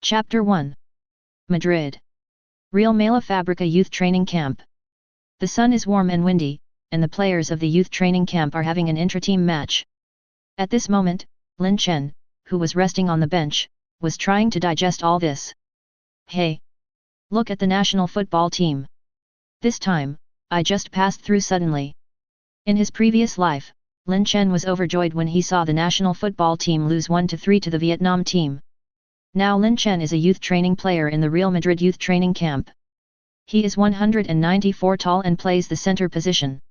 Chapter 1. Madrid. Real Mala Fabrica Youth Training Camp. The sun is warm and windy, and the players of the youth training camp are having an intra-team match. At this moment, Lin Chen, who was resting on the bench, was trying to digest all this. Hey! Look at the national football team. This time, I just passed through suddenly. In his previous life, Lin Chen was overjoyed when he saw the national football team lose 1-3 to the Vietnam team. Now Lin Chen is a youth training player in the Real Madrid youth training camp. He is 194 tall and plays the center position.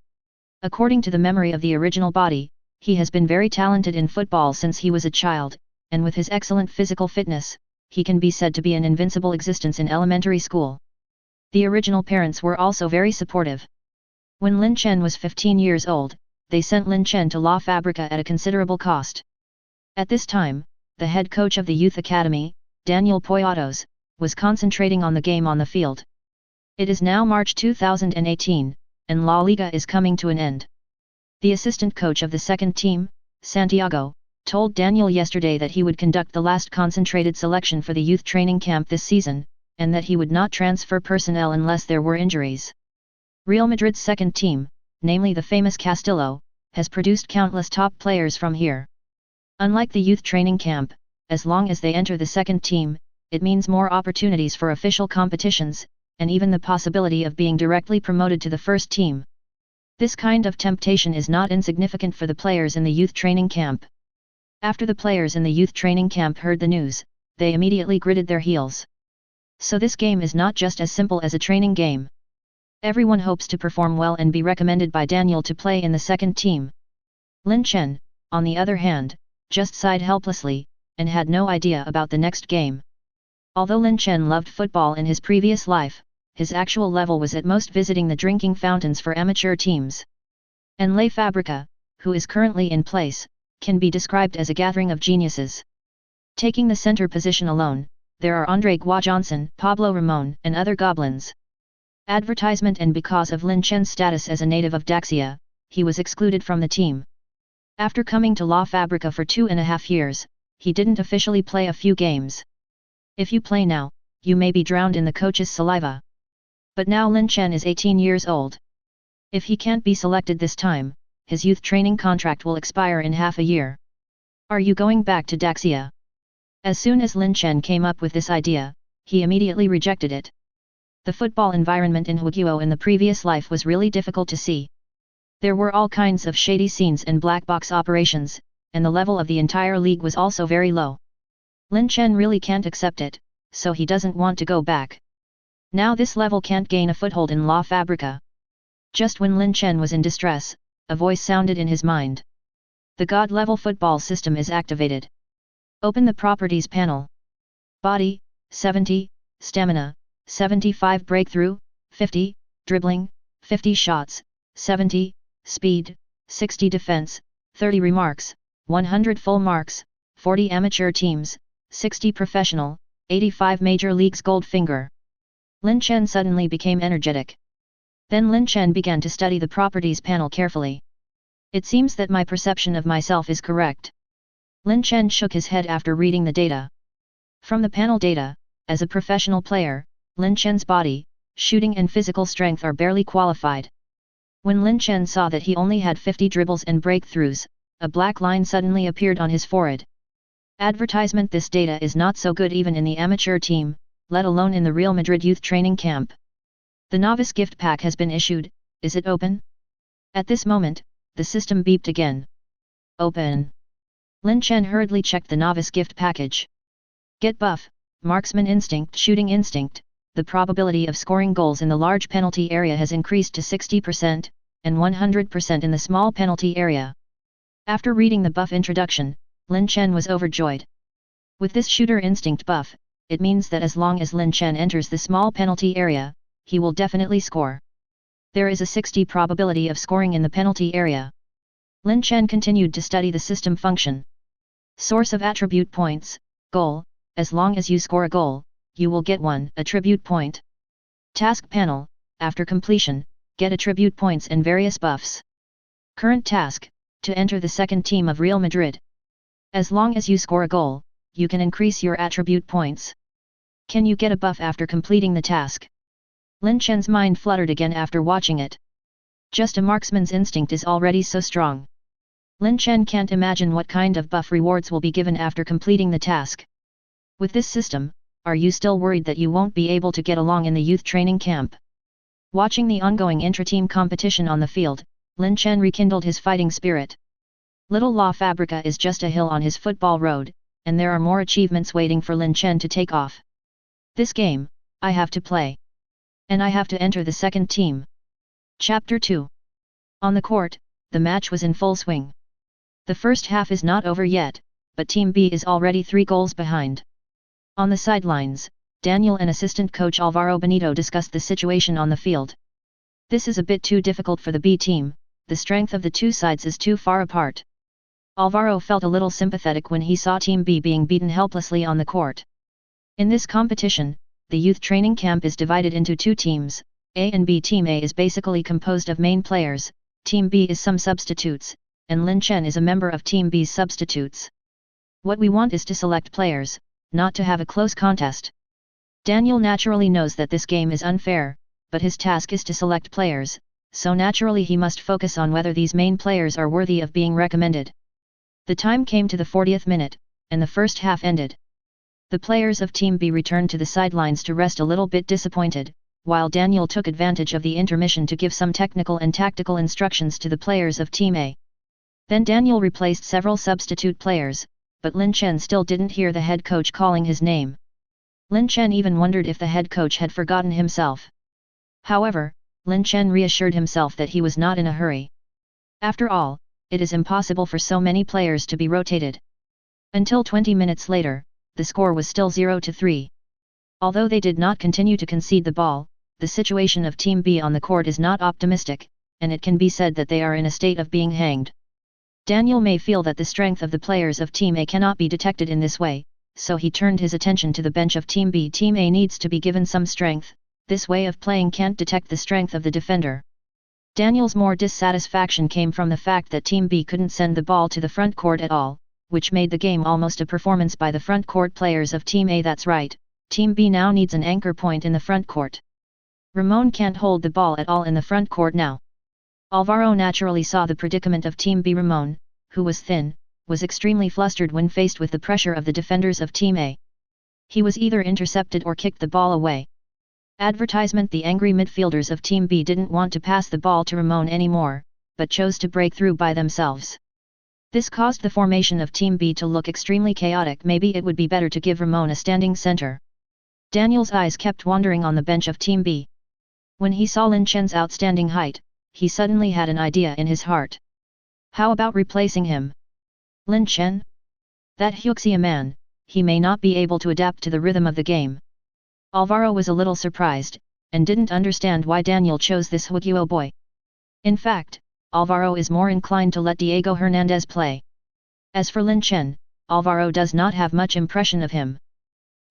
According to the memory of the original body, he has been very talented in football since he was a child, and with his excellent physical fitness, he can be said to be an invincible existence in elementary school. The original parents were also very supportive. When Lin Chen was 15 years old, they sent Lin Chen to La Fabrica at a considerable cost. At this time, the head coach of the youth academy, Daniel Poyatos, was concentrating on the game on the field. It is now March 2018, and La Liga is coming to an end. The assistant coach of the second team, Santiago, told Daniel yesterday that he would conduct the last concentrated selection for the youth training camp this season, and that he would not transfer personnel unless there were injuries. Real Madrid's second team, namely the famous Castillo, has produced countless top players from here. Unlike the youth training camp, as long as they enter the second team, it means more opportunities for official competitions, and even the possibility of being directly promoted to the first team. This kind of temptation is not insignificant for the players in the youth training camp. After the players in the youth training camp heard the news, they immediately gritted their heels. So this game is not just as simple as a training game. Everyone hopes to perform well and be recommended by Daniel to play in the second team. Lin Chen, on the other hand, just sighed helplessly, and had no idea about the next game. Although Lin Chen loved football in his previous life, his actual level was at most visiting the drinking fountains for amateur teams. And La Fabrica, who is currently in place, can be described as a gathering of geniuses. Taking the center position alone, there are Andre Guajohnson, Pablo Ramon, and other goblins. Advertisement. And because of Lin Chen's status as a native of Daxia, he was excluded from the team. After coming to La Fabrica for 2.5 years, he didn't officially play a few games. If you play now, you may be drowned in the coach's saliva. But now Lin Chen is 18 years old. If he can't be selected this time, his youth training contract will expire in half a year. Are you going back to Daxia? As soon as Lin Chen came up with this idea, he immediately rejected it. The football environment in Huiguo in the previous life was really difficult to see. There were all kinds of shady scenes and black box operations, and the level of the entire league was also very low. Lin Chen really can't accept it, so he doesn't want to go back. Now this level can't gain a foothold in La Fabrica. Just when Lin Chen was in distress, a voice sounded in his mind. The God-level football system is activated. Open the properties panel. Body, 70, stamina, 75 breakthrough, 50, dribbling, 50 shots, 70, speed, 60 defense, 30 remarks, 100 full marks, 40 amateur teams, 60 professional, 85 major leagues gold finger. Lin Chen suddenly became energetic. Then Lin Chen began to study the properties panel carefully. It seems that my perception of myself is correct. Lin Chen shook his head after reading the data. From the panel data, as a professional player, Lin Chen's body, shooting and physical strength are barely qualified. When Lin Chen saw that he only had 50 dribbles and breakthroughs, a black line suddenly appeared on his forehead. Advertisement. This data is not so good even in the amateur team, let alone in the Real Madrid youth training camp. The novice gift pack has been issued, is it open? At this moment, the system beeped again. Open. Lin Chen hurriedly checked the novice gift package. Get buff, marksman instinct, shooting instinct. The probability of scoring goals in the large penalty area has increased to 60%, and 100% in the small penalty area. After reading the buff introduction, Lin Chen was overjoyed. With this shooter instinct buff, it means that as long as Lin Chen enters the small penalty area, he will definitely score. There is a 60 probability of scoring in the penalty area. Lin Chen continued to study the system function. Source of attribute points, goal, as long as you score a goal, you will get 1 attribute point. Task panel, after completion, get attribute points and various buffs. Current task, to enter the second team of Real Madrid. As long as you score a goal, you can increase your attribute points. Can you get a buff after completing the task? Lin Chen's mind fluttered again after watching it. Just a marksman's instinct is already so strong. Lin Chen can't imagine what kind of buff rewards will be given after completing the task. With this system, are you still worried that you won't be able to get along in the youth training camp? Watching the ongoing intra-team competition on the field, Lin Chen rekindled his fighting spirit. Little La Fabrica is just a hill on his football road, and there are more achievements waiting for Lin Chen to take off. This game, I have to play. And I have to enter the second team. Chapter 2. On the court, the match was in full swing. The first half is not over yet, but Team B is already 3 goals behind. On the sidelines, Daniel and assistant coach Alvaro Benito discussed the situation on the field. This is a bit too difficult for the B team, the strength of the two sides is too far apart. Alvaro felt a little sympathetic when he saw Team B being beaten helplessly on the court. In this competition, the youth training camp is divided into 2 teams, A and B. Team A is basically composed of main players, Team B is some substitutes, and Lin Chen is a member of Team B's substitutes. What we want is to select players, not to have a close contest. Daniel naturally knows that this game is unfair, but his task is to select players, so naturally he must focus on whether these main players are worthy of being recommended. The time came to the 40th minute, and the first half ended. The players of Team B returned to the sidelines to rest a little bit disappointed, while Daniel took advantage of the intermission to give some technical and tactical instructions to the players of Team A. Then Daniel replaced several substitute players, but Lin Chen still didn't hear the head coach calling his name. Lin Chen even wondered if the head coach had forgotten himself. However, Lin Chen reassured himself that he was not in a hurry. After all, it is impossible for so many players to be rotated. Until 20 minutes later, the score was still 0-3. Although they did not continue to concede the ball, the situation of Team B on the court is not optimistic, and it can be said that they are in a state of being hanged. Daniel may feel that the strength of the players of Team A cannot be detected in this way, so he turned his attention to the bench of Team B. Team A needs to be given some strength, this way of playing can't detect the strength of the defender. Daniel's more dissatisfaction came from the fact that Team B couldn't send the ball to the front court at all, which made the game almost a performance by the front court players of Team A. That's right, Team B now needs an anchor point in the front court. Ramon can't hold the ball at all in the front court now. Alvaro naturally saw the predicament of Team B. Ramon, who was thin, was extremely flustered when faced with the pressure of the defenders of Team A. He was either intercepted or kicked the ball away. Advertisement: the angry midfielders of Team B didn't want to pass the ball to Ramon anymore, but chose to break through by themselves. This caused the formation of Team B to look extremely chaotic. Maybe it would be better to give Ramon a standing center. Daniel's eyes kept wandering on the bench of Team B. When he saw Lin Chen's outstanding height, he suddenly had an idea in his heart. How about replacing him? Lin Chen? That Huxia man, he may not be able to adapt to the rhythm of the game. Alvaro was a little surprised, and didn't understand why Daniel chose this Huguo boy. In fact, Alvaro is more inclined to let Diego Hernandez play. As for Lin Chen, Alvaro does not have much impression of him.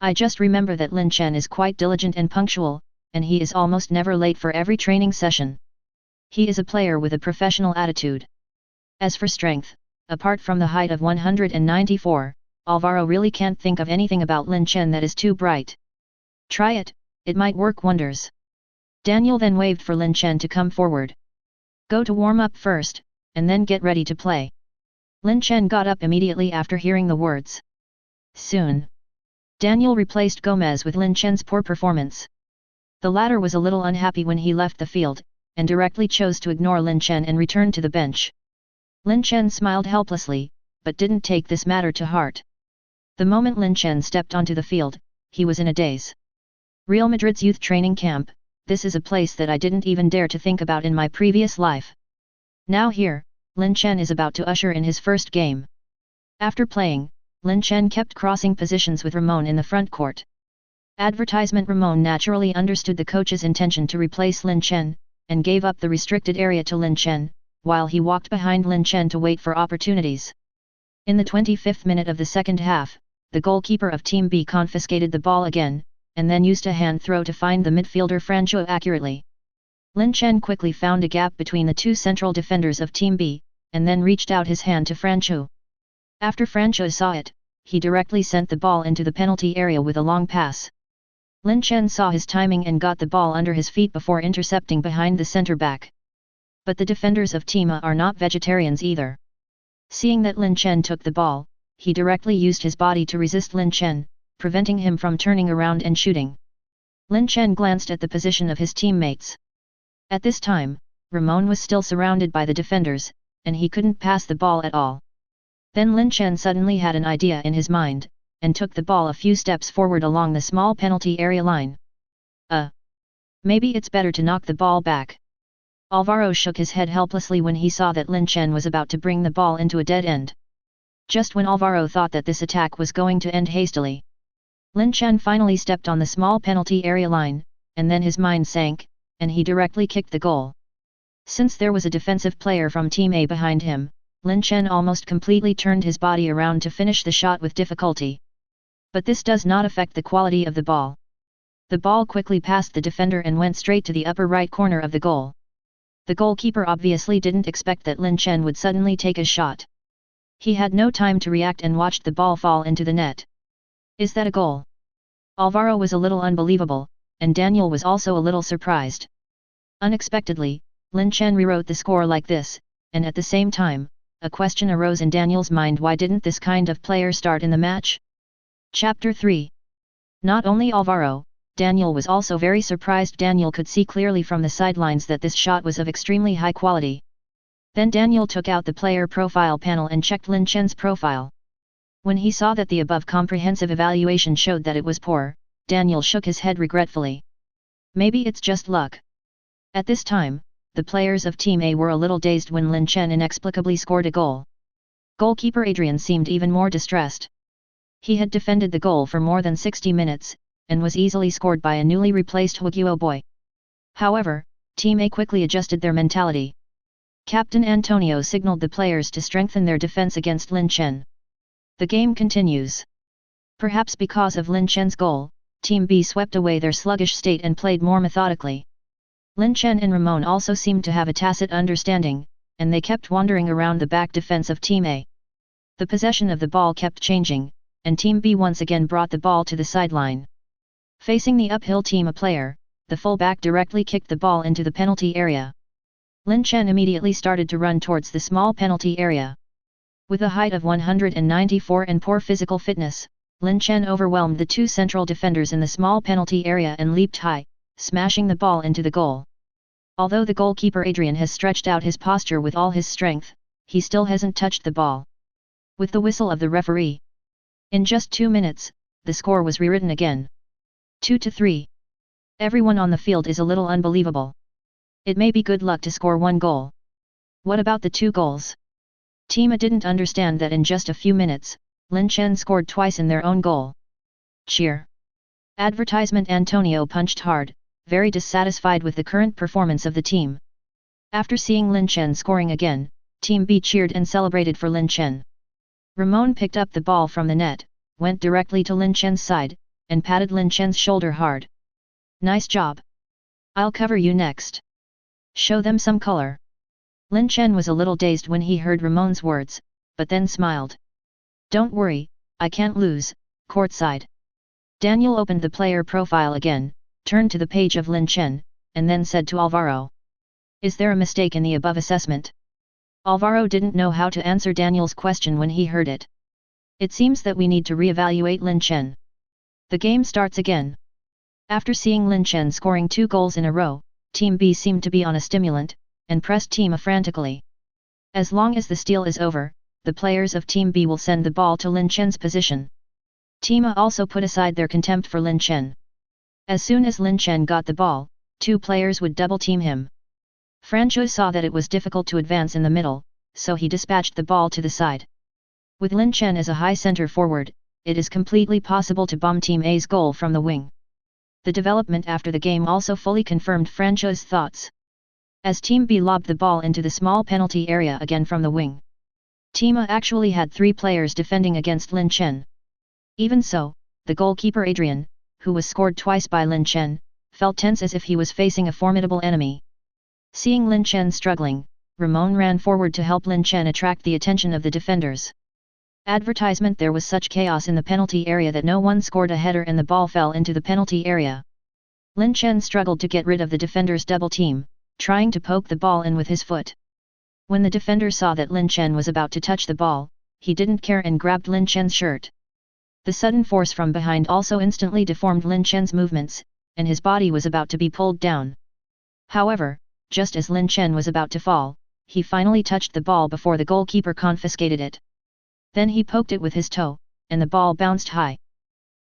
I just remember that Lin Chen is quite diligent and punctual, and he is almost never late for every training session. He is a player with a professional attitude. As for strength, apart from the height of 194, Alvaro really can't think of anything about Lin Chen that is too bright. Try it, it might work wonders. Daniel then waved for Lin Chen to come forward. Go to warm up first, and then get ready to play. Lin Chen got up immediately after hearing the words. Soon. Daniel replaced Gomez with Lin Chen's poor performance. The latter was a little unhappy when he left the field, and directly chose to ignore Lin Chen and return to the bench. Lin Chen smiled helplessly, but didn't take this matter to heart. The moment Lin Chen stepped onto the field, he was in a daze. Real Madrid's youth training camp, this is a place that I didn't even dare to think about in my previous life. Now here, Lin Chen is about to usher in his first game. After playing, Lin Chen kept crossing positions with Ramon in the front court. Advertisement: Ramon naturally understood the coach's intention to replace Lin Chen, and gave up the restricted area to Lin Chen, while he walked behind Lin Chen to wait for opportunities. In the 25th minute of the second half, the goalkeeper of Team B confiscated the ball again, and then used a hand throw to find the midfielder Franco accurately. Lin Chen quickly found a gap between the two central defenders of Team B, and then reached out his hand to Franco. After Franco saw it, he directly sent the ball into the penalty area with a long pass. Lin Chen saw his timing and got the ball under his feet before intercepting behind the center back. But the defenders of Team A are not vegetarians either. Seeing that Lin Chen took the ball, he directly used his body to resist Lin Chen, preventing him from turning around and shooting. Lin Chen glanced at the position of his teammates. At this time, Ramon was still surrounded by the defenders, and he couldn't pass the ball at all. Then Lin Chen suddenly had an idea in his mind, and took the ball a few steps forward along the small penalty area line. Maybe it's better to knock the ball back. Alvaro shook his head helplessly when he saw that Lin Chen was about to bring the ball into a dead end. Just when Alvaro thought that this attack was going to end hastily, Lin Chen finally stepped on the small penalty area line, and then his mind sank, and he directly kicked the goal. Since there was a defensive player from Team A behind him, Lin Chen almost completely turned his body around to finish the shot with difficulty. But this does not affect the quality of the ball. The ball quickly passed the defender and went straight to the upper right corner of the goal. The goalkeeper obviously didn't expect that Lin Chen would suddenly take a shot. He had no time to react and watched the ball fall into the net. Is that a goal? Alvaro was a little unbelievable, and Daniel was also a little surprised. Unexpectedly, Lin Chen rewrote the score like this, and at the same time, a question arose in Daniel's mind: why didn't this kind of player start in the match? Chapter 3. Not only Alvaro, Daniel was also very surprised. Daniel could see clearly from the sidelines that this shot was of extremely high quality. Then Daniel took out the player profile panel and checked Lin Chen's profile. When he saw that the above comprehensive evaluation showed that it was poor, Daniel shook his head regretfully. Maybe it's just luck. At this time, the players of Team A were a little dazed when Lin Chen inexplicably scored a goal. Goalkeeper Adrian seemed even more distressed. He had defended the goal for more than 60 minutes, and was easily scored by a newly replaced Huguo boy. However, Team A quickly adjusted their mentality. Captain Antonio signaled the players to strengthen their defense against Lin Chen. The game continues. Perhaps because of Lin Chen's goal, Team B swept away their sluggish state and played more methodically. Lin Chen and Ramon also seemed to have a tacit understanding, and they kept wandering around the back defense of Team A. The possession of the ball kept changing, and Team B once again brought the ball to the sideline. Facing the uphill Team A player, the fullback directly kicked the ball into the penalty area. Lin Chen immediately started to run towards the small penalty area. With a height of 194 and poor physical fitness, Lin Chen overwhelmed the two central defenders in the small penalty area and leaped high, smashing the ball into the goal. Although the goalkeeper Adrian has stretched out his posture with all his strength, he still hasn't touched the ball. With the whistle of the referee, in just 2 minutes, the score was rewritten again. 2-3. Everyone on the field is a little unbelievable. It may be good luck to score one goal. What about the 2 goals? Team A didn't understand that in just a few minutes, Lin Chen scored twice in their own goal. Cheer! Advertisement. Antonio punched hard, very dissatisfied with the current performance of the team. After seeing Lin Chen scoring again, Team B cheered and celebrated for Lin Chen. Ramon picked up the ball from the net, went directly to Lin Chen's side, and patted Lin Chen's shoulder hard. Nice job! I'll cover you next. Show them some color. Lin Chen was a little dazed when he heard Ramon's words, but then smiled. Don't worry, I can't lose, courtside. Daniel opened the player profile again, turned to the page of Lin Chen, and then said to Alvaro. Is there a mistake in the above assessment? Alvaro didn't know how to answer Daniel's question when he heard it. It seems that we need to re-evaluate Lin Chen. The game starts again. After seeing Lin Chen scoring 2 goals in a row, Team B seemed to be on a stimulant, and pressed Team A frantically. As long as the steal is over, the players of Team B will send the ball to Lin Chen's position. Team A also put aside their contempt for Lin Chen. As soon as Lin Chen got the ball, 2 players would double-team him. Franco saw that it was difficult to advance in the middle, so he dispatched the ball to the side. With Lin Chen as a high center forward, it is completely possible to bomb Team A's goal from the wing. The development after the game also fully confirmed Franco's thoughts. As Team B lobbed the ball into the small penalty area again from the wing, Team A actually had 3 players defending against Lin Chen. Even so, the goalkeeper Adrian, who was scored twice by Lin Chen, felt tense as if he was facing a formidable enemy. Seeing Lin Chen struggling, Ramon ran forward to help Lin Chen attract the attention of the defenders. Advertisement. There was such chaos in the penalty area that no one scored a header and the ball fell into the penalty area. Lin Chen struggled to get rid of the defender's double team, trying to poke the ball in with his foot. When the defender saw that Lin Chen was about to touch the ball, he didn't care and grabbed Lin Chen's shirt. The sudden force from behind also instantly deformed Lin Chen's movements, and his body was about to be pulled down. However, just as Lin Chen was about to fall, he finally touched the ball before the goalkeeper confiscated it. Then he poked it with his toe, and the ball bounced high.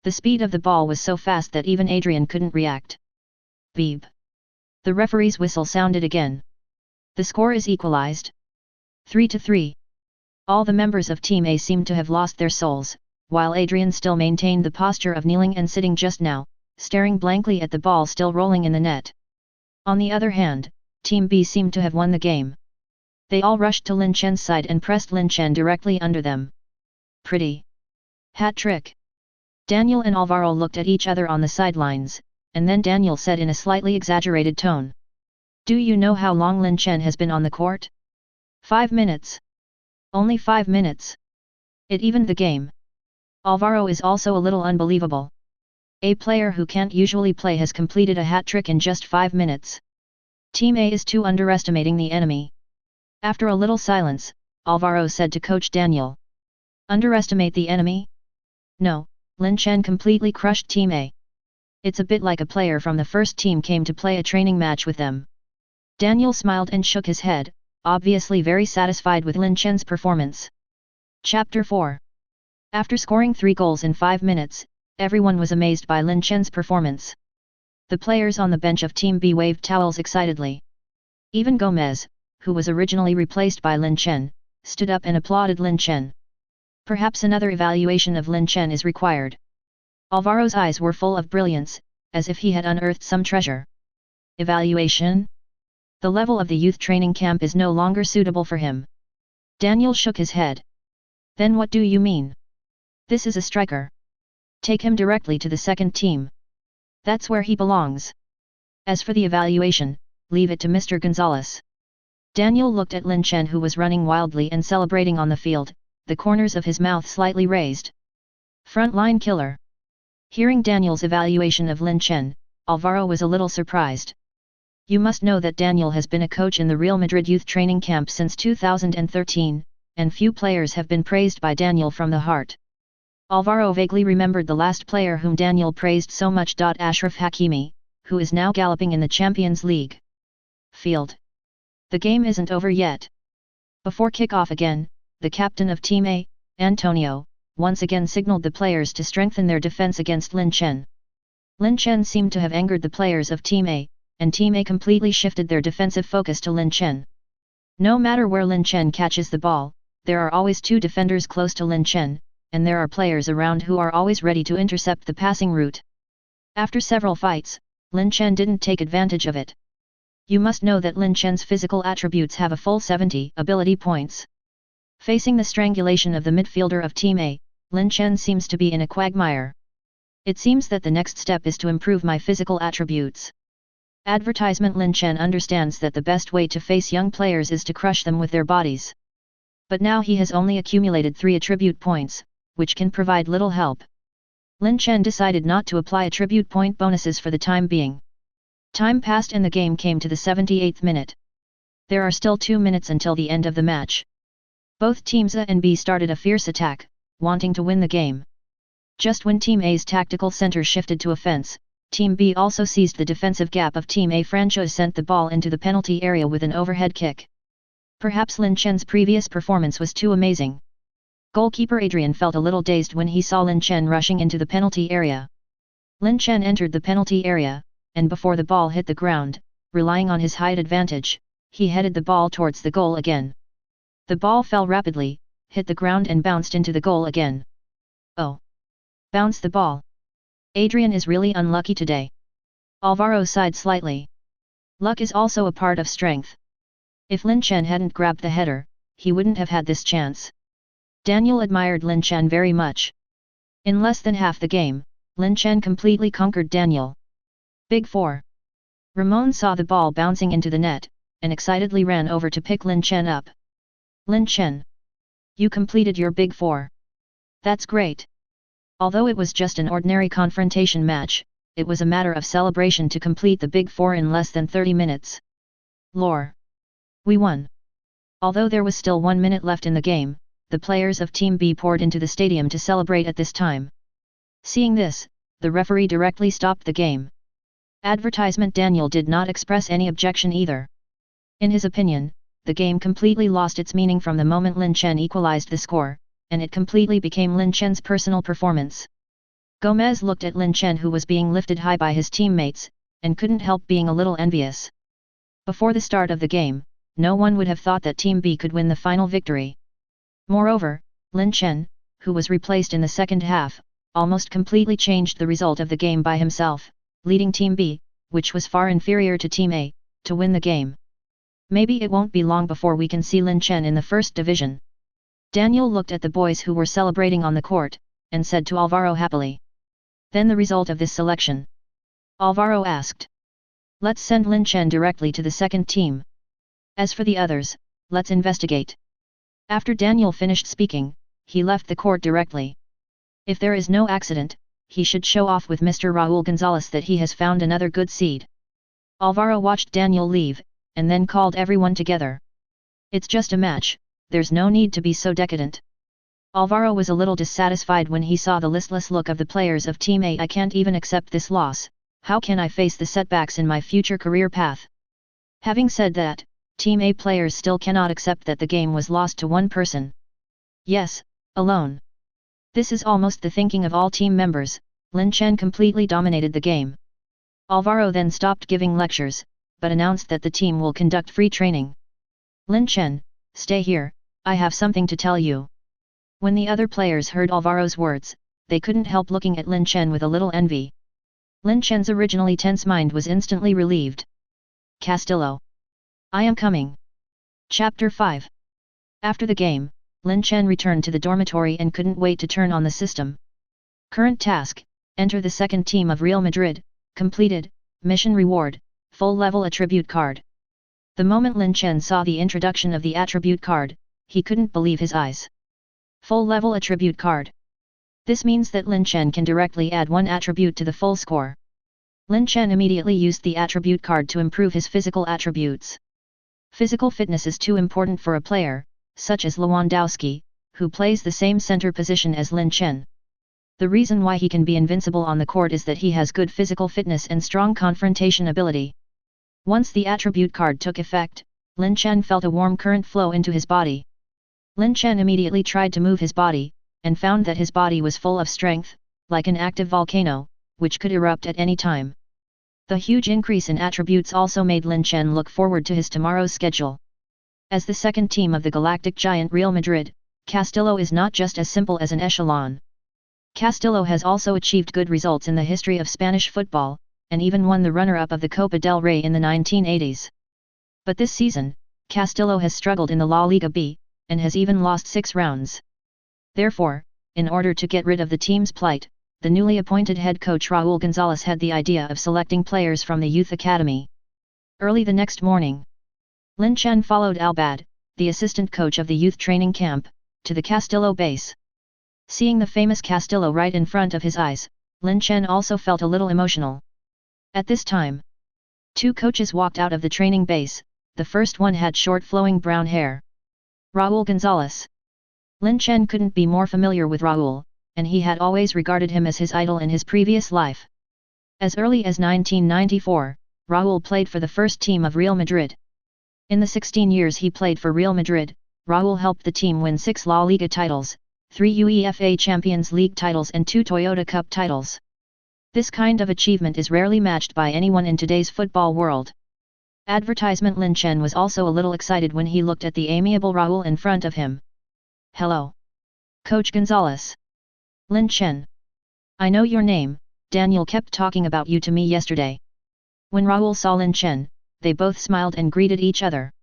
The speed of the ball was so fast that even Adrian couldn't react. Beep. The referee's whistle sounded again. The score is equalized. 3-3. All the members of Team A seemed to have lost their souls, while Adrian still maintained the posture of kneeling and sitting just now, staring blankly at the ball still rolling in the net. On the other hand, Team B seemed to have won the game. They all rushed to Lin Chen's side and pressed Lin Chen directly under them. Pretty hat trick. Daniel and Alvaro looked at each other on the sidelines, and then Daniel said in a slightly exaggerated tone. Do you know how long Lin Chen has been on the court? 5 minutes. Only 5 minutes. It evened the game. Alvaro is also a little unbelievable. A player who can't usually play has completed a hat trick in just 5 minutes. Team A is too underestimating the enemy. After a little silence, Alvaro said to Coach Daniel. Underestimate the enemy? No, Lin Chen completely crushed Team A. It's a bit like a player from the first team came to play a training match with them. Daniel smiled and shook his head, obviously very satisfied with Lin Chen's performance. Chapter 4. After scoring 3 goals in 5 minutes, everyone was amazed by Lin Chen's performance. The players on the bench of Team B waved towels excitedly. Even Gomez, who was originally replaced by Lin Chen, stood up and applauded Lin Chen. Perhaps another evaluation of Lin Chen is required. Alvaro's eyes were full of brilliance, as if he had unearthed some treasure. Evaluation? The level of the youth training camp is no longer suitable for him. Daniel shook his head. Then what do you mean? This is a striker. Take him directly to the second team. That's where he belongs. As for the evaluation, leave it to Mr. Gonzalez. Daniel looked at Lin Chen, who was running wildly and celebrating on the field, the corners of his mouth slightly raised. Frontline killer. Hearing Daniel's evaluation of Lin Chen, Alvaro was a little surprised. You must know that Daniel has been a coach in the Real Madrid youth training camp since 2013, and few players have been praised by Daniel from the heart. Alvaro vaguely remembered the last player whom Daniel praised so much. Ashraf Hakimi, who is now galloping in the Champions League. Field. The game isn't over yet. Before kick-off again, the captain of Team A, Antonio, once again signaled the players to strengthen their defense against Lin Chen. Lin Chen seemed to have angered the players of Team A, and Team A completely shifted their defensive focus to Lin Chen. No matter where Lin Chen catches the ball, there are always 2 defenders close to Lin Chen, and there are players around who are always ready to intercept the passing route. After several fights, Lin Chen didn't take advantage of it. You must know that Lin Chen's physical attributes have a full 70 ability points. Facing the strangulation of the midfielder of Team A, Lin Chen seems to be in a quagmire. It seems that the next step is to improve my physical attributes. Advertisement. Lin Chen understands that the best way to face young players is to crush them with their bodies. But now he has only accumulated 3 attribute points, which can provide little help. Lin Chen decided not to apply attribute point bonuses for the time being. Time passed and the game came to the 78th minute. There are still 2 minutes until the end of the match. Both teams A and B started a fierce attack, wanting to win the game. Just when Team A's tactical center shifted to offense, Team B also seized the defensive gap of Team A. Franco sent the ball into the penalty area with an overhead kick. Perhaps Lin Chen's previous performance was too amazing. Goalkeeper Adrian felt a little dazed when he saw Lin Chen rushing into the penalty area. Lin Chen entered the penalty area, and before the ball hit the ground, relying on his height advantage, he headed the ball towards the goal again. The ball fell rapidly, hit the ground and bounced into the goal again. Oh! Bounce the ball. Adrian is really unlucky today. Alvaro sighed slightly. Luck is also a part of strength. If Lin Chen hadn't grabbed the header, he wouldn't have had this chance. Daniel admired Lin Chen very much. In less than half the game, Lin Chen completely conquered Daniel. Big 4. Ramon saw the ball bouncing into the net, and excitedly ran over to pick Lin Chen up. Lin Chen. You completed your Big 4. That's great. Although it was just an ordinary confrontation match, it was a matter of celebration to complete the Big Four in less than 30 minutes. Lore. We won. Although there was still 1 minute left in the game, the players of Team B poured into the stadium to celebrate at this time. Seeing this, the referee directly stopped the game. Advertisement Daniel did not express any objection either. In his opinion, the game completely lost its meaning from the moment Lin Chen equalized the score, and it completely became Lin Chen's personal performance. Gomez looked at Lin Chen, who was being lifted high by his teammates, and couldn't help being a little envious. Before the start of the game, no one would have thought that Team B could win the final victory. Moreover, Lin Chen, who was replaced in the second half, almost completely changed the result of the game by himself, leading Team B, which was far inferior to Team A, to win the game. Maybe it won't be long before we can see Lin Chen in the first division. Daniel looked at the boys who were celebrating on the court, and said to Alvaro happily. Then the result of this selection. Alvaro asked. Let's send Lin Chen directly to the second team. As for the others, let's investigate. After Daniel finished speaking, he left the court directly. If there is no accident, he should show off with Mr. Raul Gonzalez that he has found another good seed. Alvaro watched Daniel leave, and then called everyone together. It's just a match, there's no need to be so decadent. Alvaro was a little dissatisfied when he saw the listless look of the players of Team A. I can't even accept this loss, how can I face the setbacks in my future career path? Having said that, Team A players still cannot accept that the game was lost to one person. Yes, alone. This is almost the thinking of all team members. Lin Chen completely dominated the game. Alvaro then stopped giving lectures, but announced that the team will conduct free training. Lin Chen, stay here, I have something to tell you. When the other players heard Alvaro's words, they couldn't help looking at Lin Chen with a little envy. Lin Chen's originally tense mind was instantly relieved. Castillo. I am coming. Chapter 5. After the game, Lin Chen returned to the dormitory and couldn't wait to turn on the system. Current task, enter the second team of Real Madrid, completed, mission reward, full level attribute card. The moment Lin Chen saw the introduction of the attribute card, he couldn't believe his eyes. Full level attribute card. This means that Lin Chen can directly add one attribute to the full score. Lin Chen immediately used the attribute card to improve his physical attributes. Physical fitness is too important for a player, such as Lewandowski, who plays the same center position as Lin Chen. The reason why he can be invincible on the court is that he has good physical fitness and strong confrontation ability. Once the attribute card took effect, Lin Chen felt a warm current flow into his body. Lin Chen immediately tried to move his body, and found that his body was full of strength, like an active volcano, which could erupt at any time. The huge increase in attributes also made Lin Chen look forward to his tomorrow's schedule. As the second team of the galactic giant Real Madrid, Castillo is not just as simple as an echelon. Castillo has also achieved good results in the history of Spanish football, and even won the runner-up of the Copa del Rey in the 1980s. But this season, Castillo has struggled in the La Liga B, and has even lost 6 rounds. Therefore, in order to get rid of the team's plight, the newly appointed head coach Raul Gonzalez had the idea of selecting players from the youth academy. Early the next morning, Lin Chen followed Albad, the assistant coach of the youth training camp, to the Castillo base. Seeing the famous Castillo right in front of his eyes, Lin Chen also felt a little emotional. At this time, 2 coaches walked out of the training base. The first one had short flowing brown hair. Raul Gonzalez. Lin Chen couldn't be more familiar with Raul, and he had always regarded him as his idol in his previous life. As early as 1994, Raul played for the first team of Real Madrid. In the 16 years he played for Real Madrid, Raul helped the team win 6 La Liga titles, 3 UEFA Champions League titles and 2 Toyota Cup titles. This kind of achievement is rarely matched by anyone in today's football world. Advertisement Lin Chen was also a little excited when he looked at the amiable Raul in front of him. Hello. Coach Gonzalez. Lin Chen. I know your name, Daniel kept talking about you to me yesterday. When Raul saw Lin Chen, they both smiled and greeted each other.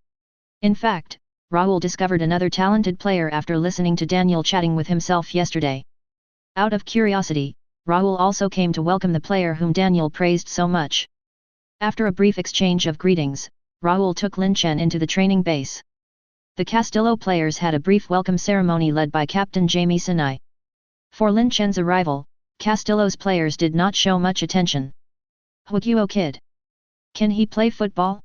In fact, Raul discovered another talented player after listening to Daniel chatting with himself yesterday. Out of curiosity, Raul also came to welcome the player whom Daniel praised so much. After a brief exchange of greetings, Raul took Lin Chen into the training base. The Castillo players had a brief welcome ceremony led by Captain Jamie Sinai. For Lin Chen's arrival, Castillo's players did not show much attention. Huguo kid. Can he play football?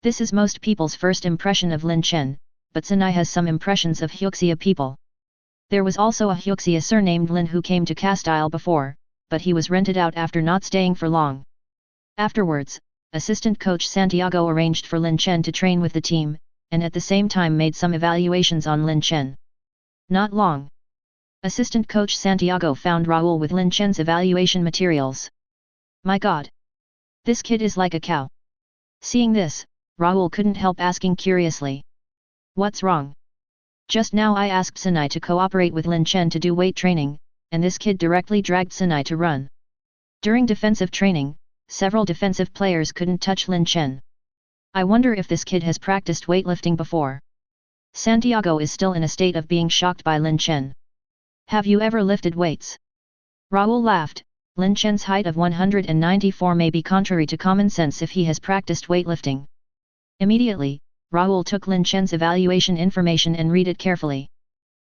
This is most people's first impression of Lin Chen, but Sinai has some impressions of Huxia people. There was also a Huxia surnamed Lin who came to Castile before, but he was rented out after not staying for long. Afterwards, assistant coach Santiago arranged for Lin Chen to train with the team, and at the same time made some evaluations on Lin Chen. Not long. Assistant coach Santiago found Raul with Lin Chen's evaluation materials. My God! This kid is like a cow. Seeing this, Raul couldn't help asking curiously. What's wrong? Just now I asked Sinai to cooperate with Lin Chen to do weight training, and this kid directly dragged Sinai to run. During defensive training, several defensive players couldn't touch Lin Chen. I wonder if this kid has practiced weightlifting before. Santiago is still in a state of being shocked by Lin Chen. Have you ever lifted weights? Raul laughed. Lin Chen's height of 194 may be contrary to common sense if he has practiced weightlifting. Immediately, Raul took Lin Chen's evaluation information and read it carefully.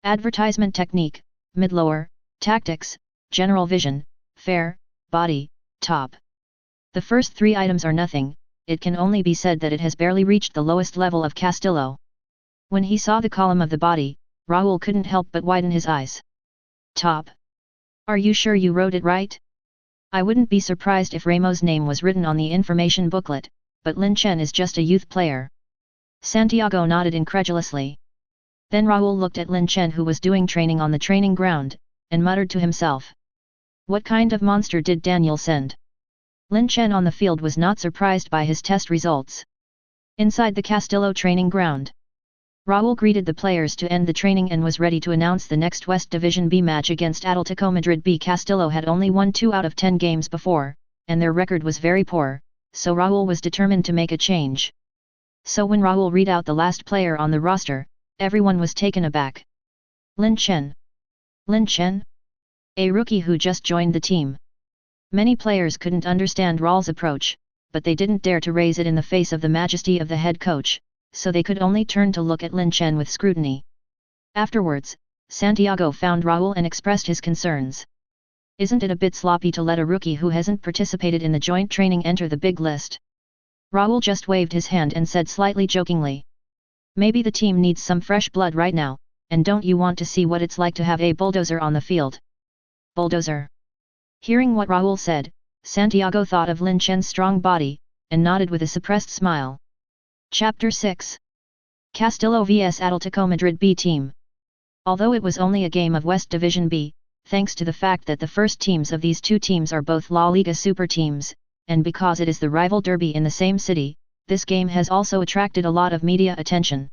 Advertisement technique, mid-lower, tactics, general vision, fair, body, top. The first three items are nothing, it can only be said that it has barely reached the lowest level of Castillo. When he saw the column of the body, Raul couldn't help but widen his eyes. Top. Are you sure you wrote it right? I wouldn't be surprised if Ramo's name was written on the information booklet, but Lin Chen is just a youth player. Santiago nodded incredulously. Then Raul looked at Lin Chen who was doing training on the training ground, and muttered to himself. What kind of monster did Daniel send? Lin Chen on the field was not surprised by his test results. Inside the Castillo training ground, Raul greeted the players to end the training and was ready to announce the next West Division B match against Atletico Madrid B. Castillo had only won 2 out of 10 games before, and their record was very poor, so Raul was determined to make a change. So when Raul read out the last player on the roster, everyone was taken aback. Lin Chen. Lin Chen? A rookie who just joined the team. Many players couldn't understand Raul's approach, but they didn't dare to raise it in the face of the majesty of the head coach, so they could only turn to look at Lin Chen with scrutiny. Afterwards, Santiago found Raul and expressed his concerns. Isn't it a bit sloppy to let a rookie who hasn't participated in the joint training enter the big list? Raul just waved his hand and said slightly jokingly. Maybe the team needs some fresh blood right now, and don't you want to see what it's like to have a bulldozer on the field? Bulldozer. Hearing what Raul said, Santiago thought of Lin Chen's strong body, and nodded with a suppressed smile. Chapter 6. Castillo vs Atletico Madrid B team. Although it was only a game of West Division B, thanks to the fact that the first teams of these two teams are both La Liga super teams, and because it is the rival derby in the same city, this game has also attracted a lot of media attention.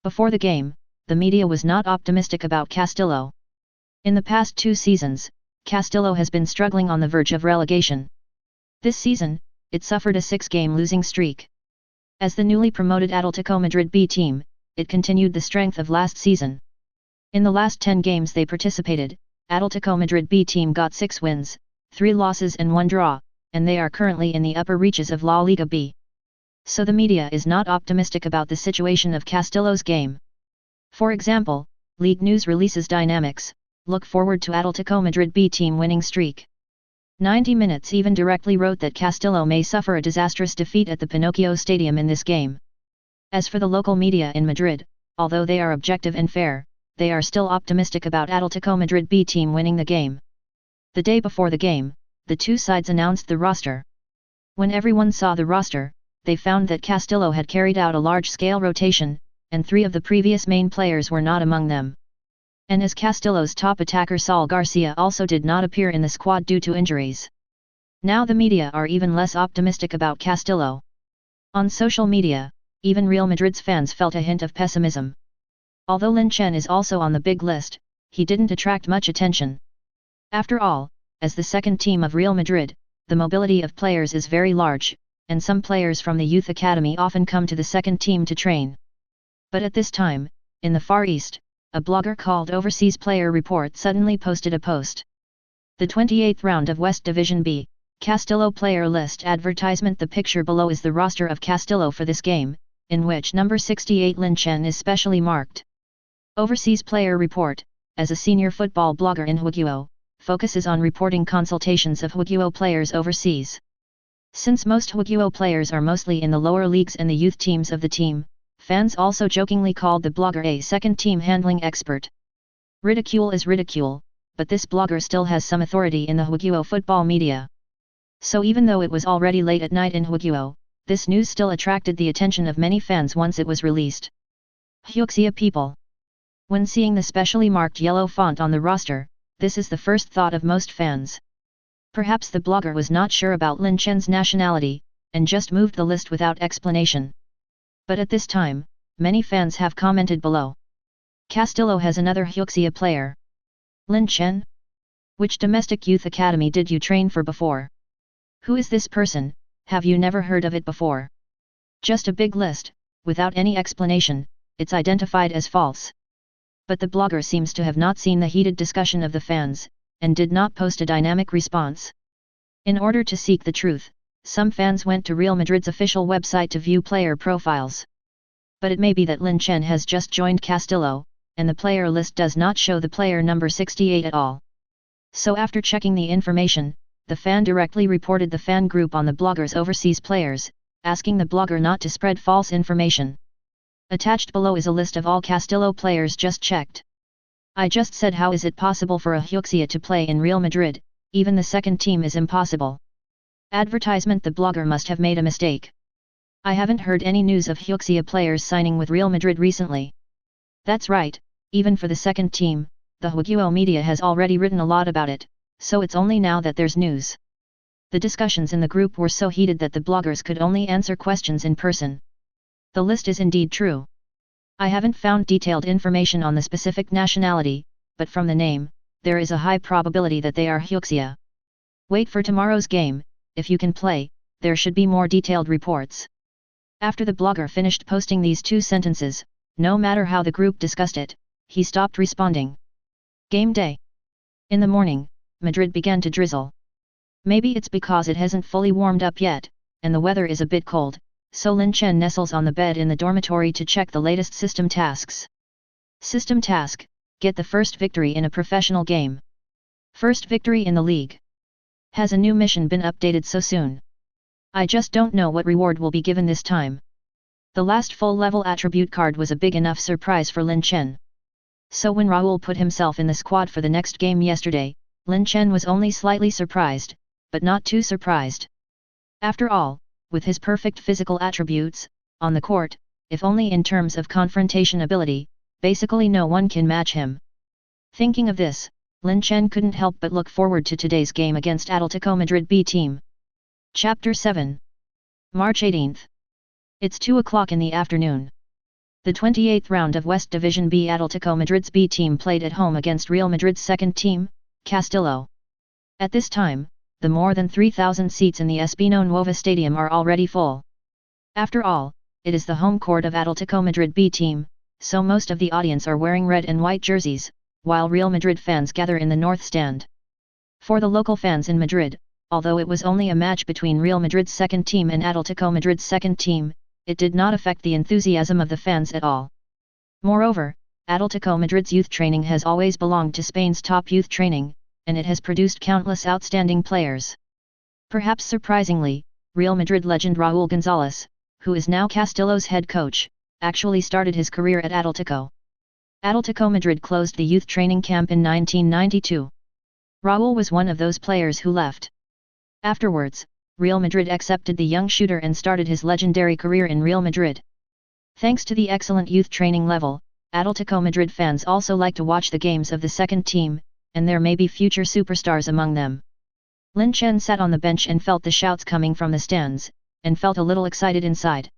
Before the game, the media was not optimistic about Castillo. In the past 2 seasons, Castillo has been struggling on the verge of relegation. This season, it suffered a 6-game losing streak. As the newly promoted Atletico Madrid B team, it continued the strength of last season. In the last 10 games they participated, Atletico Madrid B team got 6 wins, 3 losses and 1 draw, and they are currently in the upper reaches of La Liga B. So the media is not optimistic about the situation of Castillo's game. For example, League News releases Dynamics, look forward to Atletico Madrid B team winning streak. 90 Minutes even directly wrote that Castillo may suffer a disastrous defeat at the Pinocchio Stadium in this game. As for the local media in Madrid, although they are objective and fair, they are still optimistic about Atletico Madrid B team winning the game. The day before the game, the two sides announced the roster. When everyone saw the roster, they found that Castillo had carried out a large-scale rotation, and 3 of the previous main players were not among them. And as Castillo's top attacker Saul Garcia also did not appear in the squad due to injuries. Now the media are even less optimistic about Castillo. On social media, even Real Madrid's fans felt a hint of pessimism. Although Lin Chen is also on the big list, he didn't attract much attention. After all, as the second team of Real Madrid, the mobility of players is very large, and some players from the youth academy often come to the second team to train. But at this time, in the Far East, a blogger called Overseas Player Report suddenly posted a post. The 28th round of West Division B, Castillo player list advertisement. The picture below is the roster of Castillo for this game, in which number 68 Lin Chen is specially marked. Overseas Player Report, as a senior football blogger in Hwagyo, focuses on reporting consultations of Hwagyo players overseas. Since most Hwagyo players are mostly in the lower leagues and the youth teams of the team, fans also jokingly called the blogger a second-team handling expert. Ridicule is ridicule, but this blogger still has some authority in the Hwagyo football media. So even though it was already late at night in Hwagyo, this news still attracted the attention of many fans once it was released. Hyuxia people. When seeing the specially marked yellow font on the roster, this is the first thought of most fans. Perhaps the blogger was not sure about Lin Chen's nationality, and just moved the list without explanation. But at this time, many fans have commented below. Castillo has another Hyuxia player. Lin Chen? Which domestic youth academy did you train for before? Who is this person, have you never heard of it before? Just a big list, without any explanation, it's identified as false. But the blogger seems to have not seen the heated discussion of the fans, and did not post a dynamic response. In order to seek the truth, some fans went to Real Madrid's official website to view player profiles. But it may be that Lin Chen has just joined Castillo, and the player list does not show the player number 68 at all. So after checking the information, the fan directly reported the fan group on the blogger's overseas players, asking the blogger not to spread false information. Attached below is a list of all Castillo players just checked. I just said how is it possible for a Hyuxia to play in Real Madrid, even the second team is impossible. Advertisement. The blogger must have made a mistake. I haven't heard any news of Hyuxia players signing with Real Madrid recently. That's right, even for the second team, the Hwagyo media has already written a lot about it, so it's only now that there's news. The discussions in the group were so heated that the bloggers could only answer questions in person. The list is indeed true. I haven't found detailed information on the specific nationality, but from the name, there is a high probability that they are Hyuxia. Wait for tomorrow's game, if you can play, there should be more detailed reports. After the blogger finished posting these two sentences, no matter how the group discussed it, he stopped responding. Game day. In the morning, Madrid began to drizzle. Maybe it's because it hasn't fully warmed up yet, and the weather is a bit cold, so Lin Chen nestles on the bed in the dormitory to check the latest system tasks. System task: get the first victory in a professional game. First victory in the league. Has a new mission been updated so soon? I just don't know what reward will be given this time. The last full-level attribute card was a big enough surprise for Lin Chen. So when Raul put himself in the squad for the next game yesterday, Lin Chen was only slightly surprised, but not too surprised. After all, with his perfect physical attributes, on the court, if only in terms of confrontation ability, basically no one can match him. Thinking of this, Lin Chen couldn't help but look forward to today's game against Atletico Madrid B team. Chapter 7. March 18th. It's 2 o'clock in the afternoon. The 28th round of West Division B. Atletico Madrid's B team played at home against Real Madrid's second team, Castillo. At this time, the more than 3,000 seats in the Espino Nueva Stadium are already full. After all, it is the home court of Atletico Madrid B team, so most of the audience are wearing red and white jerseys, while Real Madrid fans gather in the north stand. For the local fans in Madrid, although it was only a match between Real Madrid's second team and Atletico Madrid's second team, it did not affect the enthusiasm of the fans at all. Moreover, Atletico Madrid's youth training has always belonged to Spain's top youth training, and it has produced countless outstanding players. Perhaps surprisingly, Real Madrid legend Raúl González, who is now Castillo's head coach, actually started his career at Atletico. Atletico Madrid closed the youth training camp in 1992. Raúl was one of those players who left. Afterwards, Real Madrid accepted the young shooter and started his legendary career in Real Madrid. Thanks to the excellent youth training level, Atletico Madrid fans also like to watch the games of the second team, and there may be future superstars among them. Lin Chen sat on the bench and felt the shouts coming from the stands, and felt a little excited inside.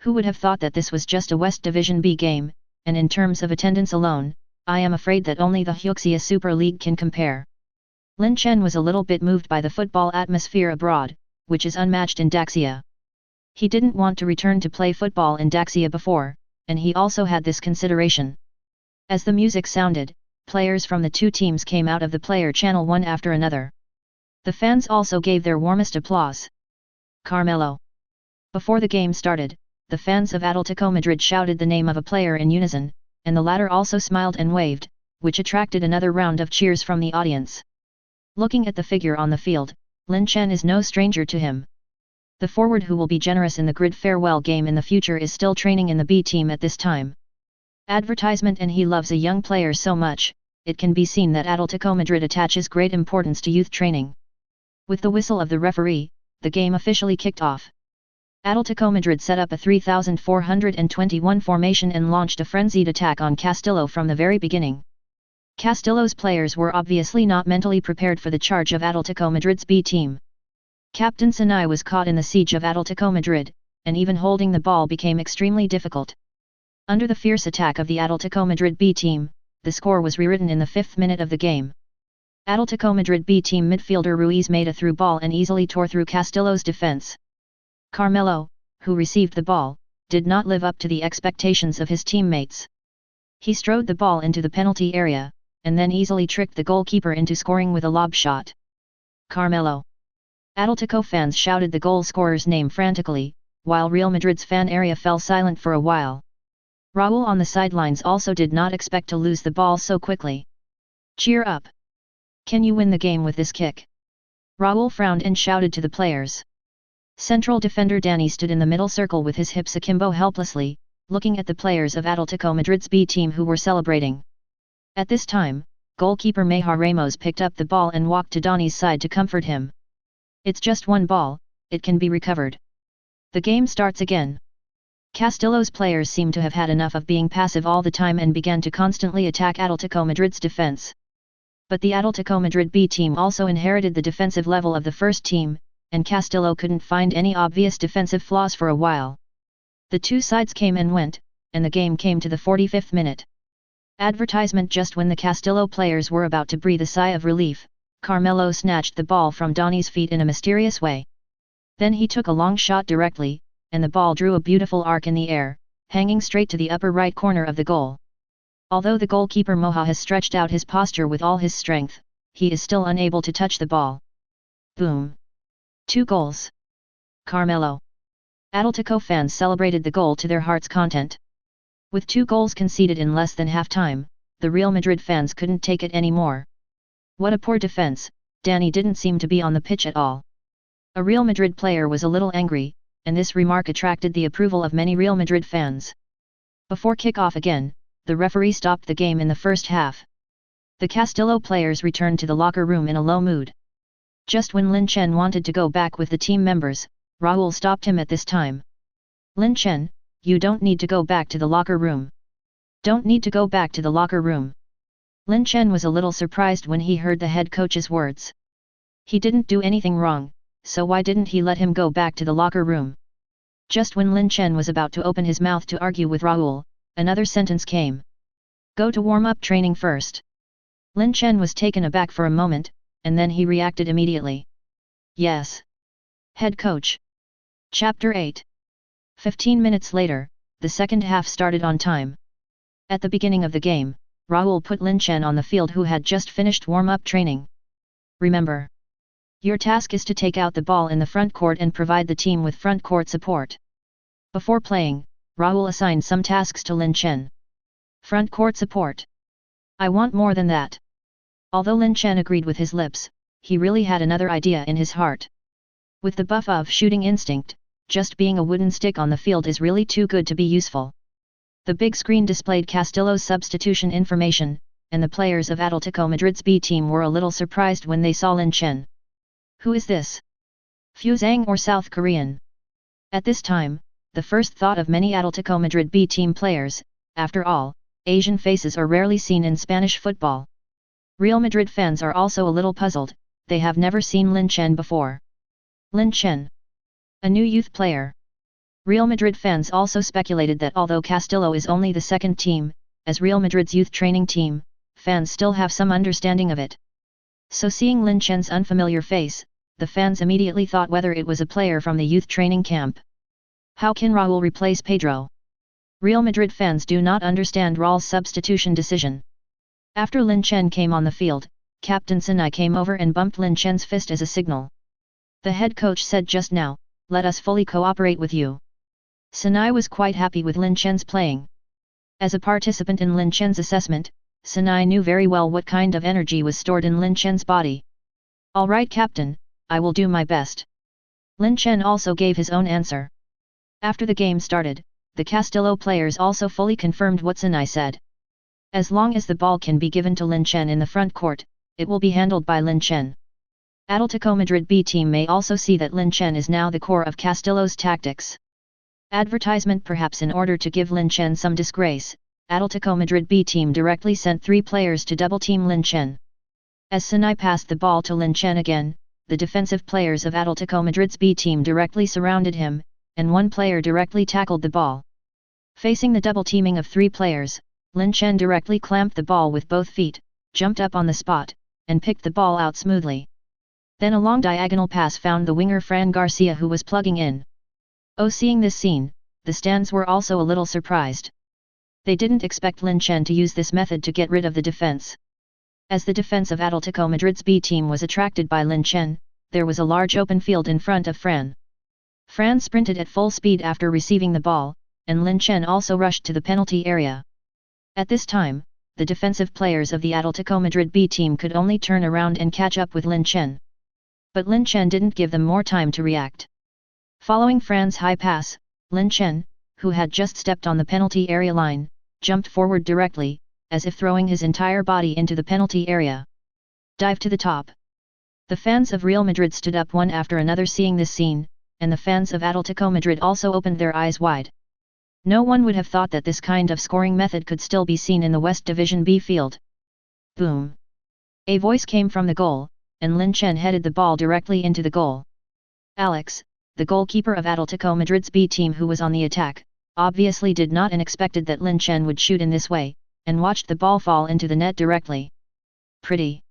Who would have thought that this was just a West Division B game, and in terms of attendance alone, I am afraid that only the Hyuxia Super League can compare. Lin Chen was a little bit moved by the football atmosphere abroad, which is unmatched in Daxia. He didn't want to return to play football in Daxia before, and he also had this consideration. As the music sounded, players from the two teams came out of the player channel one after another. The fans also gave their warmest applause. Carmelo. Before the game started, the fans of Atletico Madrid shouted the name of a player in unison, and the latter also smiled and waved, which attracted another round of cheers from the audience. Looking at the figure on the field, Lin Chen is no stranger to him. The forward who will be generous in the grid farewell game in the future is still training in the B team at this time. Advertisement, and he loves a young player so much, it can be seen that Atletico Madrid attaches great importance to youth training. With the whistle of the referee, the game officially kicked off. Atletico Madrid set up a 3,421 formation and launched a frenzied attack on Castillo from the very beginning. Castillo's players were obviously not mentally prepared for the charge of Atletico Madrid's B team. Captain Sanai was caught in the siege of Atletico Madrid, and even holding the ball became extremely difficult. Under the fierce attack of the Atletico Madrid B team, the score was rewritten in the 5th minute of the game. Atletico Madrid B team midfielder Ruiz made a through ball and easily tore through Castillo's defense. Carmelo, who received the ball, did not live up to the expectations of his teammates. He strode the ball into the penalty area, and then easily tricked the goalkeeper into scoring with a lob shot. Carmelo. Atletico fans shouted the goal scorer's name frantically, while Real Madrid's fan area fell silent for a while. Raúl on the sidelines also did not expect to lose the ball so quickly. "Cheer up! Can you win the game with this kick?" Raúl frowned and shouted to the players. Central defender Dani stood in the middle circle with his hips akimbo helplessly, looking at the players of Atletico Madrid's B team who were celebrating. At this time, goalkeeper Meja Ramos picked up the ball and walked to Dani's side to comfort him. "It's just one ball, it can be recovered. The game starts again." Castillo's players seemed to have had enough of being passive all the time and began to constantly attack Atletico Madrid's defense. But the Atletico Madrid B team also inherited the defensive level of the first team, and Castillo couldn't find any obvious defensive flaws for a while. The two sides came and went, and the game came to the 45th minute. Advertisement: just when the Castillo players were about to breathe a sigh of relief, Carmelo snatched the ball from Dani's feet in a mysterious way. Then he took a long shot directly, and the ball drew a beautiful arc in the air, hanging straight to the upper right corner of the goal. Although the goalkeeper Moja has stretched out his posture with all his strength, he is still unable to touch the ball. Boom! 2 goals! Carmelo. Atletico fans celebrated the goal to their heart's content. With 2 goals conceded in less than half time, the Real Madrid fans couldn't take it anymore. What a poor defense! Dani didn't seem to be on the pitch at all. A Real Madrid player was a little angry, and this remark attracted the approval of many Real Madrid fans. Before kick-off again, the referee stopped the game in the first half. The Castillo players returned to the locker room in a low mood. Just when Lin Chen wanted to go back with the team members, Raúl stopped him at this time. "Lin Chen, you don't need to go back to the locker room. Don't need to go back to the locker room." Lin Chen was a little surprised when he heard the head coach's words. He didn't do anything wrong, so why didn't he let him go back to the locker room? Just when Lin Chen was about to open his mouth to argue with Raúl, another sentence came. "Go to warm-up training first." Lin Chen was taken aback for a moment, and then he reacted immediately. "Yes. Head coach." Chapter 8. 15 minutes later, the second half started on time. At the beginning of the game, Raúl put Lin Chen on the field, who had just finished warm-up training. "Remember, your task is to take out the ball in the front court and provide the team with front court support." Before playing, Raúl assigned some tasks to Lin Chen. "Front court support. I want more than that." Although Lin Chen agreed with his lips, he really had another idea in his heart. With the buff of shooting instinct, just being a wooden stick on the field is really too good to be useful. The big screen displayed Castillo's substitution information, and the players of Atletico Madrid's B team were a little surprised when they saw Lin Chen. Who is this? Fusang or South Korean? At this time, the first thought of many Atletico Madrid B team players, after all, Asian faces are rarely seen in Spanish football. Real Madrid fans are also a little puzzled, they have never seen Lin Chen before. Lin Chen. A new youth player. Real Madrid fans also speculated that although Castillo is only the second team, as Real Madrid's youth training team, fans still have some understanding of it. So seeing Lin Chen's unfamiliar face, the fans immediately thought whether it was a player from the youth training camp. How can Raúl replace Pedro? Real Madrid fans do not understand Raúl's substitution decision. After Lin Chen came on the field, Captain Sanai came over and bumped Lin Chen's fist as a signal. "The head coach said just now, let us fully cooperate with you." Sanai was quite happy with Lin Chen's playing. As a participant in Lin Chen's assessment, Sinai knew very well what kind of energy was stored in Lin Chen's body. "All right, Captain, I will do my best." Lin Chen also gave his own answer. After the game started, the Castillo players also fully confirmed what Sinai said. As long as the ball can be given to Lin Chen in the front court, it will be handled by Lin Chen. Atletico Madrid B team may also see that Lin Chen is now the core of Castillo's tactics. Advertisement. Perhaps in order to give Lin Chen some disgrace, Atletico Madrid B team directly sent 3 players to double-team Lin Chen. As Sinai passed the ball to Lin Chen again, the defensive players of Atletico Madrid's B team directly surrounded him, and 1 player directly tackled the ball. Facing the double-teaming of 3 players, Lin Chen directly clamped the ball with both feet, jumped up on the spot, and picked the ball out smoothly. Then a long diagonal pass found the winger Fran Garcia, who was plugging in. Seeing this scene, the stands were also a little surprised. They didn't expect Lin Chen to use this method to get rid of the defense. As the defense of Atletico Madrid's B team was attracted by Lin Chen, there was a large open field in front of Fran. Fran sprinted at full speed after receiving the ball, and Lin Chen also rushed to the penalty area. At this time, the defensive players of the Atletico Madrid B team could only turn around and catch up with Lin Chen. But Lin Chen didn't give them more time to react. Following Fran's high pass, Lin Chen, who had just stepped on the penalty area line, jumped forward directly, as if throwing his entire body into the penalty area. Dive to the top. The fans of Real Madrid stood up one after another seeing this scene, and the fans of Atletico Madrid also opened their eyes wide. No one would have thought that this kind of scoring method could still be seen in the West Division B field. Boom! A voice came from the goal, and Lin Chen headed the ball directly into the goal. Alex, the goalkeeper of Atletico Madrid's B team who was on the attack, obviously did not and expected that Lin Chen would shoot in this way, and watched the ball fall into the net directly. Pretty.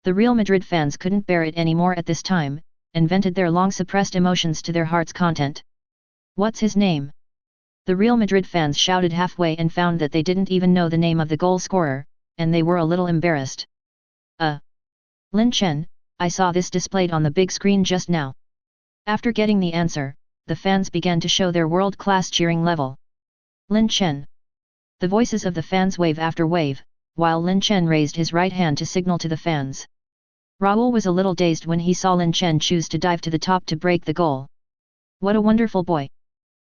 The Real Madrid fans couldn't bear it anymore at this time, and vented their long-suppressed emotions to their heart's content. "What's his name?" The Real Madrid fans shouted halfway and found that they didn't even know the name of the goal scorer, and they were a little embarrassed. Lin Chen, I saw this displayed on the big screen just now." After getting the answer, the fans began to show their world-class cheering level. "Lin Chen." The voices of the fans wave after wave, while Lin Chen raised his right hand to signal to the fans. Raul was a little dazed when he saw Lin Chen choose to dive to the top to break the goal. "What a wonderful boy."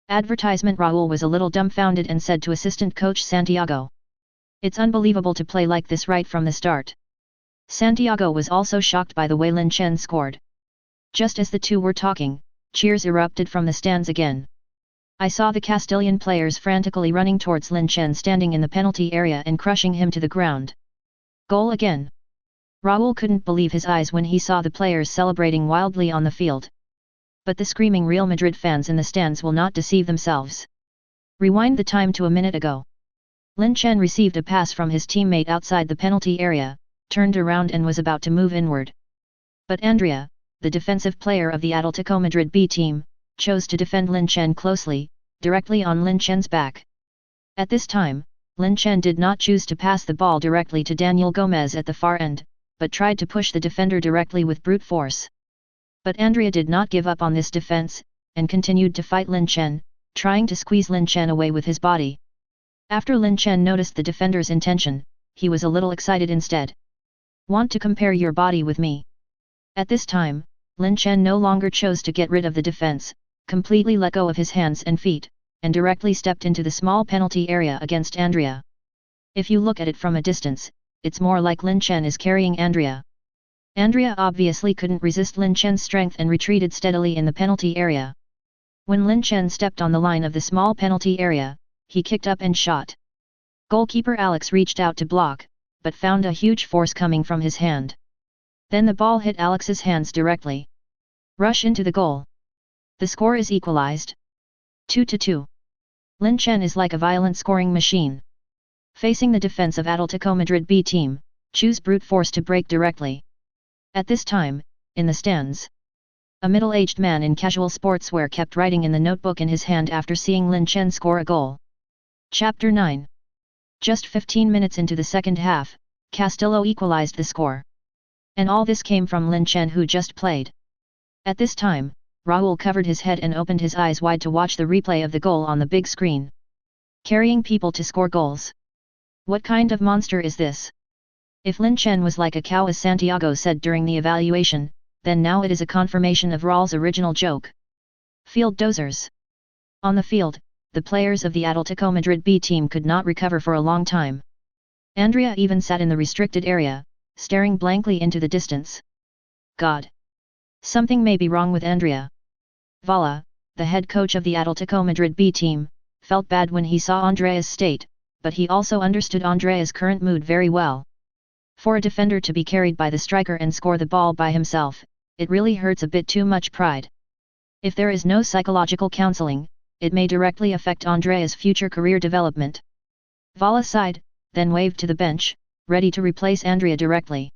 Advertisement. Raul was a little dumbfounded and said to assistant coach Santiago, "It's unbelievable to play like this right from the start." Santiago was also shocked by the way Lin Chen scored. Just as the two were talking, cheers erupted from the stands again. I saw the Castilian players frantically running towards Lin Chen standing in the penalty area and crushing him to the ground. "Goal again!" Raul couldn't believe his eyes when he saw the players celebrating wildly on the field. But the screaming Real Madrid fans in the stands will not deceive themselves. Rewind the time to a minute ago. Lin Chen received a pass from his teammate outside the penalty area, turned around and was about to move inward. But Andrea, the defensive player of the Atletico Madrid B team, chose to defend Lin Chen closely, directly on Lin Chen's back. At this time, Lin Chen did not choose to pass the ball directly to Daniel Gomez at the far end, but tried to push the defender directly with brute force. But Andrea did not give up on this defense, and continued to fight Lin Chen, trying to squeeze Lin Chen away with his body. After Lin Chen noticed the defender's intention, he was a little excited instead. "Want to compare your body with me?" At this time, Lin Chen no longer chose to get rid of the defense, completely let go of his hands and feet, and directly stepped into the small penalty area against Andrea. If you look at it from a distance, it's more like Lin Chen is carrying Andrea. Andrea obviously couldn't resist Lin Chen's strength and retreated steadily in the penalty area. When Lin Chen stepped on the line of the small penalty area, he kicked up and shot. Goalkeeper Alex reached out to block, but found a huge force coming from his hand. Then the ball hit Alex's hands directly. Rush into the goal. The score is equalized. 2-2. Lin Chen is like a violent scoring machine. Facing the defense of Atletico Madrid B team, choose brute force to break directly. At this time, in the stands, a middle-aged man in casual sportswear kept writing in the notebook in his hand after seeing Lin Chen score a goal. Chapter 9. Just 15 minutes into the second half, Castillo equalized the score. And all this came from Lin Chen, who just played. At this time, Raul covered his head and opened his eyes wide to watch the replay of the goal on the big screen. Carrying people to score goals. What kind of monster is this? If Lin Chen was like a cow as Santiago said during the evaluation, then now it is a confirmation of Real's original joke. Field dozers. On the field, the players of the Atletico Madrid B team could not recover for a long time. Andrea even sat in the restricted area, staring blankly into the distance. God! Something may be wrong with Andrea. Vala, the head coach of the Atletico Madrid B team, felt bad when he saw Andrea's state, but he also understood Andrea's current mood very well. For a defender to be carried by the striker and score the ball by himself, it really hurts a bit too much pride. If there is no psychological counseling, it may directly affect Andrea's future career development. Vala sighed, then waved to the bench, ready to replace Andrea directly.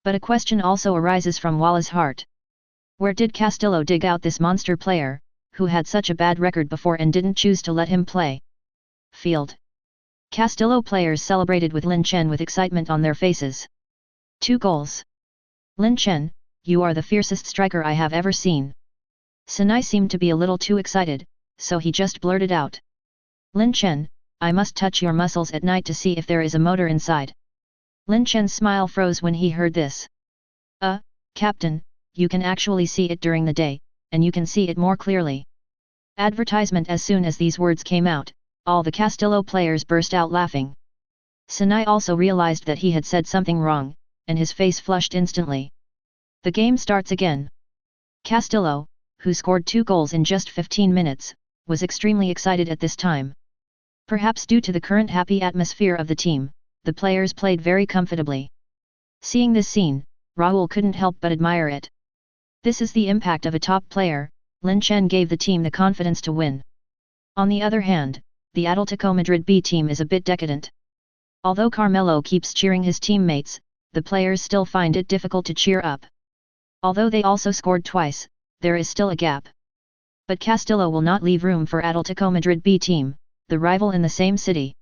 But a question also arises from Vala's heart. Where did Castillo dig out this monster player, who had such a bad record before and didn't choose to let him play? Field. Castillo players celebrated with Lin Chen with excitement on their faces. 2 goals. Lin Chen, you are the fiercest striker I have ever seen. Sinai seemed to be a little too excited, so he just blurted out. Lin Chen, I must touch your muscles at night to see if there is a motor inside. Lin Chen's smile froze when he heard this. Captain, you can actually see it during the day, and you can see it more clearly. Advertisement. As soon as these words came out, all the Castillo players burst out laughing. Sinai also realized that he had said something wrong, and his face flushed instantly. The game starts again. Castillo, who scored 2 goals in just 15 minutes, was extremely excited at this time. Perhaps due to the current happy atmosphere of the team, the players played very comfortably. Seeing this scene, Raul couldn't help but admire it. This is the impact of a top player. Lin Chen gave the team the confidence to win. On the other hand, the Atletico Madrid B team is a bit decadent. Although Carmelo keeps cheering his teammates, the players still find it difficult to cheer up. Although they also scored twice, there is still a gap. But Castillo will not leave room for Atletico Madrid B team, the rival in the same city.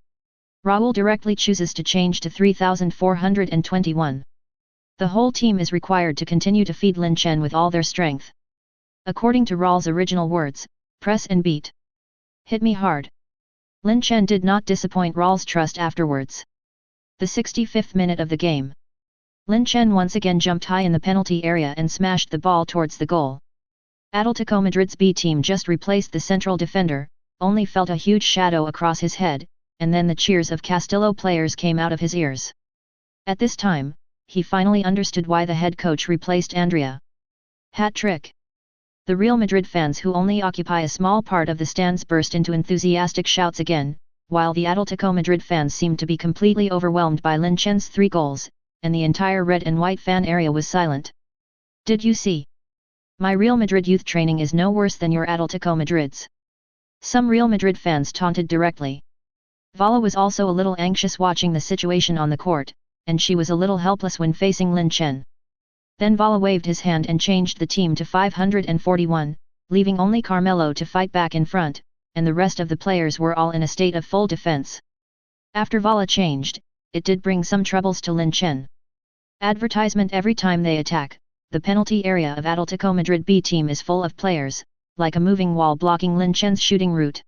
Raul directly chooses to change to 3421. The whole team is required to continue to feed Lin Chen with all their strength. According to Raul's original words, press and beat. Hit me hard. Lin Chen did not disappoint Raul's trust afterwards. The 65th minute of the game. Lin Chen once again jumped high in the penalty area and smashed the ball towards the goal. Atletico Madrid's B team just replaced the central defender, only felt a huge shadow across his head, and then the cheers of Castillo players came out of his ears. At this time, he finally understood why the head coach replaced Andrea. Hat trick! The Real Madrid fans who only occupy a small part of the stands burst into enthusiastic shouts again, while the Atletico Madrid fans seemed to be completely overwhelmed by Lin Chen's 3 goals, and the entire red and white fan area was silent. Did you see? My Real Madrid youth training is no worse than your Atletico Madrid's. Some Real Madrid fans taunted directly. Vala was also a little anxious watching the situation on the court, and she was a little helpless when facing Lin Chen. Then Vala waved his hand and changed the team to 541, leaving only Carmelo to fight back in front, and the rest of the players were all in a state of full defense. After Vala changed, it did bring some troubles to Lin Chen. Advertisement. Every time they attack, the penalty area of Atletico Madrid B team is full of players, like a moving wall blocking Lin Chen's shooting route.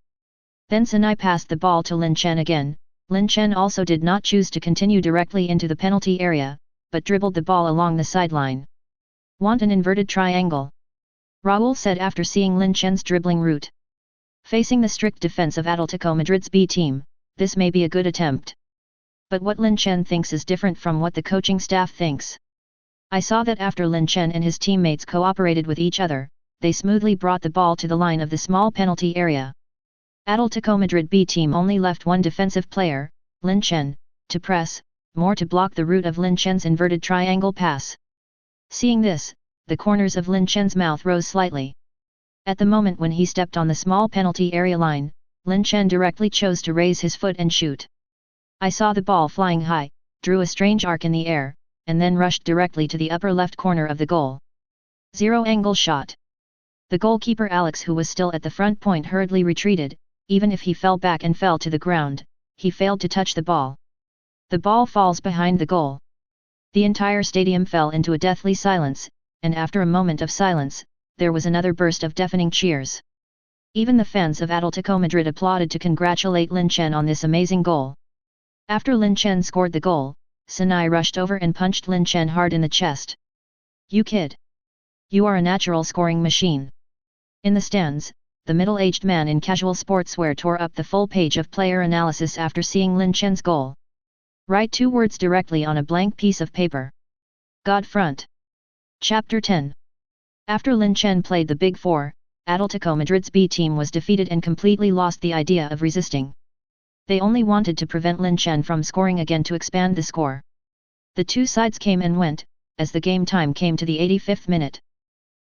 Then Sinai passed the ball to Lin Chen again. Lin Chen also did not choose to continue directly into the penalty area, but dribbled the ball along the sideline. Want an inverted triangle? Raul said after seeing Lin Chen's dribbling route. Facing the strict defense of Atletico Madrid's B team, this may be a good attempt. But what Lin Chen thinks is different from what the coaching staff thinks. I saw that after Lin Chen and his teammates cooperated with each other, they smoothly brought the ball to the line of the small penalty area. Atletico Madrid B team only left one defensive player, Lin Chen, to press, more to block the route of Lin Chen's inverted triangle pass. Seeing this, the corners of Lin Chen's mouth rose slightly. At the moment when he stepped on the small penalty area line, Lin Chen directly chose to raise his foot and shoot. I saw the ball flying high, drew a strange arc in the air, and then rushed directly to the upper left corner of the goal. 0-angle shot. The goalkeeper Alex, who was still at the front point, hurriedly retreated. Even if he fell back and fell to the ground, he failed to touch the ball. The ball falls behind the goal. The entire stadium fell into a deathly silence, and after a moment of silence, there was another burst of deafening cheers. Even the fans of Atletico Madrid applauded to congratulate Lin Chen on this amazing goal. After Lin Chen scored the goal, Sanai rushed over and punched Lin Chen hard in the chest. "You kid! You are a natural scoring machine." In the stands, the middle-aged man in casual sportswear tore up the full page of player analysis after seeing Lin Chen's goal. Write 2 words directly on a blank piece of paper. God front. Chapter 10. After Lin Chen played the Big Four, Atletico Madrid's B team was defeated and completely lost the idea of resisting. They only wanted to prevent Lin Chen from scoring again to expand the score. The two sides came and went, as the game time came to the 85th minute.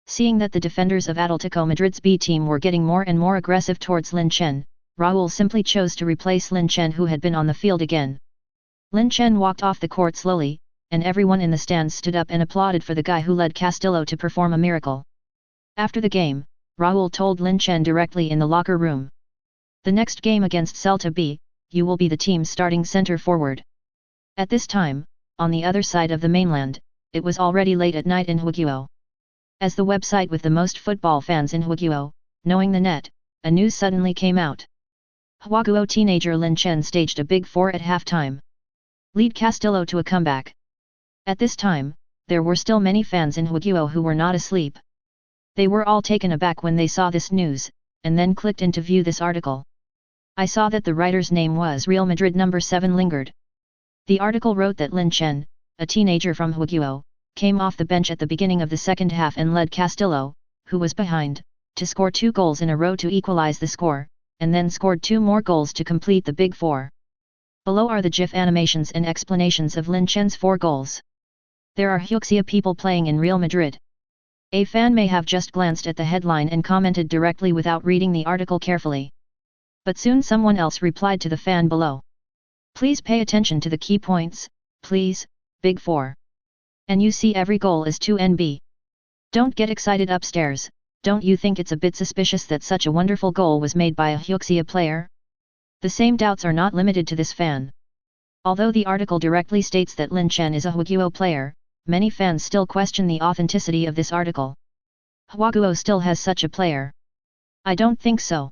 Seeing that the defenders of Atletico Madrid's B team were getting more and more aggressive towards Lin Chen, Raul simply chose to replace Lin Chen, who had been on the field again. Lin Chen walked off the court slowly, and everyone in the stands stood up and applauded for the guy who led Castillo to perform a miracle. After the game, Raul told Lin Chen directly in the locker room. "The next game against Celta B, you will be the team's starting center forward." At this time, on the other side of the mainland, it was already late at night in Huaguo. As the website with the most football fans in Huaguo, knowing the net, a news suddenly came out. Huaguo teenager Lin Chen staged a Big Four at halftime. Lead Castillo to a comeback. At this time, there were still many fans in Huaguo who were not asleep. They were all taken aback when they saw this news, and then clicked in to view this article. I saw that the writer's name was Real Madrid number 7 lingered. The article wrote that Lin Chen, a teenager from Huaguo, came off the bench at the beginning of the second half and led Castillo, who was behind, to score 2 goals in a row to equalize the score, and then scored 2 more goals to complete the Big Four. Below are the GIF animations and explanations of Lin Chen's 4 goals. There are Huaxia people playing in Real Madrid. A fan may have just glanced at the headline and commented directly without reading the article carefully. But soon someone else replied to the fan below. "Please pay attention to the key points, please, Big Four. And you see every goal is 2NB. Don't get excited upstairs. Don't you think it's a bit suspicious that such a wonderful goal was made by a Huaxia player?" The same doubts are not limited to this fan. Although the article directly states that Lin Chen is a Huaguo player, many fans still question the authenticity of this article. Huaguo still has such a player? I don't think so.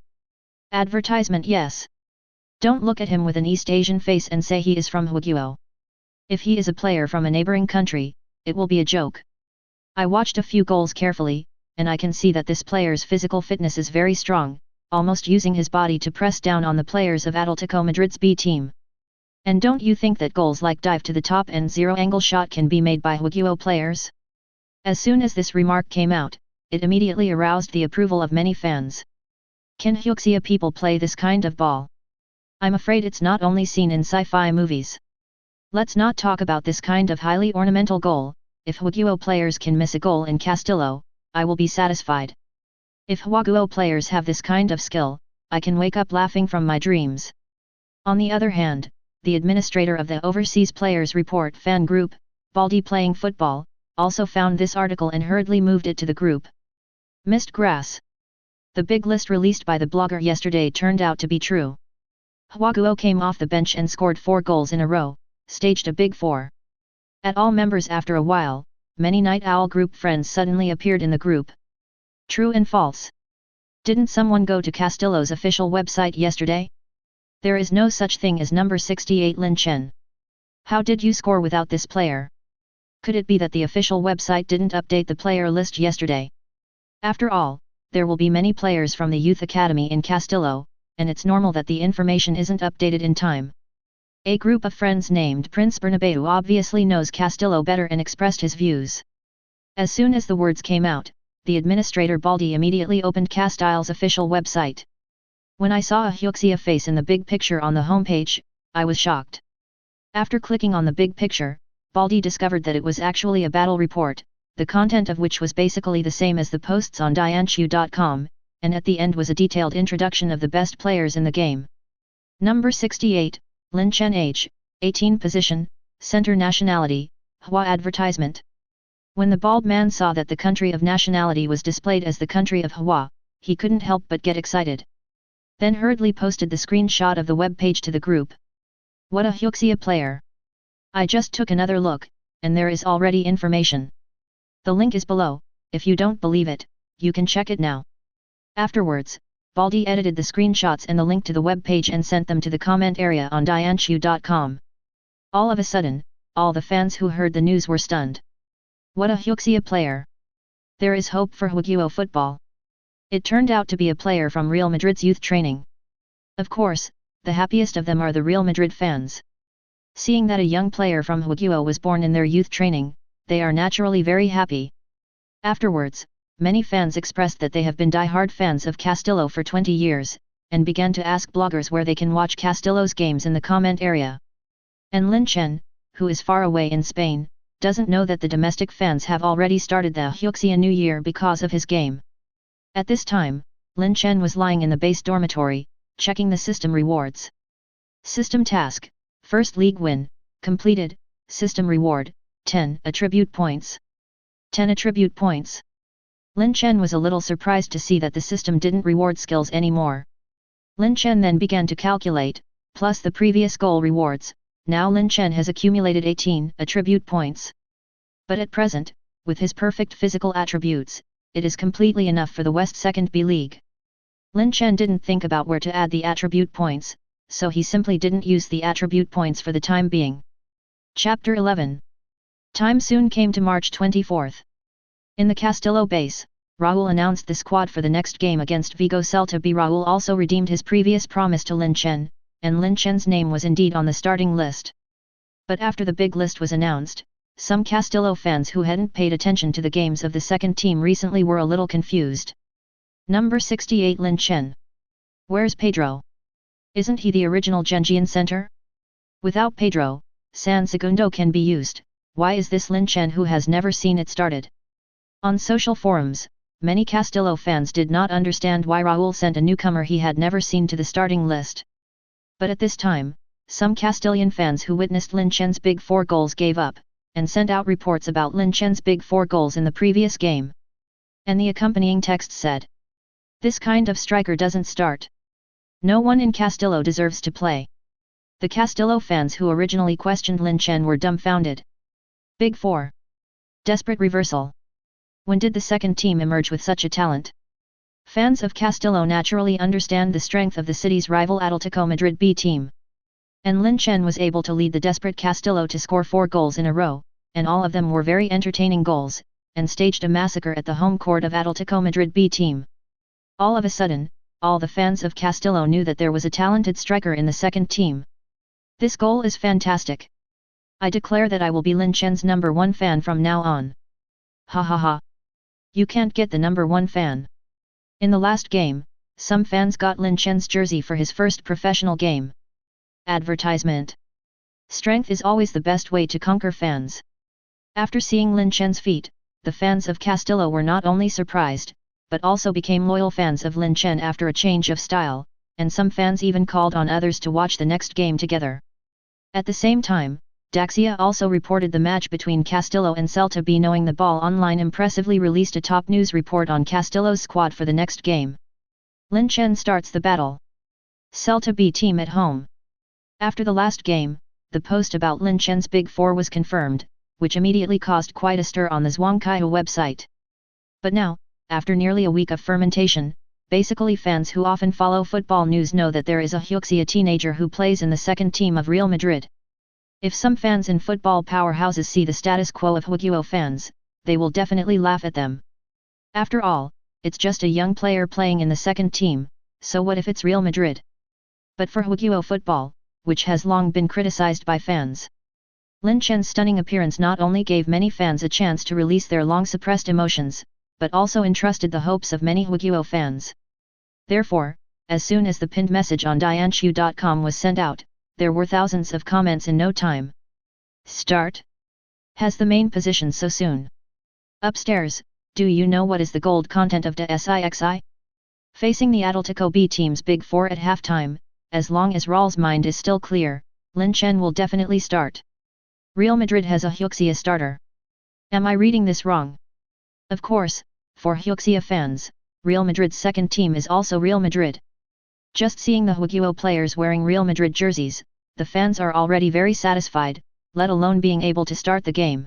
Advertisement, yes. Don't look at him with an East Asian face and say he is from Huaguo. If he is a player from a neighboring country, it will be a joke. I watched a few goals carefully, and I can see that this player's physical fitness is very strong, almost using his body to press down on the players of Atletico Madrid's B team. And don't you think that goals like dive to the top and zero-angle shot can be made by Huaguo players? As soon as this remark came out, it immediately aroused the approval of many fans. Can Huaxia people play this kind of ball? I'm afraid it's not only seen in sci-fi movies. Let's not talk about this kind of highly ornamental goal. If Huaguo players can miss a goal in Castillo, I will be satisfied. If Huaguo players have this kind of skill, I can wake up laughing from my dreams. On the other hand, the administrator of the Overseas Players Report fan group, Baldi Playing Football, also found this article and hurriedly moved it to the group. Missed grass. The big list released by the blogger yesterday turned out to be true. Huaguo came off the bench and scored 4 goals in a row, staged a Big Four. At all members after a while, many Night Owl group friends suddenly appeared in the group. True and false. Didn't someone go to Castillo's official website yesterday? There is no such thing as number 68 Lin Chen. How did you score without this player? Could it be that the official website didn't update the player list yesterday? After all, there will be many players from the youth academy in Castillo, and it's normal that the information isn't updated in time. A group of friends named Prince Bernabéu obviously knows Castillo better and expressed his views. As soon as the words came out, the administrator Baldi immediately opened Castillo's official website. When I saw a Huaxia face in the big picture on the homepage, I was shocked. After clicking on the big picture, Baldi discovered that it was actually a battle report, the content of which was basically the same as the posts on dianchu.com, and at the end was a detailed introduction of the best players in the game. Number 68, Lin Chen, age, 18, position, center, nationality, Hua. Advertisement. When the bald man saw that the country of nationality was displayed as the country of Hua, he couldn't help but get excited. Then hurriedly posted the screenshot of the web page to the group. What a Huaxia player! I just took another look, and there is already information. The link is below. If you don't believe it, you can check it now. Afterwards, Baldi edited the screenshots and the link to the web page and sent them to the comment area on dianchu.com. All of a sudden, all the fans who heard the news were stunned. What a Hyuxia player! There is hope for Hwagyo football. It turned out to be a player from Real Madrid's youth training. Of course, the happiest of them are the Real Madrid fans. Seeing that a young player from Hwagyo was born in their youth training, they are naturally very happy. Afterwards, many fans expressed that they have been die-hard fans of Castillo for 20 years, and began to ask bloggers where they can watch Castillo's games in the comment area. And Lin Chen, who is far away in Spain, doesn't know that the domestic fans have already started the Hyuxia New Year because of his game. At this time, Lin Chen was lying in the base dormitory, checking the system rewards. System task, First League win, completed, system reward, 10 attribute points. 10 attribute points. Lin Chen was a little surprised to see that the system didn't reward skills anymore. Lin Chen then began to calculate, plus the previous goal rewards, now Lin Chen has accumulated 18 attribute points. But at present, with his perfect physical attributes, it is completely enough for the West 2nd B League. Lin Chen didn't think about where to add the attribute points, so he simply didn't use the attribute points for the time being. Chapter 11. Time soon came to March 24th. In the Castillo base, Raul announced the squad for the next game against Vigo Celta B. Raul also redeemed his previous promise to Lin Chen, and Lin Chen's name was indeed on the starting list. But after the big list was announced, some Castillo fans who hadn't paid attention to the games of the second team recently were a little confused. Number 68 Lin Chen. Where's Pedro? Isn't he the original Genjian center? Without Pedro, San Segundo can be used, why is this Lin Chen who has never seen it started? On social forums, many Castillo fans did not understand why Raul sent a newcomer he had never seen to the starting list. But at this time, some Castilian fans who witnessed Lin Chen's big 4 goals gave up, and sent out reports about Lin Chen's big 4 goals in the previous game. And the accompanying text said, "This kind of striker doesn't start. No one in Castillo deserves to play." The Castillo fans who originally questioned Lin Chen were dumbfounded. Big 4. Desperate reversal. When did the second team emerge with such a talent? Fans of Castillo naturally understand the strength of the city's rival Atletico Madrid B team. And Lin Chen was able to lead the desperate Castillo to score 4 goals in a row, and all of them were very entertaining goals, and staged a massacre at the home court of Atletico Madrid B team. All of a sudden, all the fans of Castillo knew that there was a talented striker in the second team. This goal is fantastic. I declare that I will be Lin Chen's number 1 fan from now on. Ha ha ha. You can't get the number 1 fan. In the last game, some fans got Lin Chen's jersey for his first professional game. Advertisement. Strength is always the best way to conquer fans. After seeing Lin Chen's feat, the fans of Castillo were not only surprised, but also became loyal fans of Lin Chen after a change of style, and some fans even called on others to watch the next game together. At the same time, Daxia also reported the match between Castillo and Celta B. Knowing the Ball Online impressively released a top news report on Castillo's squad for the next game. Lin Chen starts the battle. Celta B team at home. After the last game, the post about Lin Chen's Big 4 was confirmed, which immediately caused quite a stir on the Zhuangkaihu website. But now, after nearly a week of fermentation, basically fans who often follow football news know that there is a Hyuxia teenager who plays in the second team of Real Madrid. If some fans in football powerhouses see the status quo of Hwagyo fans, they will definitely laugh at them. After all, it's just a young player playing in the second team, so what if it's Real Madrid? But for Hwagyo football, which has long been criticized by fans, Lin Chen's stunning appearance not only gave many fans a chance to release their long-suppressed emotions, but also entrusted the hopes of many Hwagyo fans. Therefore, as soon as the pinned message on dianchu.com was sent out, there were thousands of comments in no time. Start? Has the main position so soon? Upstairs, do you know what is the gold content of the SIXI? Facing the Atletico B team's Big 4 at halftime, as long as Raul's mind is still clear, Lin Chen will definitely start. Real Madrid has a Hyuxia starter. Am I reading this wrong? Of course, for Hyuxia fans, Real Madrid's second team is also Real Madrid. Just seeing the Hwagyo players wearing Real Madrid jerseys, the fans are already very satisfied, let alone being able to start the game.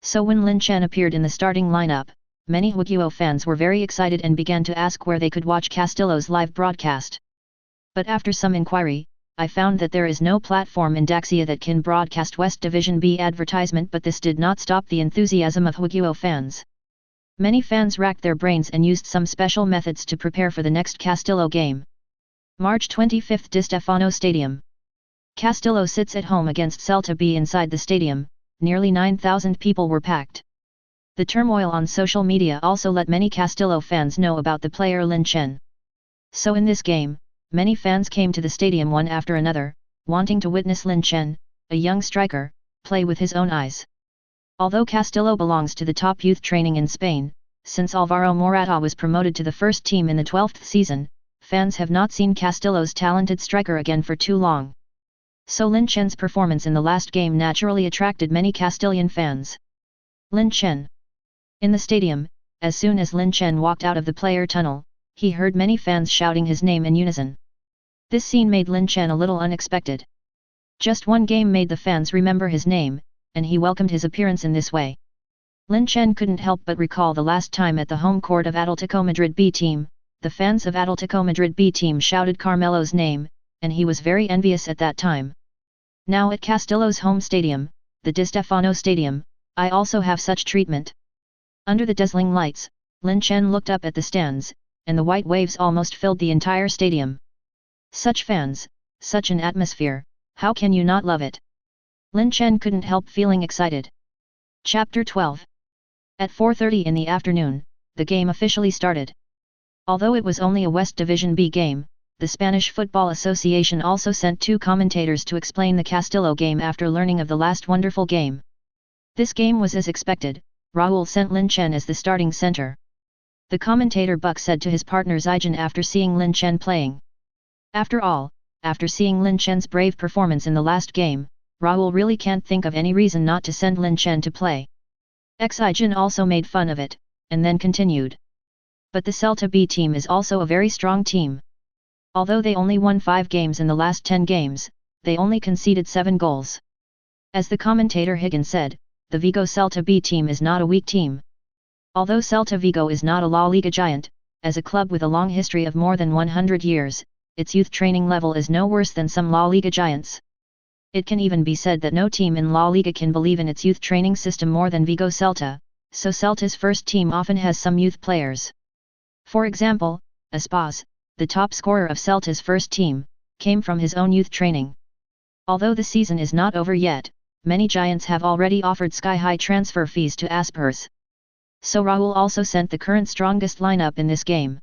So when Lin Chen appeared in the starting lineup, many Hwagyo fans were very excited and began to ask where they could watch Castillo's live broadcast. But after some inquiry, I found that there is no platform in Daxia that can broadcast West Division B advertisement, but this did not stop the enthusiasm of Hwagyo fans. Many fans racked their brains and used some special methods to prepare for the next Castillo game. March 25 Di Stefano Stadium. Castillo sits at home against Celta B. Inside the stadium, nearly 9,000 people were packed. The turmoil on social media also let many Castillo fans know about the player Lin Chen. So in this game, many fans came to the stadium one after another, wanting to witness Lin Chen, a young striker, play with his own eyes. Although Castillo belongs to the top youth training in Spain, since Alvaro Morata was promoted to the first team in the 12th season, fans have not seen Castillo's talented striker again for too long. So Lin Chen's performance in the last game naturally attracted many Castilian fans. Lin Chen. In the stadium, as soon as Lin Chen walked out of the player tunnel, he heard many fans shouting his name in unison. This scene made Lin Chen a little unexpected. Just one game made the fans remember his name, and he welcomed his appearance in this way. Lin Chen couldn't help but recall the last time at the home court of Atletico Madrid B team, the fans of Atletico Madrid B team shouted Carmelo's name, and he was very envious at that time. Now at Castillo's home stadium, the Di Stefano Stadium, I also have such treatment. Under the dazzling lights, Lin Chen looked up at the stands, and the white waves almost filled the entire stadium. Such fans, such an atmosphere, how can you not love it? Lin Chen couldn't help feeling excited. Chapter 12. At 4:30 in the afternoon, the game officially started. Although it was only a West Division B game, the Spanish Football Association also sent 2 commentators to explain the Castillo game after learning of the last wonderful game. This game was as expected. Raul sent Lin Chen as the starting center. The commentator Buck said to his partner Zijan after seeing Lin Chen playing. After all, after seeing Lin Chen's brave performance in the last game, Raul really can't think of any reason not to send Lin Chen to play. Zijan also made fun of it, and then continued. But the Celta B team is also a very strong team. Although they only won 5 games in the last 10 games, they only conceded 7 goals. As the commentator Higgins said, the Vigo Celta B team is not a weak team. Although Celta Vigo is not a La Liga giant, as a club with a long history of more than 100 years, its youth training level is no worse than some La Liga giants. It can even be said that no team in La Liga can believe in its youth training system more than Vigo Celta, so Celta's first team often has some youth players. For example, Aspas, the top scorer of Celta's first team, came from his own youth training. Although the season is not over yet, many giants have already offered sky-high transfer fees to Aspas. So Raul also sent the current strongest lineup in this game.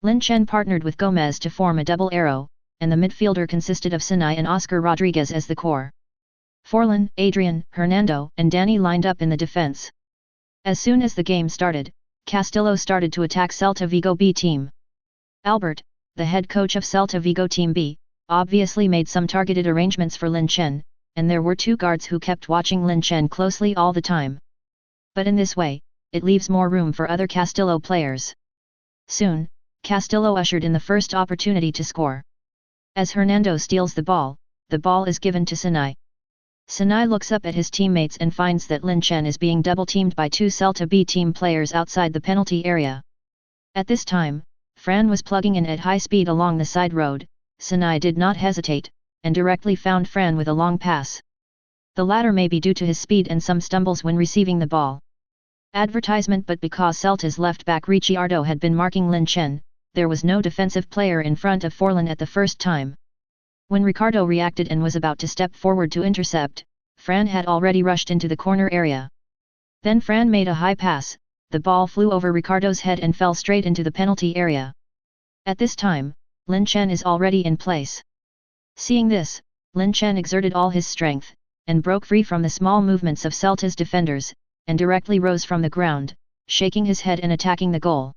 Lin Chen partnered with Gomez to form a double arrow, and the midfielder consisted of Sinai and Oscar Rodriguez as the core. Forlan, Adrian, Hernando, and Danny lined up in the defense. As soon as the game started, Castillo started to attack Celta Vigo B team. Albert, the head coach of Celta Vigo Team B, obviously made some targeted arrangements for Lin Chen, and there were 2 guards who kept watching Lin Chen closely all the time. But in this way, it leaves more room for other Castillo players. Soon, Castillo ushered in the first opportunity to score. As Hernando steals the ball is given to Sinai. Sinai looks up at his teammates and finds that Lin Chen is being double-teamed by 2 Celta B team players outside the penalty area. At this time, Fran was plugging in at high speed along the side road. Sinai did not hesitate, and directly found Fran with a long pass. The latter may be due to his speed and some stumbles when receiving the ball. Advertisement. But because Celta's left-back Ricciardo had been marking Lin Chen, there was no defensive player in front of Forlan at the first time. When Ricardo reacted and was about to step forward to intercept, Fran had already rushed into the corner area. Then Fran made a high pass, the ball flew over Ricardo's head and fell straight into the penalty area. At this time, Lin Chen is already in place. Seeing this, Lin Chen exerted all his strength, and broke free from the small movements of Celta's defenders, and directly rose from the ground, shaking his head and attacking the goal.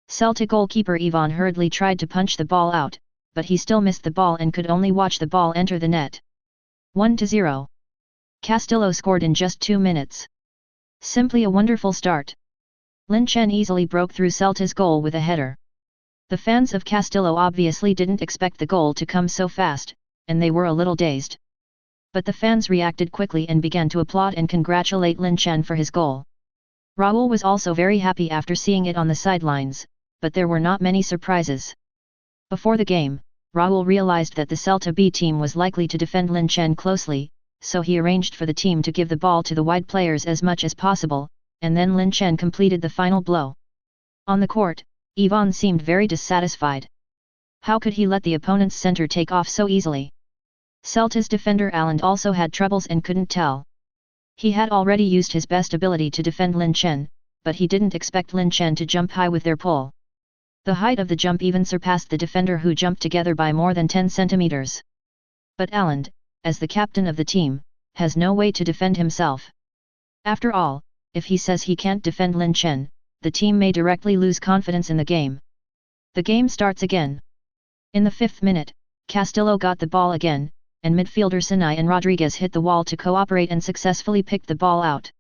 Celta goalkeeper Ivan hurriedly tried to punch the ball out, but he still missed the ball and could only watch the ball enter the net. 1-0. Castillo scored in just 2 minutes. Simply a wonderful start. Lin Chen easily broke through Celta's goal with a header. The fans of Castillo obviously didn't expect the goal to come so fast, and they were a little dazed. But the fans reacted quickly and began to applaud and congratulate Lin Chen for his goal. Raul was also very happy after seeing it on the sidelines, but there were not many surprises. Before the game, Raul realized that the Celta B team was likely to defend Lin Chen closely, so he arranged for the team to give the ball to the wide players as much as possible, and then Lin Chen completed the final blow. On the court, Ivan seemed very dissatisfied. How could he let the opponent's center take off so easily? Celta's defender Aland also had troubles and couldn't tell. He had already used his best ability to defend Lin Chen, but he didn't expect Lin Chen to jump high with their pull. The height of the jump even surpassed the defender who jumped together by more than 10 centimeters. But Aland, as the captain of the team, has no way to defend himself. After all, if he says he can't defend Lin Chen, the team may directly lose confidence in the game. The game starts again. In the 5th minute, Castillo got the ball again, and midfielder Sinai and Rodriguez hit the wall to cooperate and successfully picked the ball out.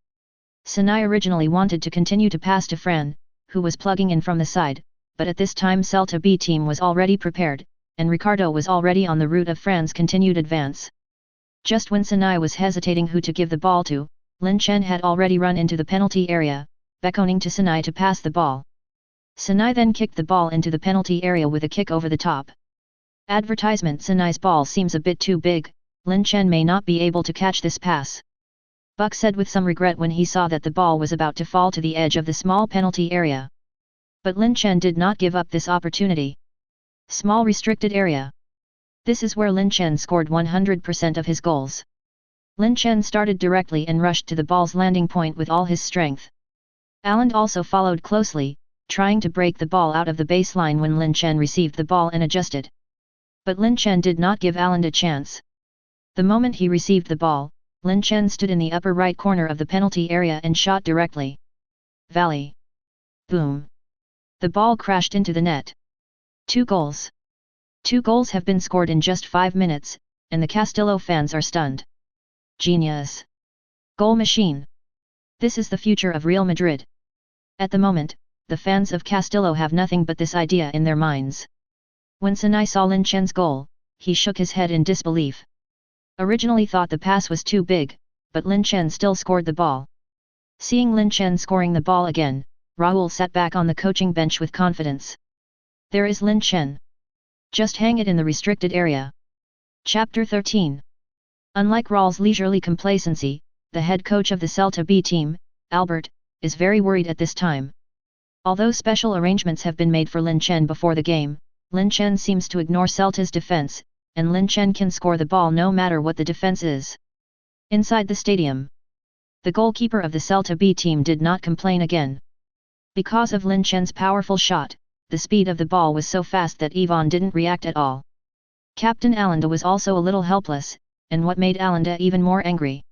Sinai originally wanted to continue to pass to Fran, who was plugging in from the side, but at this time Celta B team was already prepared, and Ricardo was already on the route of Fran's continued advance. Just when Sinai was hesitating who to give the ball to, Lin Chen had already run into the penalty area, beckoning to Sinai to pass the ball. Sinai then kicked the ball into the penalty area with a kick over the top. Advertisement: Sinai's ball seems a bit too big, Lin Chen may not be able to catch this pass. Buck said with some regret when he saw that the ball was about to fall to the edge of the small penalty area. But Lin Chen did not give up this opportunity. Small restricted area. This is where Lin Chen scored 100% of his goals. Lin Chen started directly and rushed to the ball's landing point with all his strength. Aland also followed closely, trying to break the ball out of the baseline when Lin Chen received the ball and adjusted. But Lin Chen did not give Aland a chance. The moment he received the ball, Lin Chen stood in the upper right corner of the penalty area and shot directly. Volley. Boom. The ball crashed into the net. 2 goals. 2 goals have been scored in just 5 minutes, and the Castillo fans are stunned. Genius. Goal machine. This is the future of Real Madrid. At the moment, the fans of Castillo have nothing but this idea in their minds. When Sinai saw Lin Chen's goal, he shook his head in disbelief. Originally thought the pass was too big, but Lin Chen still scored the ball. Seeing Lin Chen scoring the ball again, Raul sat back on the coaching bench with confidence. There is Lin Chen. Just hang it in the restricted area. Chapter 13. Unlike Raul's leisurely complacency, the head coach of the Celta B team, Albert, is very worried at this time. Although special arrangements have been made for Lin Chen before the game, Lin Chen seems to ignore Celta's defense, and Lin Chen can score the ball no matter what the defense is. Inside the stadium, the goalkeeper of the Celta B team did not complain again. Because of Lin Chen's powerful shot, the speed of the ball was so fast that Ivan didn't react at all. Captain Alanda was also a little helpless, and what made Alanda even more angry?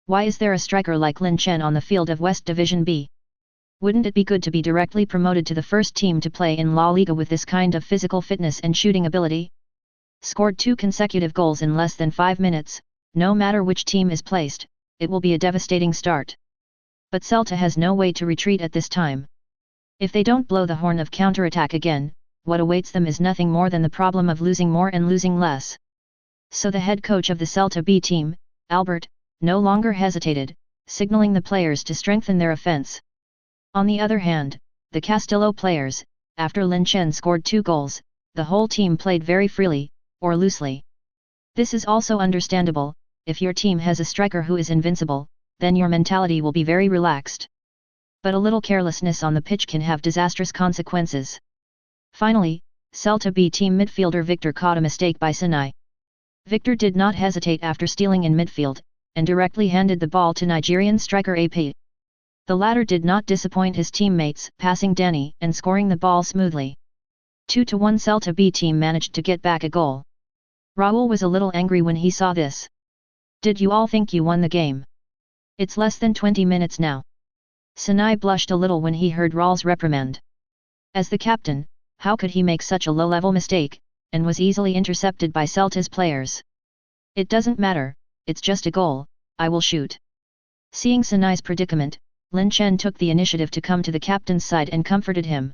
Why is there a striker like Lin Chen on the field of West Division B? Wouldn't it be good to be directly promoted to the first team to play in La Liga with this kind of physical fitness and shooting ability? Scored 2 consecutive goals in less than 5 minutes, no matter which team is placed, it will be a devastating start. But Celta has no way to retreat at this time. If they don't blow the horn of counterattack again, what awaits them is nothing more than the problem of losing more and losing less. So the head coach of the Celta B team, Albert, no longer hesitated, signaling the players to strengthen their offense. On the other hand, the Castillo players, after Lin Chen scored 2 goals, the whole team played very freely, or loosely. This is also understandable. If your team has a striker who is invincible, then your mentality will be very relaxed. But a little carelessness on the pitch can have disastrous consequences. Finally, Celta B team midfielder Victor caught a mistake by Sinai. Victor did not hesitate after stealing in midfield, and directly handed the ball to Nigerian striker AP. The latter did not disappoint his teammates, passing Danny and scoring the ball smoothly. 2-1 Celta B team managed to get back a goal. Raul was a little angry when he saw this. Did you all think you won the game? It's less than 20 minutes now. Sinai blushed a little when he heard Raul's reprimand. As the captain, how could he make such a low-level mistake, and was easily intercepted by Celta's players? It doesn't matter, it's just a goal, I will shoot. Seeing Sinai's predicament, Lin Chen took the initiative to come to the captain's side and comforted him.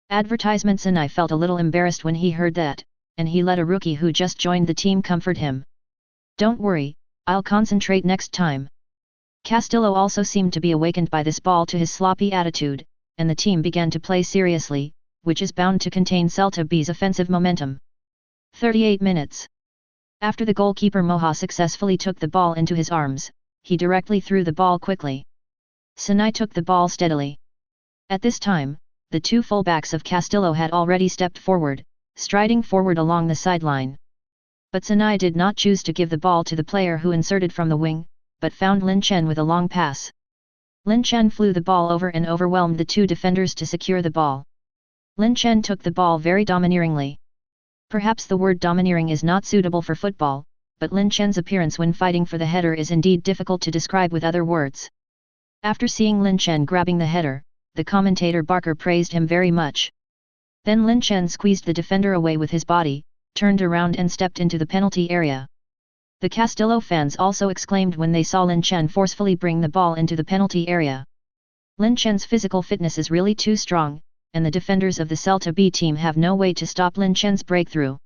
Advertisement: Sinai felt a little embarrassed when he heard that, and he let a rookie who just joined the team comfort him. Don't worry, I'll concentrate next time. Castillo also seemed to be awakened by this ball to his sloppy attitude, and the team began to play seriously, which is bound to contain Celta B's offensive momentum. 38 minutes. After the goalkeeper Moha successfully took the ball into his arms, he directly threw the ball quickly. Sinai took the ball steadily. At this time, the two fullbacks of Castillo had already stepped forward, striding forward along the sideline. But Sinai did not choose to give the ball to the player who inserted from the wing, but found Lin Chen with a long pass. Lin Chen flew the ball over and overwhelmed the two defenders to secure the ball. Lin Chen took the ball very domineeringly. Perhaps the word domineering is not suitable for football, but Lin Chen's appearance when fighting for the header is indeed difficult to describe with other words. After seeing Lin Chen grabbing the header, the commentator Barker praised him very much. Then Lin Chen squeezed the defender away with his body, turned around and stepped into the penalty area. The Castillo fans also exclaimed when they saw Lin Chen forcefully bring the ball into the penalty area. Lin Chen's physical fitness is really too strong, and the defenders of the Celta B team have no way to stop Lin Chen's breakthrough.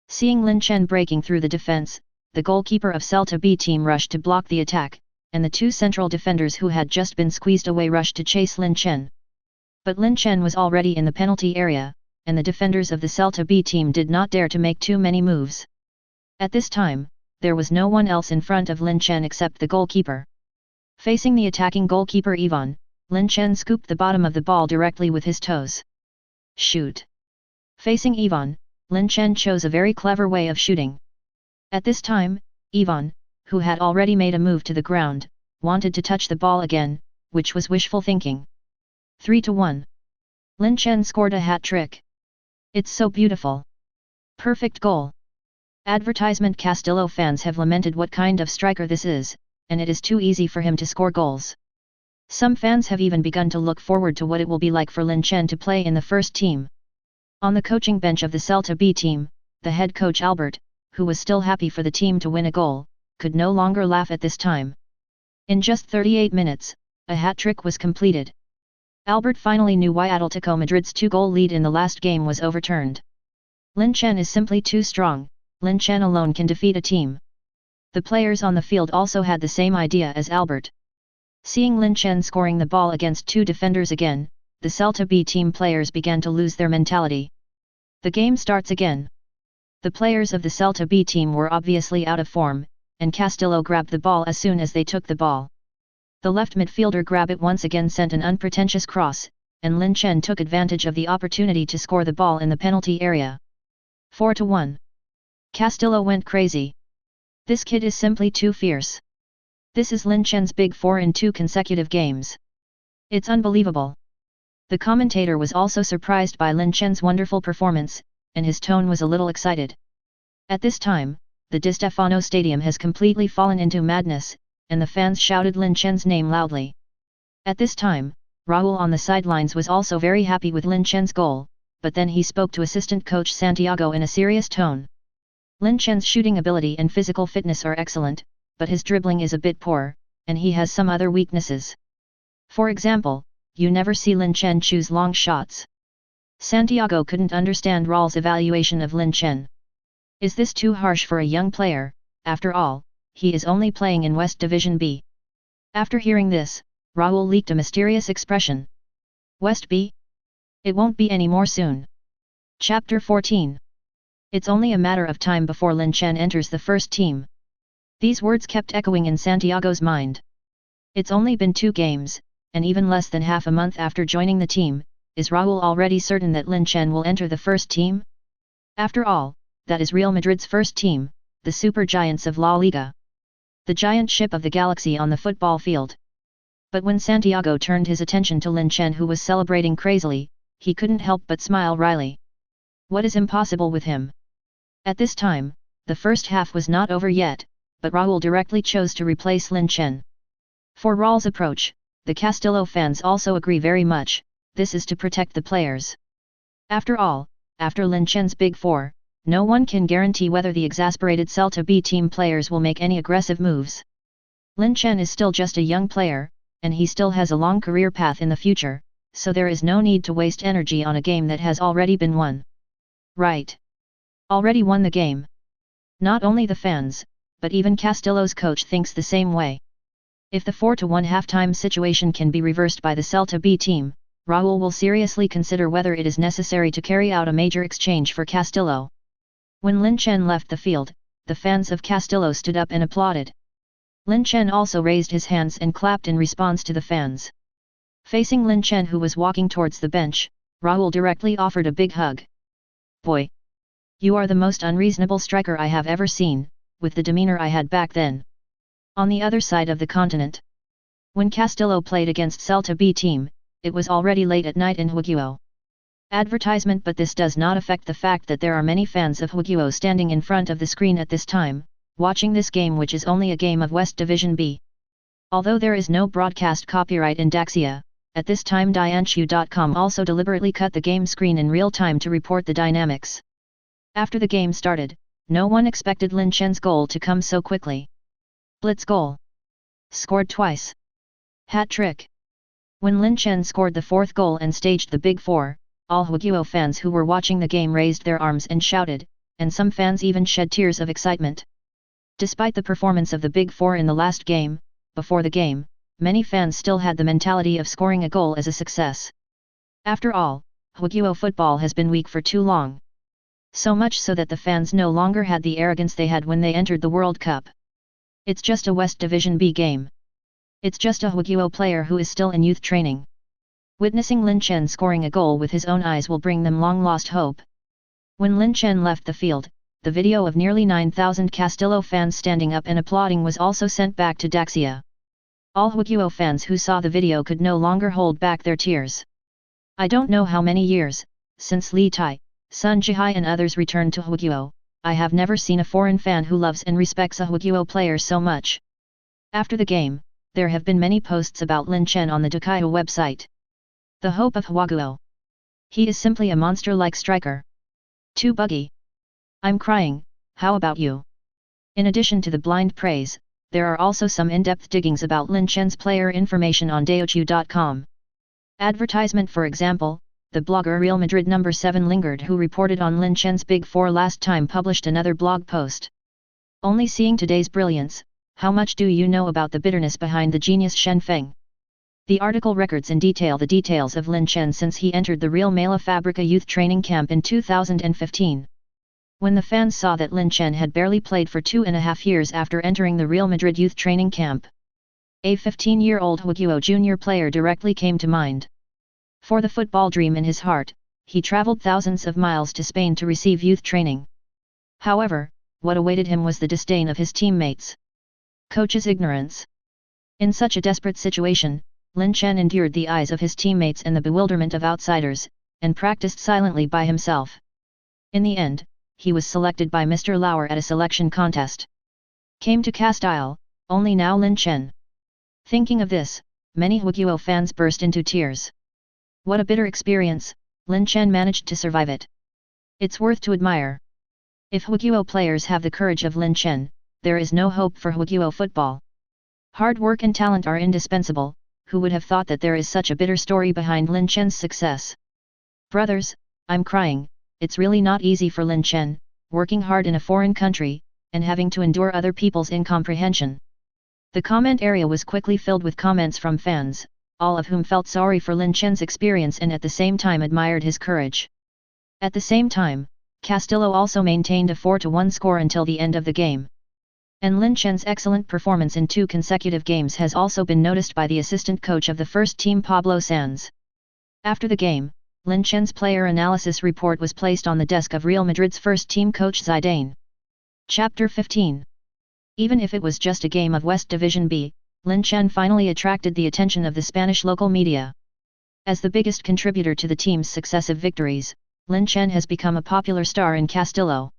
Seeing Lin Chen breaking through the defense, the goalkeeper of Celta B team rushed to block the attack, and the two central defenders who had just been squeezed away rushed to chase Lin Chen. But Lin Chen was already in the penalty area, and the defenders of the Celta B team did not dare to make too many moves. At this time, there was no one else in front of Lin Chen except the goalkeeper. Facing the attacking goalkeeper Ivan, Lin Chen scooped the bottom of the ball directly with his toes. Shoot! Facing Ivan, Lin Chen chose a very clever way of shooting. At this time, Ivan, who had already made a move to the ground, wanted to touch the ball again, which was wishful thinking. 3-1. Lin Chen scored a hat-trick. It's so beautiful. Perfect goal. Advertisement Castillo fans have lamented what kind of striker this is, and it is too easy for him to score goals. Some fans have even begun to look forward to what it will be like for Lin Chen to play in the first team. On the coaching bench of the Celta B team, the head coach Albert, who was still happy for the team to win a goal, could no longer laugh at this time. In just 38 minutes, a hat-trick was completed. Albert finally knew why Atletico Madrid's 2-goal lead in the last game was overturned. Lin Chen is simply too strong. Lin Chen alone can defeat a team. The players on the field also had the same idea as Albert. Seeing Lin Chen scoring the ball against two defenders again, the Celta B team players began to lose their mentality. The game starts again. The players of the Celta B team were obviously out of form, and Castillo grabbed the ball as soon as they took the ball. The left midfielder grab it once again sent an unpretentious cross, and Lin Chen took advantage of the opportunity to score the ball in the penalty area. 4-1. Castillo went crazy. This kid is simply too fierce. This is Lin Chen's big 4 in 2 consecutive games. It's unbelievable. The commentator was also surprised by Lin Chen's wonderful performance, and his tone was a little excited. At this time, the Di Stefano Stadium has completely fallen into madness, and the fans shouted Lin Chen's name loudly. At this time, Raul on the sidelines was also very happy with Lin Chen's goal, but then he spoke to assistant coach Santiago in a serious tone. Lin Chen's shooting ability and physical fitness are excellent, but his dribbling is a bit poor, and he has some other weaknesses. For example, you never see Lin Chen choose long shots. Santiago couldn't understand Raul's evaluation of Lin Chen. Is this too harsh for a young player? After all, he is only playing in West Division B. After hearing this, Raul leaked a mysterious expression. West B? It won't be any more soon. Chapter 14. It's only a matter of time before Lin Chen enters the first team. These words kept echoing in Santiago's mind. It's only been 2 games, and even less than half a month after joining the team, is Raul already certain that Lin Chen will enter the first team? After all, that is Real Madrid's first team, the super giants of La Liga. The giant ship of the galaxy on the football field. But when Santiago turned his attention to Lin Chen, who was celebrating crazily, he couldn't help but smile wryly. What is impossible with him? At this time, the first half was not over yet, but Raul directly chose to replace Lin Chen. For Raul's approach, the Castillo fans also agree very much. This is to protect the players. After all, after Lin Chen's Big 4, no one can guarantee whether the exasperated Celta B team players will make any aggressive moves. Lin Chen is still just a young player, and he still has a long career path in the future, so there is no need to waste energy on a game that has already been won. Right. Already won the game. Not only the fans, but even Castillo's coach thinks the same way. If the 4-1 halftime situation can be reversed by the Celta B team, Raul will seriously consider whether it is necessary to carry out a major exchange for Castillo. When Lin Chen left the field, the fans of Castillo stood up and applauded. Lin Chen also raised his hands and clapped in response to the fans. Facing Lin Chen, who was walking towards the bench, Raul directly offered a big hug. "Boy! You are the most unreasonable striker I have ever seen," with the demeanor I had back then. On the other side of the continent, when Castillo played against Celta B team, it was already late at night in Huaguo. Advertisement, but this does not affect the fact that there are many fans of Huaguo standing in front of the screen at this time, watching this game, which is only a game of West Division B. Although there is no broadcast copyright in Daxia, at this time Dianchu.com also deliberately cut the game screen in real time to report the dynamics. After the game started, no one expected Lin Chen's goal to come so quickly. Blitz goal. Scored twice. Hat trick. When Lin Chen scored the fourth goal and staged the Big Four, all Huaguo fans who were watching the game raised their arms and shouted, and some fans even shed tears of excitement. Despite the performance of the Big Four in the last game, before the game, many fans still had the mentality of scoring a goal as a success. After all, Huaguo football has been weak for too long. So much so that the fans no longer had the arrogance they had when they entered the World Cup. It's just a West Division B game. It's just a Huaguo player who is still in youth training. Witnessing Lin Chen scoring a goal with his own eyes will bring them long-lost hope. When Lin Chen left the field, the video of nearly 9,000 Castillo fans standing up and applauding was also sent back to Daxia. All Huaguo fans who saw the video could no longer hold back their tears. I don't know how many years, since Li Tai, Sun Jihai and others returned to Huaguo, I have never seen a foreign fan who loves and respects a Huaguo player so much. After the game, there have been many posts about Lin Chen on the Daxia website. The hope of Huaguo. He is simply a monster-like striker. Too buggy. I'm crying, how about you? In addition to the blind praise, there are also some in-depth diggings about Lin Chen's player information on Daochu.com. Advertisement, for example, the blogger Real Madrid No. 7 Lingard, who reported on Lin Chen's Big Four last time, published another blog post. Only seeing today's brilliance, how much do you know about the bitterness behind the genius Shen Feng? The article records in detail the details of Lin Chen since he entered the Real Madrid Fabrica youth training camp in 2015. When the fans saw that Lin Chen had barely played for 2.5 years after entering the Real Madrid youth training camp, a 15-year-old Huaguo junior player directly came to mind. For the football dream in his heart, he traveled thousands of miles to Spain to receive youth training. However, what awaited him was the disdain of his teammates. Coach's ignorance. In such a desperate situation, Lin Chen endured the eyes of his teammates and the bewilderment of outsiders, and practiced silently by himself. In the end, he was selected by Mr. Lauer at a selection contest. Came to Castile, only now Lin Chen. Thinking of this, many Huaguo fans burst into tears. What a bitter experience, Lin Chen managed to survive it. It's worth to admire. If Huaguo players have the courage of Lin Chen, there is no hope for Huaguo football. Hard work and talent are indispensable. Who would have thought that there is such a bitter story behind Lin Chen's success? Brothers, I'm crying. It's really not easy for Lin Chen, working hard in a foreign country, and having to endure other people's incomprehension. The comment area was quickly filled with comments from fans, all of whom felt sorry for Lin Chen's experience and at the same time admired his courage. At the same time, Castillo also maintained a 4-1 score until the end of the game. And Lin Chen's excellent performance in 2 consecutive games has also been noticed by the assistant coach of the first team, Pablo Sanz. After the game, Lin Chen's player analysis report was placed on the desk of Real Madrid's first team coach Zidane. Chapter 15. Even if it was just a game of West Division B, Lin Chen finally attracted the attention of the Spanish local media. As the biggest contributor to the team's successive victories, Lin Chen has become a popular star in Castillo.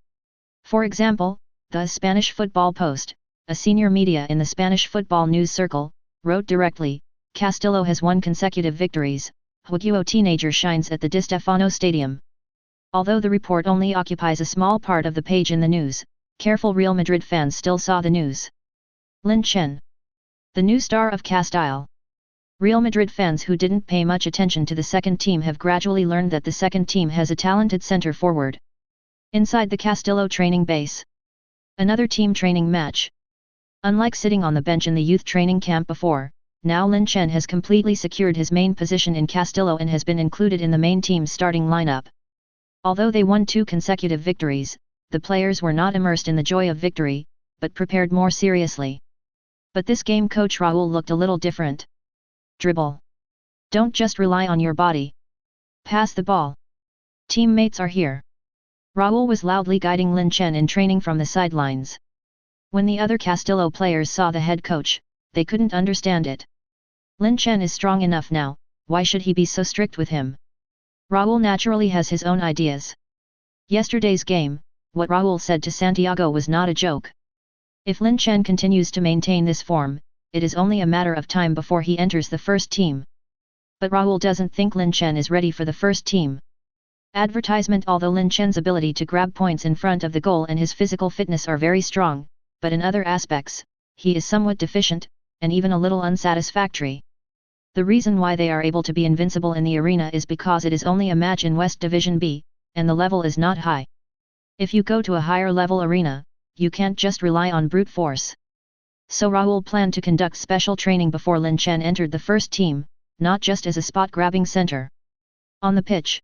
For example, the Spanish Football Post, a senior media in the Spanish football news circle, wrote directly, "Castillo has won consecutive victories, Huaguo teenager shines at the Di Stefano Stadium." Although the report only occupies a small part of the page in the news, careful Real Madrid fans still saw the news. Lin Chen, the new star of Castile. Real Madrid fans who didn't pay much attention to the second team have gradually learned that the second team has a talented center forward. Inside the Castillo training base. Another team training match. Unlike sitting on the bench in the youth training camp before, now Lin Chen has completely secured his main position in Castillo and has been included in the main team's starting lineup. Although they won 2 consecutive victories, the players were not immersed in the joy of victory, but prepared more seriously. But this game coach Raul looked a little different. Dribble. Don't just rely on your body. Pass the ball. Teammates are here. Raul was loudly guiding Lin Chen in training from the sidelines. When the other Castillo players saw the head coach, they couldn't understand it. Lin Chen is strong enough now, why should he be so strict with him? Raul naturally has his own ideas. Yesterday's game, what Raul said to Santiago was not a joke. If Lin Chen continues to maintain this form, it is only a matter of time before he enters the first team. But Raul doesn't think Lin Chen is ready for the first team. Advertisement. Although Lin Chen's ability to grab points in front of the goal and his physical fitness are very strong, but in other aspects, he is somewhat deficient, and even a little unsatisfactory. The reason why they are able to be invincible in the arena is because it is only a match in West Division B, and the level is not high. If you go to a higher level arena, you can't just rely on brute force. So Raul planned to conduct special training before Lin Chen entered the first team, not just as a spot-grabbing center. On the pitch.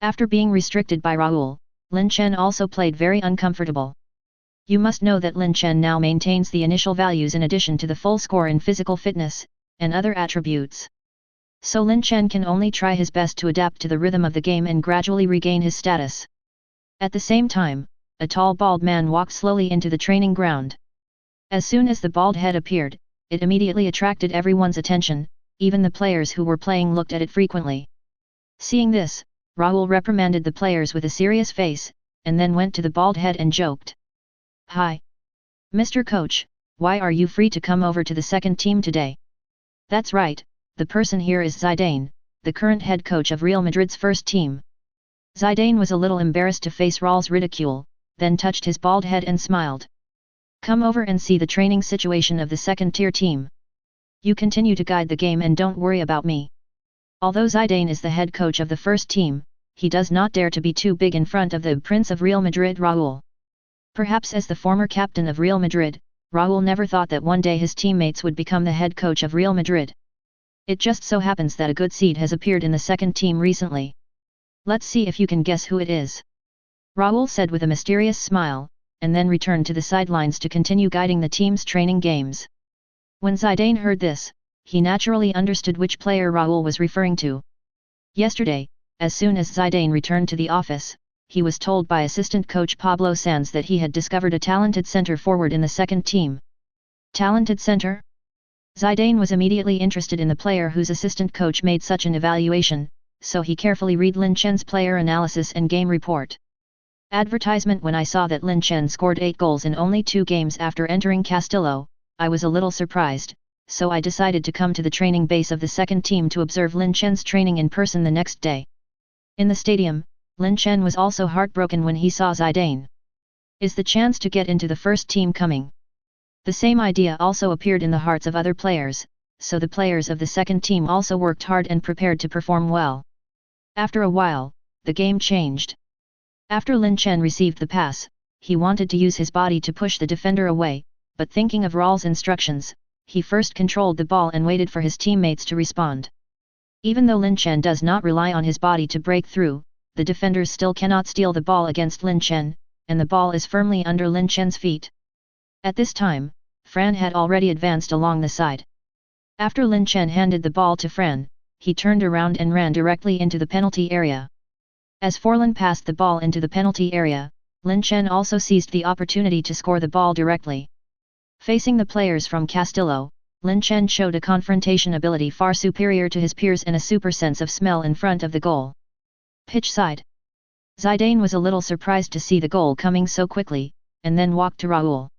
After being restricted by Raul, Lin Chen also played very uncomfortable. You must know that Lin Chen now maintains the initial values in addition to the full score in physical fitness, and other attributes. So Lin Chen can only try his best to adapt to the rhythm of the game and gradually regain his status. At the same time, a tall bald man walked slowly into the training ground. As soon as the bald head appeared, it immediately attracted everyone's attention, even the players who were playing looked at it frequently. Seeing this, Raul reprimanded the players with a serious face, and then went to the bald head and joked. "Hi. Mr. Coach, why are you free to come over to the second team today?" "That's right, the person here is Zidane, the current head coach of Real Madrid's first team." Zidane was a little embarrassed to face Raul's ridicule, then touched his bald head and smiled. "Come over and see the training situation of the second-tier team. You continue to guide the game and don't worry about me." Although Zidane is the head coach of the first team, he does not dare to be too big in front of the Prince of Real Madrid Raul. Perhaps as the former captain of Real Madrid, Raul never thought that one day his teammates would become the head coach of Real Madrid. It just so happens that a good seed has appeared in the second team recently. "Let's see if you can guess who it is," Raul said with a mysterious smile, and then returned to the sidelines to continue guiding the team's training games. When Zidane heard this, he naturally understood which player Raul was referring to. Yesterday, as soon as Zidane returned to the office, he was told by assistant coach Pablo Sanz that he had discovered a talented center forward in the second team. Talented center? Zidane was immediately interested in the player whose assistant coach made such an evaluation, so he carefully read Lin Chen's player analysis and game report. Advertisement. When I saw that Lin Chen scored 8 goals in only 2 games after entering Castillo, I was a little surprised, so I decided to come to the training base of the second team to observe Lin Chen's training in person the next day. In the stadium, Lin Chen was also heartbroken when he saw Zidane. Is the chance to get into the first team coming? The same idea also appeared in the hearts of other players, so the players of the second team also worked hard and prepared to perform well. After a while, the game changed. After Lin Chen received the pass, he wanted to use his body to push the defender away, but thinking of Raul's instructions, he first controlled the ball and waited for his teammates to respond. Even though Lin Chen does not rely on his body to break through, the defenders still cannot steal the ball against Lin Chen, and the ball is firmly under Lin Chen's feet. At this time, Fran had already advanced along the side. After Lin Chen handed the ball to Fran, he turned around and ran directly into the penalty area. As Forlan passed the ball into the penalty area, Lin Chen also seized the opportunity to score the ball directly. Facing the players from Castillo, Lin Chen showed a confrontation ability far superior to his peers and a super sense of smell in front of the goal. Pitch side. Zidane was a little surprised to see the goal coming so quickly, and then walked to Raul.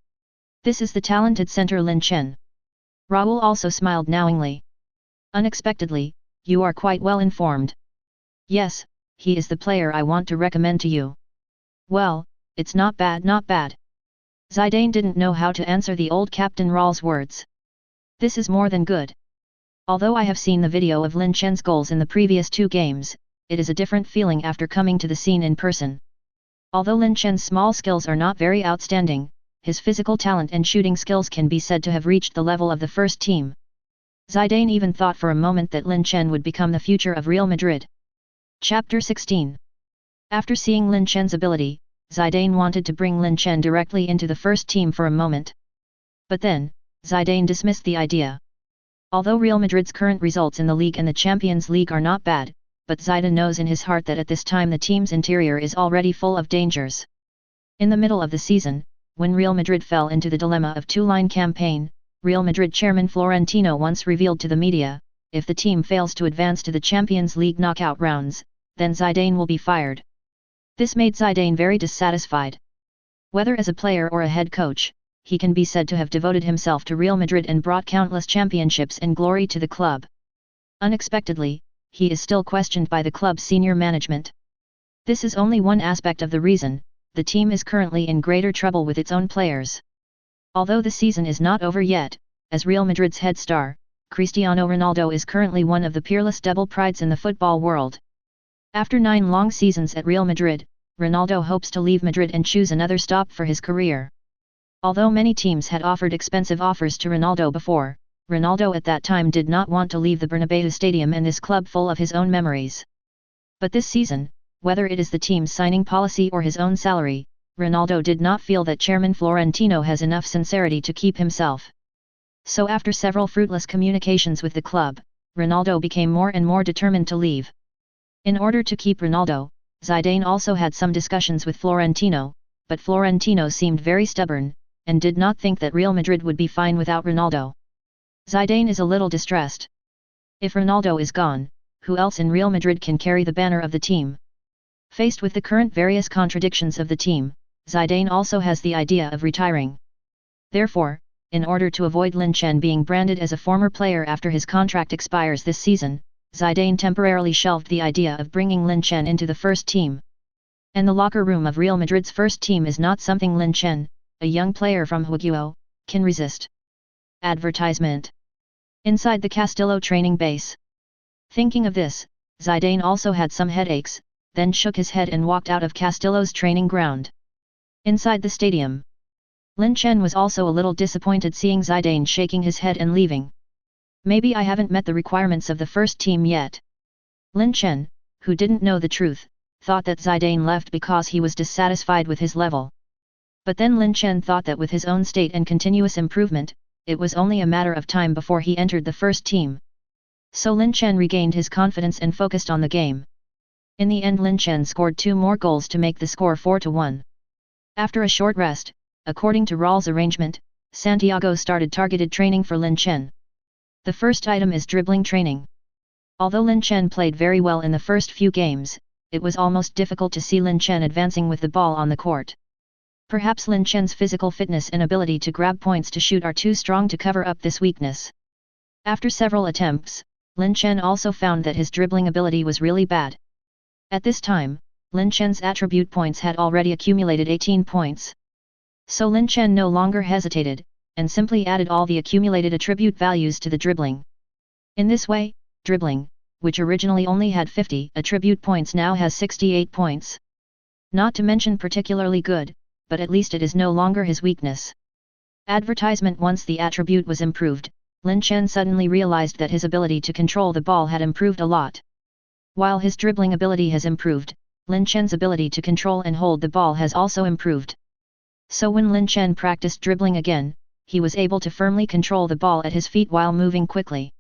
"This is the talented center Lin Chen." Raul also smiled knowingly. "Unexpectedly, you are quite well informed." "Yes, he is the player I want to recommend to you." "Well, it's not bad, not bad." Zidane didn't know how to answer the old captain Raul's words. "This is more than good. Although I have seen the video of Lin Chen's goals in the previous 2 games, it is a different feeling after coming to the scene in person. Although Lin Chen's small skills are not very outstanding, his physical talent and shooting skills can be said to have reached the level of the first team. Zidane even thought for a moment that Lin Chen would become the future of Real Madrid. Chapter 16. After seeing Lin Chen's ability, Zidane wanted to bring Lin Chen directly into the first team for a moment. But then, Zidane dismissed the idea. Although Real Madrid's current results in the league and the Champions League are not bad, but Zidane knows in his heart that at this time the team's interior is already full of dangers. In the middle of the season, when Real Madrid fell into the dilemma of two-line campaign, Real Madrid chairman Florentino once revealed to the media, if the team fails to advance to the Champions League knockout rounds, then Zidane will be fired. This made Zidane very dissatisfied. Whether as a player or a head coach, he can be said to have devoted himself to Real Madrid and brought countless championships and glory to the club. Unexpectedly, he is still questioned by the club's senior management. This is only one aspect of the reason. The team is currently in greater trouble with its own players. Although the season is not over yet, as Real Madrid's head star, Cristiano Ronaldo is currently one of the peerless double prides in the football world. After 9 long seasons at Real Madrid, Ronaldo hopes to leave Madrid and choose another stop for his career. Although many teams had offered expensive offers to Ronaldo before, Ronaldo at that time did not want to leave the Bernabéu stadium and this club full of his own memories. But this season, whether it is the team's signing policy or his own salary, Ronaldo did not feel that Chairman Florentino has enough sincerity to keep himself. So after several fruitless communications with the club, Ronaldo became more and more determined to leave. In order to keep Ronaldo, Zidane also had some discussions with Florentino, but Florentino seemed very stubborn, and did not think that Real Madrid would be fine without Ronaldo. Zidane is a little distressed. If Ronaldo is gone, who else in Real Madrid can carry the banner of the team? Faced with the current various contradictions of the team, Zidane also has the idea of retiring. Therefore, in order to avoid Lin Chen being branded as a former player after his contract expires this season, Zidane temporarily shelved the idea of bringing Lin Chen into the first team. And the locker room of Real Madrid's first team is not something Lin Chen, a young player from Huaguo, can resist. Advertisement. Inside the Castillo training base. Thinking of this, Zidane also had some headaches, then shook his head and walked out of Castillo's training ground. Inside the stadium, Lin Chen was also a little disappointed seeing Zidane shaking his head and leaving. Maybe I haven't met the requirements of the first team yet. Lin Chen, who didn't know the truth, thought that Zidane left because he was dissatisfied with his level. But then Lin Chen thought that with his own state and continuous improvement, it was only a matter of time before he entered the first team. So Lin Chen regained his confidence and focused on the game. In the end Lin Chen scored 2 more goals to make the score 4-1. After a short rest, according to Raul's arrangement, Santiago started targeted training for Lin Chen. The first item is dribbling training. Although Lin Chen played very well in the first few games, it was almost difficult to see Lin Chen advancing with the ball on the court. Perhaps Lin Chen's physical fitness and ability to grab points to shoot are too strong to cover up this weakness. After several attempts, Lin Chen also found that his dribbling ability was really bad. At this time, Lin Chen's attribute points had already accumulated 18 points. So Lin Chen no longer hesitated, and simply added all the accumulated attribute values to the dribbling. In this way, dribbling, which originally only had 50 attribute points now has 68 points. Not to mention particularly good, but at least it is no longer his weakness. Advertisement. Once the attribute was improved, Lin Chen suddenly realized that his ability to control the ball had improved a lot. While his dribbling ability has improved, Lin Chen's ability to control and hold the ball has also improved. So when Lin Chen practiced dribbling again, he was able to firmly control the ball at his feet while moving quickly.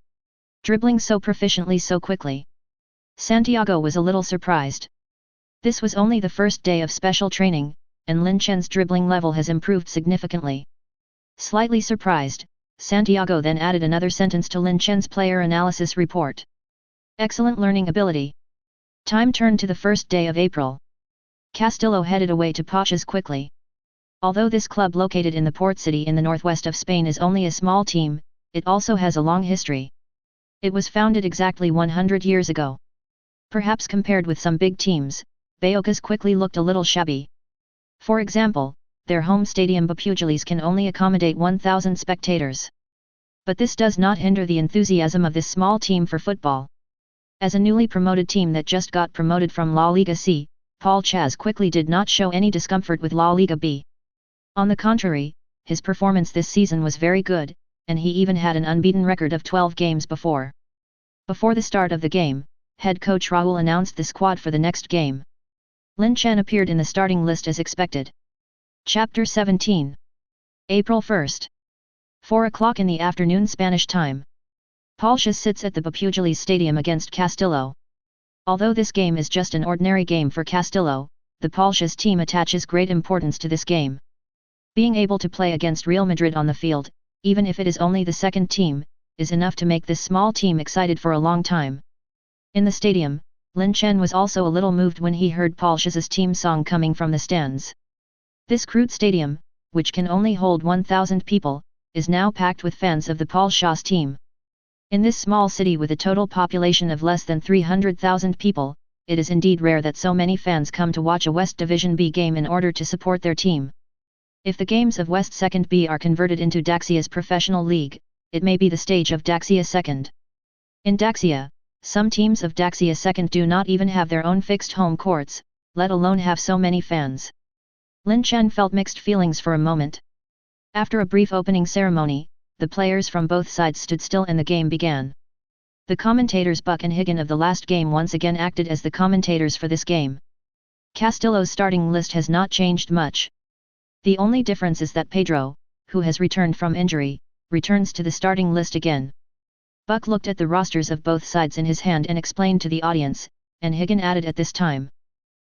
Dribbling so proficiently so quickly. Santiago was a little surprised. This was only the first day of special training, and Lin Chen's dribbling level has improved significantly. Slightly surprised, Santiago then added another sentence to Lin Chen's player analysis report. Excellent learning ability. Time turned to the first day of April. Castillo headed away to Paches quickly. Although this club located in the port city in the northwest of Spain is only a small team, it also has a long history. It was founded exactly 100 years ago. Perhaps compared with some big teams, Bayocas quickly looked a little shabby. For example, their home stadium Bapugiles can only accommodate 1,000 spectators. But this does not hinder the enthusiasm of this small team for football. As a newly promoted team that just got promoted from La Liga C, Paul Chaz quickly did not show any discomfort with La Liga B. On the contrary, his performance this season was very good, and he even had an unbeaten record of 12 games before. Before the start of the game, head coach Raul announced the squad for the next game. Lin Chen appeared in the starting list as expected. Chapter 17. April 1st. 4 o'clock in the afternoon Spanish time. Palchas sits at the Pujalis Stadium against Castillo. Although this game is just an ordinary game for Castillo, the Palchas team attaches great importance to this game. Being able to play against Real Madrid on the field, even if it is only the second team, is enough to make this small team excited for a long time. In the stadium, Lin Chen was also a little moved when he heard Palchas' team song coming from the stands. This crude stadium, which can only hold 1,000 people, is now packed with fans of the Palchas team. In this small city with a total population of less than 300,000 people, it is indeed rare that so many fans come to watch a West Division B game in order to support their team. If the games of West 2nd B are converted into Daxia's professional league, it may be the stage of Daxia 2nd. In Daxia, some teams of Daxia 2nd do not even have their own fixed home courts, let alone have so many fans. Lin Chen felt mixed feelings for a moment. After a brief opening ceremony, the players from both sides stood still and the game began. The commentators Buck and Higgin of the last game once again acted as the commentators for this game. Castillo's starting list has not changed much. The only difference is that Pedro, who has returned from injury, returns to the starting list again. Buck looked at the rosters of both sides in his hand and explained to the audience, and Higgin added at this time.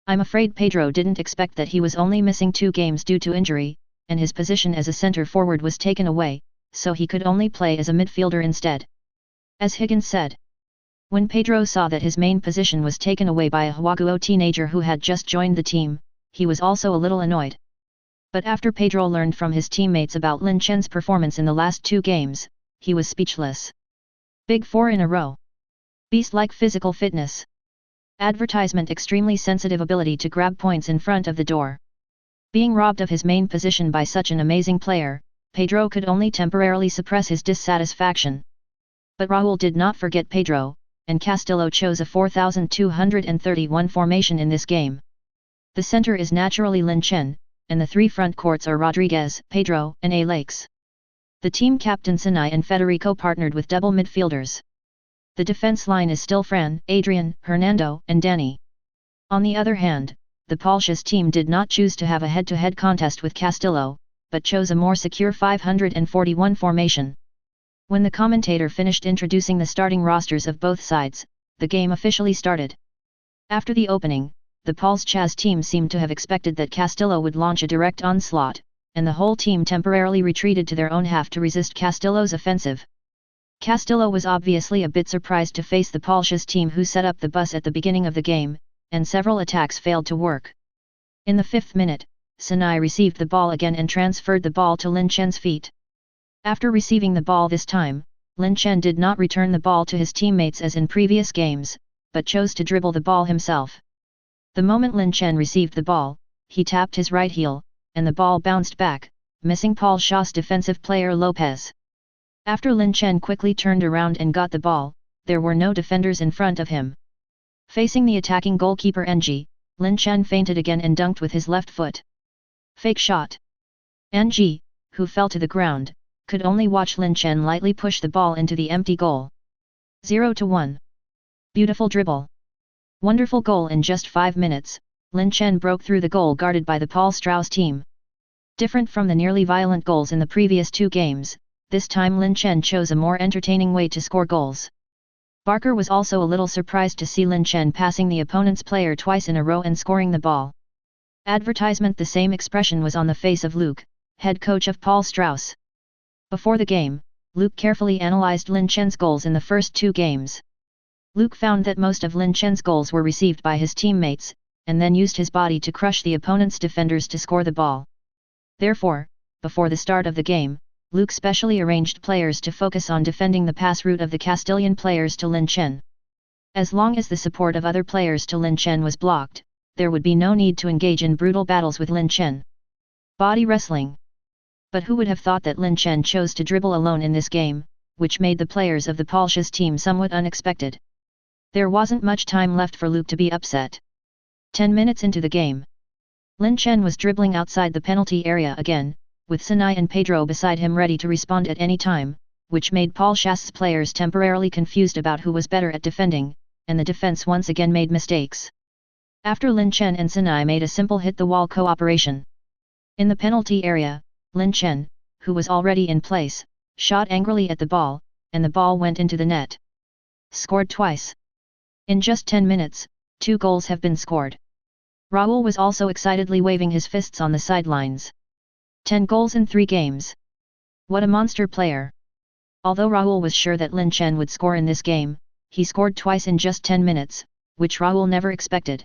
I'm afraid Pedro didn't expect that he was only missing 2 games due to injury, and his position as a center forward was taken away, so he could only play as a midfielder instead. As Higgins said. When Pedro saw that his main position was taken away by a Huaguo teenager who had just joined the team, he was also a little annoyed. But after Pedro learned from his teammates about Lin Chen's performance in the last 2 games, he was speechless. Big 4 in a row. Beast-like physical fitness. Advertisement extremely sensitive ability to grab points in front of the door. Being robbed of his main position by such an amazing player, Pedro could only temporarily suppress his dissatisfaction. But Raul did not forget Pedro, and Castillo chose a 4231 formation in this game. The center is naturally Lin Chen, and the 3 front courts are Rodriguez, Pedro, and A. Lakes. The team captain Sinai and Federico partnered with double midfielders. The defense line is still Fran, Adrian, Hernando, and Danny. On the other hand, the Palchas team did not choose to have a head-to-head contest with Castillo, but chose a more secure 541 formation. When the commentator finished introducing the starting rosters of both sides, the game officially started. After the opening, the Palchas team seemed to have expected that Castillo would launch a direct onslaught, and the whole team temporarily retreated to their own half to resist Castillo's offensive. Castillo was obviously a bit surprised to face the Palchas team who set up the bus at the beginning of the game, and several attacks failed to work. In the 5th minute, Sinai received the ball again and transferred the ball to Lin Chen's feet. After receiving the ball this time, Lin Chen did not return the ball to his teammates as in previous games, but chose to dribble the ball himself. The moment Lin Chen received the ball, he tapped his right heel, and the ball bounced back, missing Palchas defensive player Lopez. After Lin Chen quickly turned around and got the ball, there were no defenders in front of him. Facing the attacking goalkeeper Ng, Lin Chen feinted again and dunked with his left foot. Fake shot. Ng, who fell to the ground, could only watch Lin Chen lightly push the ball into the empty goal. 0-1. Beautiful dribble. Wonderful goal in just 5 minutes, Lin Chen broke through the goal guarded by the Paul Strauss team. Different from the nearly violent goals in the previous 2 games, this time Lin Chen chose a more entertaining way to score goals. Barker was also a little surprised to see Lin Chen passing the opponent's player twice in a row and scoring the ball. Advertisement. The same expression was on the face of Luke, head coach of Paul Strauss. Before the game, Luke carefully analyzed Lin Chen's goals in the first 2 games. Luke found that most of Lin Chen's goals were received by his teammates, and then used his body to crush the opponent's defenders to score the ball. Therefore, before the start of the game, Luke specially arranged players to focus on defending the pass route of the Castilian players to Lin Chen. As long as the support of other players to Lin Chen was blocked, there would be no need to engage in brutal battles with Lin Chen. Body wrestling. But who would have thought that Lin Chen chose to dribble alone in this game, which made the players of the Palchas team somewhat unexpected. There wasn't much time left for Luke to be upset. 10 minutes into the game. Lin Chen was dribbling outside the penalty area again, with Sinai and Pedro beside him ready to respond at any time, which made Paul Chass's players temporarily confused about who was better at defending, and the defense once again made mistakes. After Lin Chen and Sinai made a simple hit-the-wall cooperation. In the penalty area, Lin Chen, who was already in place, shot angrily at the ball, and the ball went into the net. Scored twice. In just 10 minutes, 2 goals have been scored. Raul was also excitedly waving his fists on the sidelines. 10 goals in 3 games. What a monster player. Although Raul was sure that Lin Chen would score in this game, he scored twice in just 10 minutes, which Raul never expected.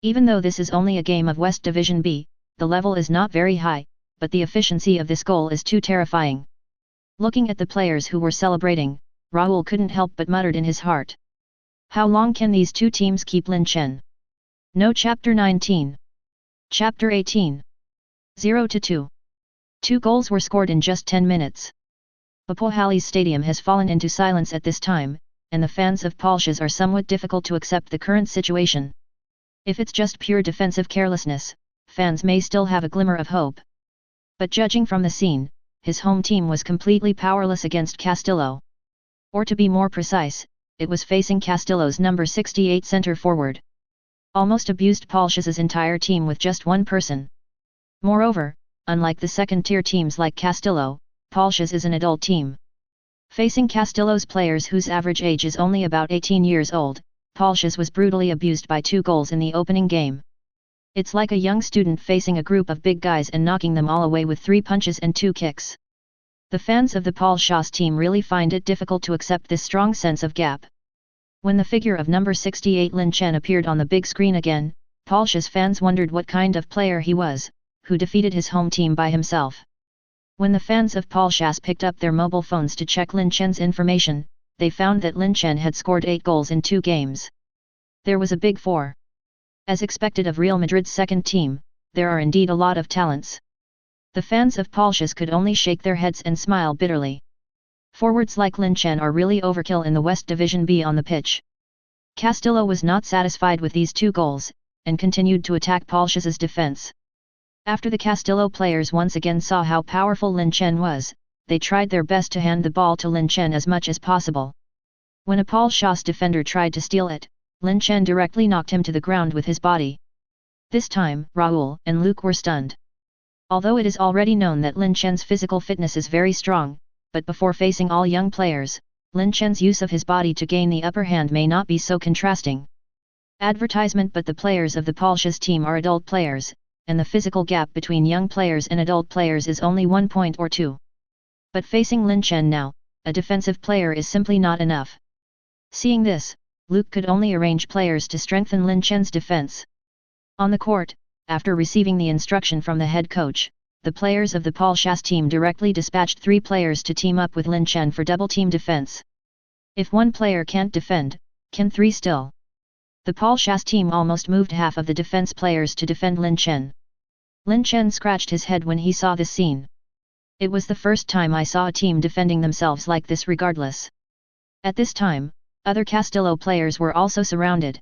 Even though this is only a game of West Division B, the level is not very high, but the efficiency of this goal is too terrifying. Looking at the players who were celebrating, Raul couldn't help but muttered in his heart. How long can these two teams keep Lin Chen? No. Chapter 19. Chapter 18. 0-2. 2 goals were scored in just 10 minutes. Bapohali's stadium has fallen into silence at this time, and the fans of Palchas are somewhat difficult to accept the current situation. If it's just pure defensive carelessness, fans may still have a glimmer of hope. But judging from the scene, his home team was completely powerless against Castillo. Or to be more precise, it was facing Castillo's number 68 center forward. Almost abused Palchas' entire team with just one person. Moreover, unlike the second-tier teams like Castillo, Palchas is an adult team. Facing Castillo's players whose average age is only about 18 years old, Palchas was brutally abused by 2 goals in the opening game. It's like a young student facing a group of big guys and knocking them all away with 3 punches and 2 kicks. The fans of the Palchas team really find it difficult to accept this strong sense of gap. When the figure of number 68 Lin Chen appeared on the big screen again, Palchas fans wondered what kind of player he was, who defeated his home team by himself. When the fans of Palchas picked up their mobile phones to check Lin Chen's information, they found that Lin Chen had scored 8 goals in 2 games. There was a big 4. As expected of Real Madrid's second team, there are indeed a lot of talents. The fans of Palchas could only shake their heads and smile bitterly. Forwards like Lin Chen are really overkill in the West Division B on the pitch. Castillo was not satisfied with these 2 goals, and continued to attack Palchas' defense. After the Castillo players once again saw how powerful Lin Chen was, they tried their best to hand the ball to Lin Chen as much as possible. When a Palchas defender tried to steal it, Lin Chen directly knocked him to the ground with his body. This time, Raul and Luke were stunned. Although it is already known that Lin Chen's physical fitness is very strong, but before facing all young players, Lin Chen's use of his body to gain the upper hand may not be so contrasting. Advertisement: but the players of the Palchas team are adult players, and the physical gap between young players and adult players is only 1 point or 2. But facing Lin Chen now, a defensive player is simply not enough. Seeing this, Luke could only arrange players to strengthen Lin Chen's defense. On the court, after receiving the instruction from the head coach, the players of the Palchas team directly dispatched 3 players to team up with Lin Chen for double-team defense. If one player can't defend, can 3 still? The Palchas team almost moved half of the defense players to defend Lin Chen. Lin Chen scratched his head when he saw this scene. It was the first time I saw a team defending themselves like this regardless. At this time, other Castillo players were also surrounded.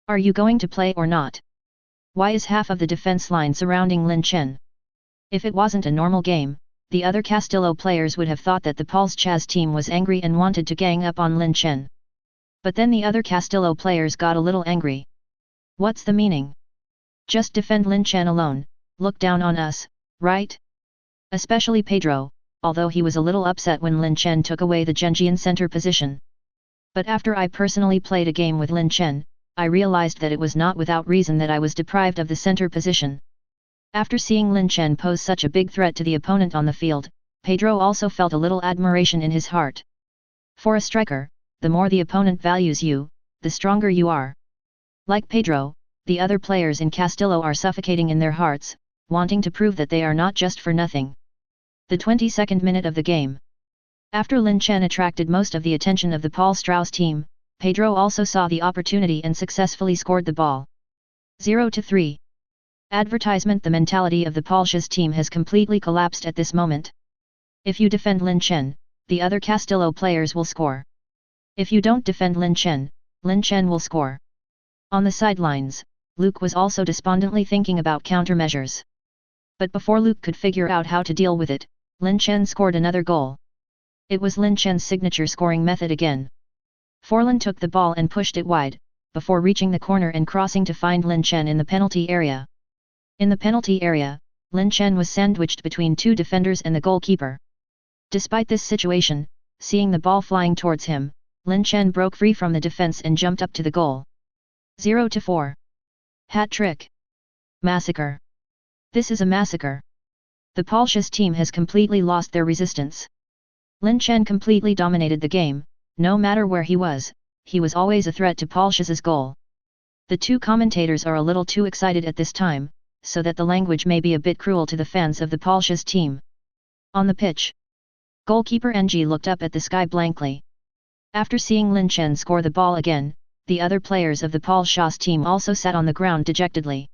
Are you going to play or not? Why is half of the defense line surrounding Lin Chen? If it wasn't a normal game, the other Castillo players would have thought that the Palchas team was angry and wanted to gang up on Lin Chen. But then the other Castillo players got a little angry. What's the meaning? Just defend Lin Chen alone, look down on us, right? Especially Pedro, although he was a little upset when Lin Chen took away the Genjian center position. But after I personally played a game with Lin Chen, I realized that it was not without reason that I was deprived of the center position. After seeing Lin Chen pose such a big threat to the opponent on the field, Pedro also felt a little admiration in his heart. For a striker, the more the opponent values you, the stronger you are. Like Pedro, the other players in Castillo are suffocating in their hearts, wanting to prove that they are not just for nothing. The 22nd minute of the game. After Lin Chen attracted most of the attention of the Paul Strauss team, Pedro also saw the opportunity and successfully scored the ball. 0-3. Advertisement: the mentality of the Palchas team has completely collapsed at this moment. If you defend Lin Chen, the other Castillo players will score. If you don't defend Lin Chen will score. On the sidelines, Luke was also despondently thinking about countermeasures. But before Luke could figure out how to deal with it, Lin Chen scored another goal. It was Lin Chen's signature scoring method again. Forlan took the ball and pushed it wide, before reaching the corner and crossing to find Lin Chen in the penalty area. In the penalty area, Lin Chen was sandwiched between two defenders and the goalkeeper. Despite this situation, seeing the ball flying towards him, Lin Chen broke free from the defense and jumped up to the goal. 0-4. Hat trick. Massacre. This is a massacre. The Polsha's team has completely lost their resistance. Lin Chen completely dominated the game, no matter where he was always a threat to Polsha's goal. The two commentators are a little too excited at this time, so that the language may be a bit cruel to the fans of the Polsha's team. On the pitch, goalkeeper NG looked up at the sky blankly. After seeing Lin Chen score the ball again, the other players of the Polsha's team also sat on the ground dejectedly.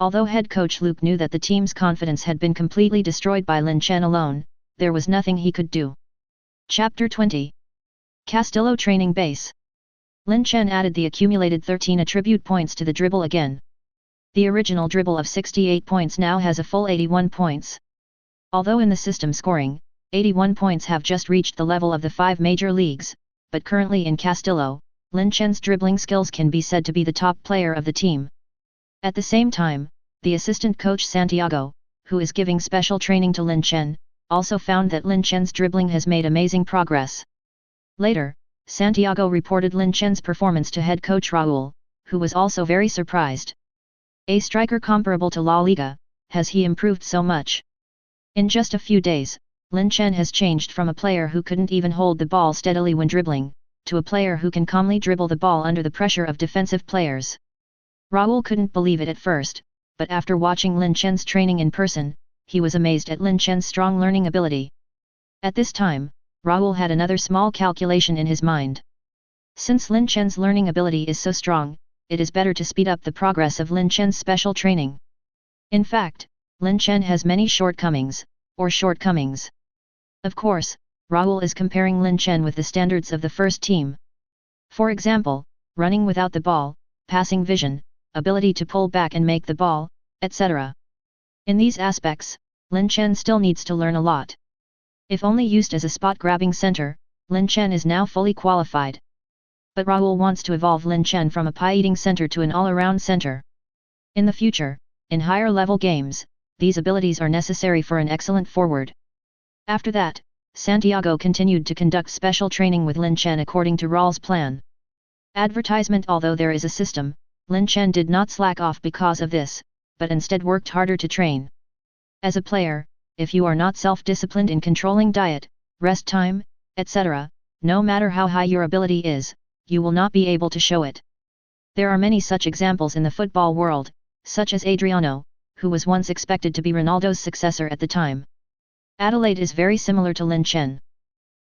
Although head coach Luke knew that the team's confidence had been completely destroyed by Lin Chen alone, there was nothing he could do. Chapter 20. Castillo Training Base. Lin Chen added the accumulated 13 attribute points to the dribble again. The original dribble of 68 points now has a full 81 points. Although in the system scoring, 81 points have just reached the level of the 5 major leagues, but currently in Castillo, Lin Chen's dribbling skills can be said to be the top player of the team. At the same time, the assistant coach Santiago, who is giving special training to Lin Chen, also found that Lin Chen's dribbling has made amazing progress. Later, Santiago reported Lin Chen's performance to head coach Raul, who was also very surprised. A striker comparable to La Liga, has he improved so much? In just a few days, Lin Chen has changed from a player who couldn't even hold the ball steadily when dribbling, to a player who can calmly dribble the ball under the pressure of defensive players. Raul couldn't believe it at first, but after watching Lin Chen's training in person, he was amazed at Lin Chen's strong learning ability. At this time, Raul had another small calculation in his mind. Since Lin Chen's learning ability is so strong, it is better to speed up the progress of Lin Chen's special training. In fact, Lin Chen has many shortcomings. Of course, Raul is comparing Lin Chen with the standards of the first team. For example, running without the ball, passing vision, ability to pull back and make the ball, etc. In these aspects, Lin Chen still needs to learn a lot. If only used as a spot-grabbing center, Lin Chen is now fully qualified. But Raul wants to evolve Lin Chen from a pie-eating center to an all-around center. In the future, in higher-level games, these abilities are necessary for an excellent forward. After that, Santiago continued to conduct special training with Lin Chen according to Raul's plan. Advertisement. Although there is a system, Lin Chen did not slack off because of this, but instead worked harder to train. As a player, if you are not self-disciplined in controlling diet, rest time, etc., no matter how high your ability is, you will not be able to show it. There are many such examples in the football world, such as Adriano, who was once expected to be Ronaldo's successor at the time. Adelaide is very similar to Lin Chen.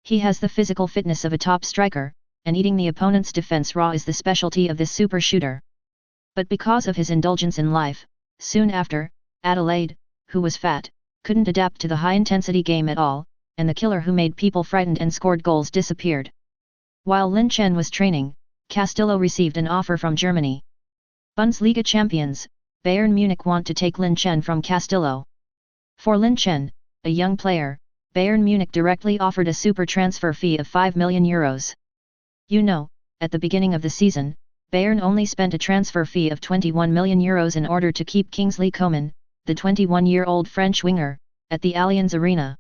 He has the physical fitness of a top striker, and eating the opponent's defense raw is the specialty of this super shooter. But because of his indulgence in life, soon after, Adelaide, who was fat, couldn't adapt to the high-intensity game at all, and the killer who made people frightened and scored goals disappeared. While Lin Chen was training, Castillo received an offer from Germany. Bundesliga champions, Bayern Munich want to take Lin Chen from Castillo. For Lin Chen, a young player, Bayern Munich directly offered a super transfer fee of 5 million euros. You know, at the beginning of the season, Bayern only spent a transfer fee of 21 million euros in order to keep Kingsley Coman, the 21-year-old French winger, at the Allianz Arena.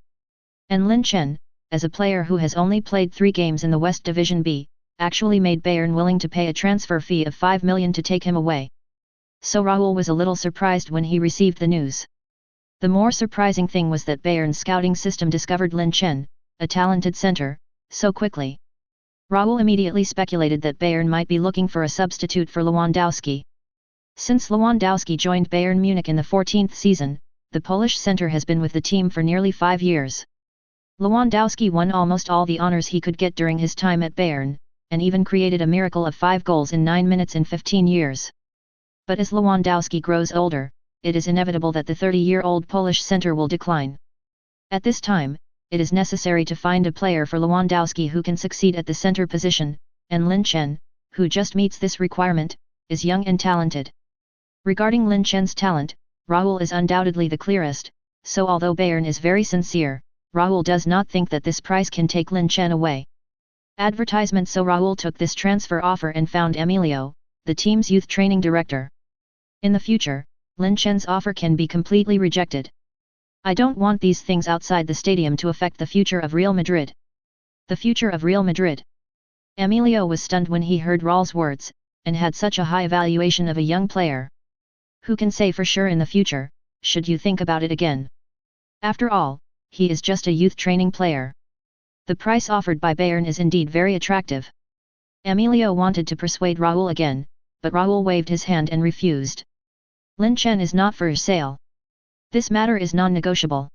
And Lin Chen, as a player who has only played 3 games in the West Division B, actually made Bayern willing to pay a transfer fee of 5 million to take him away. So Raul was a little surprised when he received the news. The more surprising thing was that Bayern's scouting system discovered Lin Chen, a talented center, so quickly. Raul immediately speculated that Bayern might be looking for a substitute for Lewandowski. Since Lewandowski joined Bayern Munich in the 14th season, the Polish center has been with the team for nearly 5 years. Lewandowski won almost all the honors he could get during his time at Bayern, and even created a miracle of 5 goals in 9 minutes in 15 years. But as Lewandowski grows older, it is inevitable that the 30-year-old Polish center will decline. At this time, it is necessary to find a player for Lewandowski who can succeed at the center position, and Lin Chen, who just meets this requirement, is young and talented. Regarding Lin Chen's talent, Raul is undoubtedly the clearest, so although Bayern is very sincere, Raul does not think that this price can take Lin Chen away. Advertisement. So Raul took this transfer offer and found Emilio, the team's youth training director. In the future, Lin Chen's offer can be completely rejected. I don't want these things outside the stadium to affect the future of Real Madrid. The future of Real Madrid. Emilio was stunned when he heard Raul's words, and had such a high evaluation of a young player. Who can say for sure in the future, should you think about it again? After all, he is just a youth training player. The price offered by Bayern is indeed very attractive. Emilio wanted to persuade Raul again, but Raul waved his hand and refused. Lin Chen is not for sale. This matter is non-negotiable.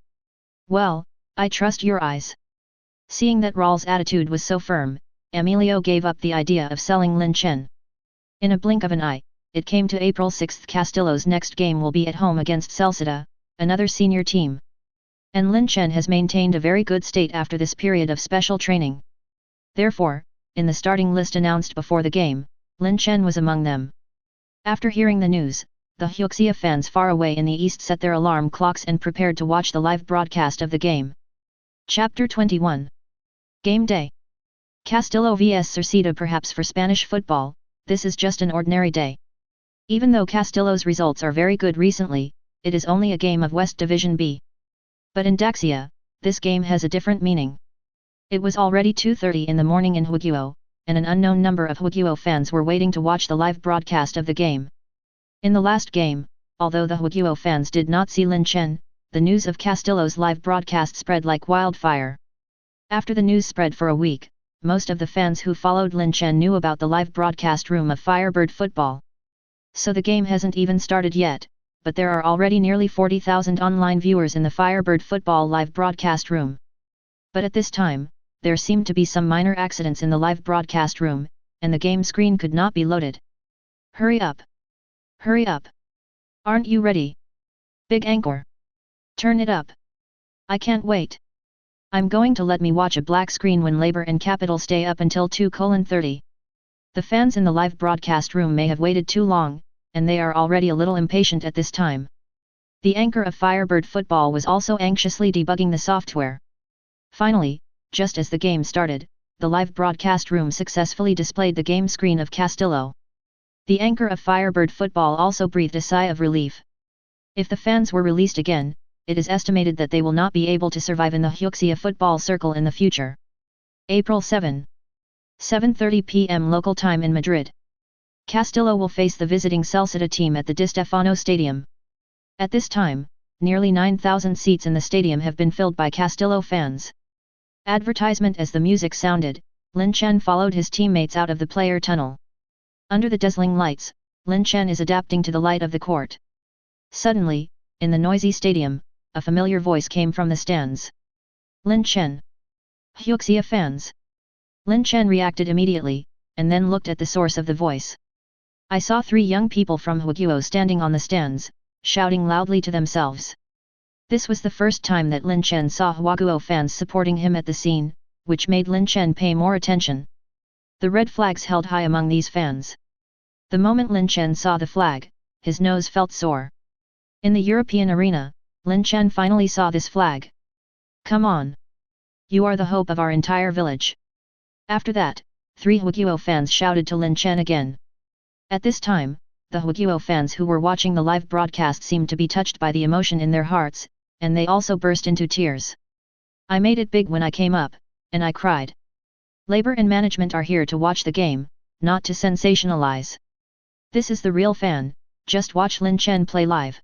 Well, I trust your eyes. Seeing that Raul's attitude was so firm, Emilio gave up the idea of selling Lin Chen. In a blink of an eye, it came to April 6. Castillo's next game will be at home against Celsius, another senior team. And Lin Chen has maintained a very good state after this period of special training. Therefore, in the starting list announced before the game, Lin Chen was among them. After hearing the news, the Hyuxia fans far away in the east set their alarm clocks and prepared to watch the live broadcast of the game. Chapter 21. Game Day. Castillo vs Cerceda. Perhaps for Spanish football, this is just an ordinary day. Even though Castillo's results are very good recently, it is only a game of West Division B. But in Daxia, this game has a different meaning. It was already 2:30 in the morning in Huiguo, and an unknown number of Huiguo fans were waiting to watch the live broadcast of the game. In the last game, although the Huiguo fans did not see Lin Chen, the news of Castillo's live broadcast spread like wildfire. After the news spread for a week, most of the fans who followed Lin Chen knew about the live broadcast room of Firebird Football. So the game hasn't even started yet, but there are already nearly 40,000 online viewers in the Firebird Football live broadcast room. But at this time, there seemed to be some minor accidents in the live broadcast room, and the game screen could not be loaded. Hurry up! Hurry up! Aren't you ready? Big Anchor! Turn it up! I can't wait! I'm going to let me watch a black screen when Labor and Capital stay up until 2:30. The fans in the live broadcast room may have waited too long, and they are already a little impatient at this time. The anchor of Firebird Football was also anxiously debugging the software. Finally, just as the game started, the live broadcast room successfully displayed the game screen of Castillo. The anchor of Firebird Football also breathed a sigh of relief. If the fans were released again, it is estimated that they will not be able to survive in the Hyuxia football circle in the future. April 7. 7:30 p.m. local time in Madrid. Castillo will face the visiting Celsius team at the Di Stefano Stadium. At this time, nearly 9,000 seats in the stadium have been filled by Castillo fans. Advertisement. As the music sounded, Lin Chen followed his teammates out of the player tunnel. Under the dazzling lights, Lin Chen is adapting to the light of the court. Suddenly, in the noisy stadium, a familiar voice came from the stands. Lin Chen. Hyuxia fans. Lin Chen reacted immediately, and then looked at the source of the voice. I saw 3 young people from Huiguo standing on the stands, shouting loudly to themselves. This was the first time that Lin Chen saw Huiguo fans supporting him at the scene, which made Lin Chen pay more attention. The red flags held high among these fans. The moment Lin Chen saw the flag, his nose felt sore. In the European arena, Lin Chen finally saw this flag. Come on! You are the hope of our entire village. After that, 3 Huiguo fans shouted to Lin Chen again. At this time, the Huiguo fans who were watching the live broadcast seemed to be touched by the emotion in their hearts, and they also burst into tears. I made it big when I came up, and I cried. Labor and management are here to watch the game, not to sensationalize. This is the real fan, just watch Lin Chen play live.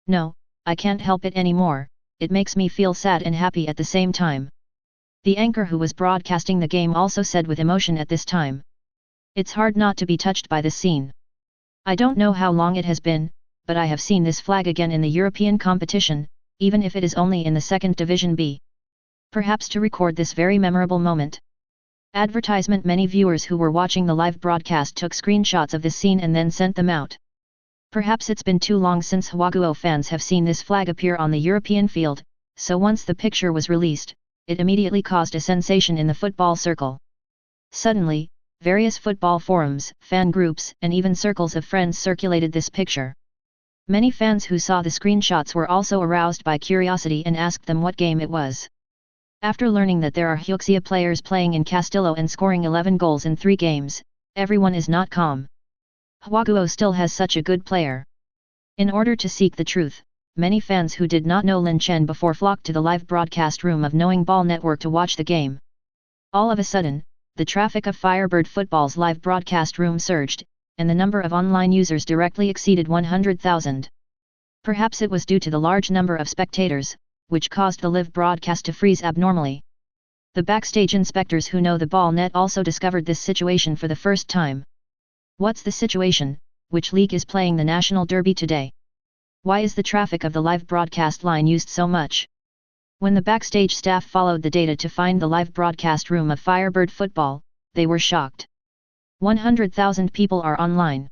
No, I can't help it anymore, it makes me feel sad and happy at the same time. The anchor who was broadcasting the game also said with emotion at this time. It's hard not to be touched by this scene. I don't know how long it has been, but I have seen this flag again in the European competition, even if it is only in the 2nd Division B. Perhaps to record this very memorable moment. Advertisement. Many viewers who were watching the live broadcast took screenshots of this scene and then sent them out. Perhaps it's been too long since Huiguo fans have seen this flag appear on the European field, so once the picture was released, it immediately caused a sensation in the football circle. Suddenly, various football forums, fan groups, and even circles of friends circulated this picture. Many fans who saw the screenshots were also aroused by curiosity and asked them what game it was. After learning that there are Hyuxia players playing in Castillo and scoring 11 goals in 3 games, everyone is not calm. Hwaguo still has such a good player. In order to seek the truth, many fans who did not know Lin Chen before flocked to the live broadcast room of Knowing Ball Network to watch the game. All of a sudden, the traffic of Firebird Football's live broadcast room surged, and the number of online users directly exceeded 100,000. Perhaps it was due to the large number of spectators, which caused the live broadcast to freeze abnormally. The backstage inspectors who know the ball net also discovered this situation for the first time. What's the situation? Which league is playing the national derby today? Why is the traffic of the live broadcast line used so much? When the backstage staff followed the data to find the live broadcast room of Firebird Football, they were shocked. 100,000 people are online.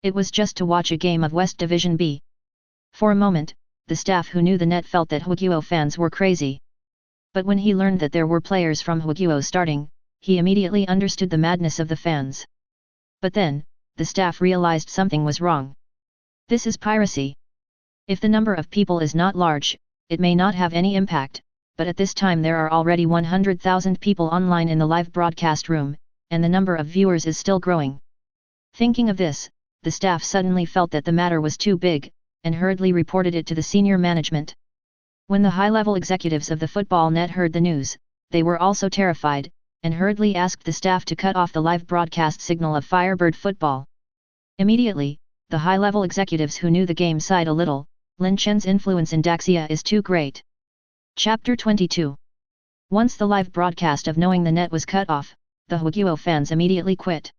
It was just to watch a game of West Division B. For a moment, the staff who knew the net felt that Hwaguo fans were crazy. But when he learned that there were players from Hwaguo starting, he immediately understood the madness of the fans. But then, the staff realized something was wrong. This is piracy. If the number of people is not large, it may not have any impact, but at this time there are already 100,000 people online in the live broadcast room, and the number of viewers is still growing. Thinking of this, the staff suddenly felt that the matter was too big, and hurriedly reported it to the senior management. When the high-level executives of the football net heard the news, they were also terrified, and hurriedly asked the staff to cut off the live broadcast signal of Firebird Football. Immediately, the high-level executives who knew the game sighed a little. Lin Chen's influence in Daxia is too great. Chapter 22. Once the live broadcast of Knowing the Net was cut off, the Hwaguo fans immediately quit.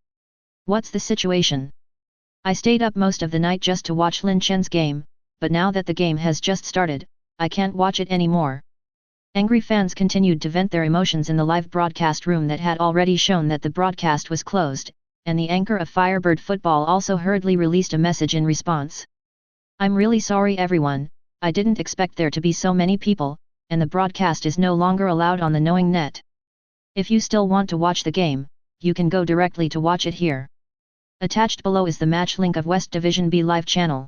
What's the situation? I stayed up most of the night just to watch Lin Chen's game, but now that the game has just started, I can't watch it anymore. Angry fans continued to vent their emotions in the live broadcast room that had already shown that the broadcast was closed, and the anchor of Firebird Football also hurriedly released a message in response. I'm really sorry everyone, I didn't expect there to be so many people, and the broadcast is no longer allowed on the Knowing Net. If you still want to watch the game, you can go directly to watch it here. Attached below is the match link of West Division B live channel.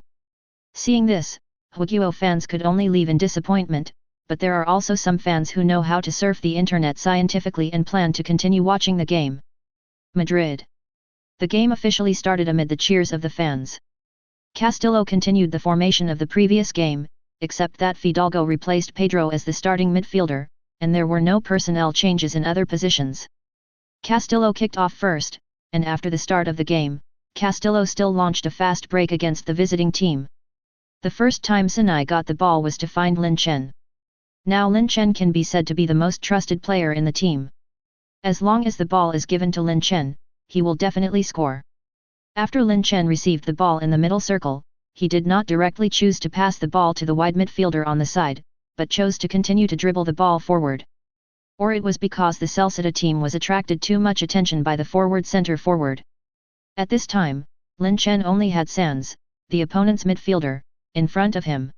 Seeing this, Hwaguo fans could only leave in disappointment, but there are also some fans who know how to surf the internet scientifically and plan to continue watching the game. Madrid. The game officially started amid the cheers of the fans. Castillo continued the formation of the previous game, except that Fidalgo replaced Pedro as the starting midfielder, and there were no personnel changes in other positions. Castillo kicked off first, and after the start of the game, Castillo still launched a fast break against the visiting team. The first time Sinai got the ball was to find Lin Chen. Now Lin Chen can be said to be the most trusted player in the team. As long as the ball is given to Lin Chen, he will definitely score. After Lin Chen received the ball in the middle circle, he did not directly choose to pass the ball to the wide midfielder on the side, but chose to continue to dribble the ball forward. Or it was because the Celcita team was attracted too much attention by the forward center forward. At this time, Lin Chen only had Sans, the opponent's midfielder, in front of him.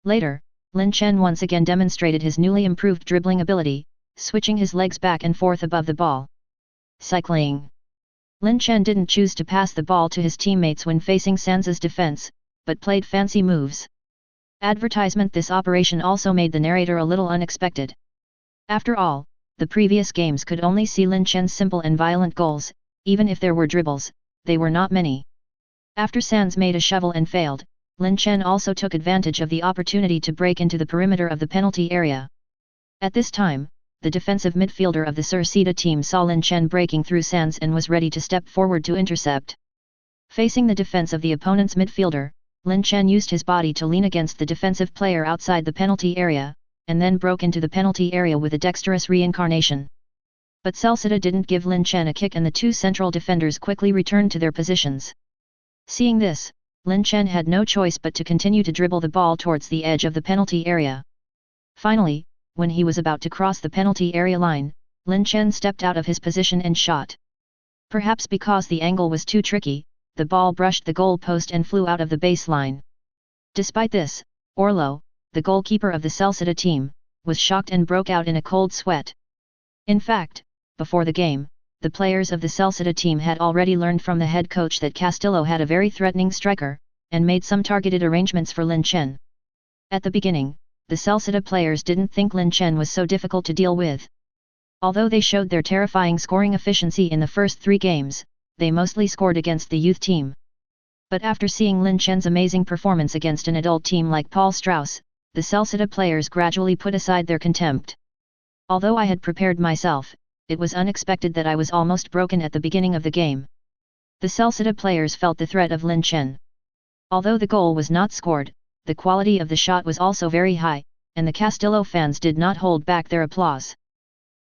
Later, Lin Chen once again demonstrated his newly improved dribbling ability, switching his legs back and forth above the ball. Cycling. Lin Chen didn't choose to pass the ball to his teammates when facing Sans's defense, but played fancy moves. Advertisement. This operation also made the narrator a little unexpected. After all, the previous games could only see Lin Chen's simple and violent goals, even if there were dribbles, they were not many. After Sans made a shovel and failed, Lin Chen also took advantage of the opportunity to break into the perimeter of the penalty area. At this time, the defensive midfielder of the Celcita team saw Lin Chen breaking through Sans and was ready to step forward to intercept. Facing the defense of the opponent's midfielder, Lin Chen used his body to lean against the defensive player outside the penalty area, and then broke into the penalty area with a dexterous reincarnation. But Celcita didn't give Lin Chen a kick and the two central defenders quickly returned to their positions. Seeing this, Lin Chen had no choice but to continue to dribble the ball towards the edge of the penalty area. Finally, when he was about to cross the penalty area line, Lin Chen stepped out of his position and shot. Perhaps because the angle was too tricky, the ball brushed the goal post and flew out of the baseline. Despite this, Orlo, the goalkeeper of the Celcita team, was shocked and broke out in a cold sweat. In fact, before the game, the players of the Celcita team had already learned from the head coach that Castillo had a very threatening striker, and made some targeted arrangements for Lin Chen. At the beginning, the Celsius players didn't think Lin Chen was so difficult to deal with. Although they showed their terrifying scoring efficiency in the first 3 games, they mostly scored against the youth team. But after seeing Lin Chen's amazing performance against an adult team like Paul Strauss, the Celsius players gradually put aside their contempt. Although I had prepared myself, it was unexpected that I was almost broken at the beginning of the game. The Celsius players felt the threat of Lin Chen. Although the goal was not scored, the quality of the shot was also very high, and the Castillo fans did not hold back their applause.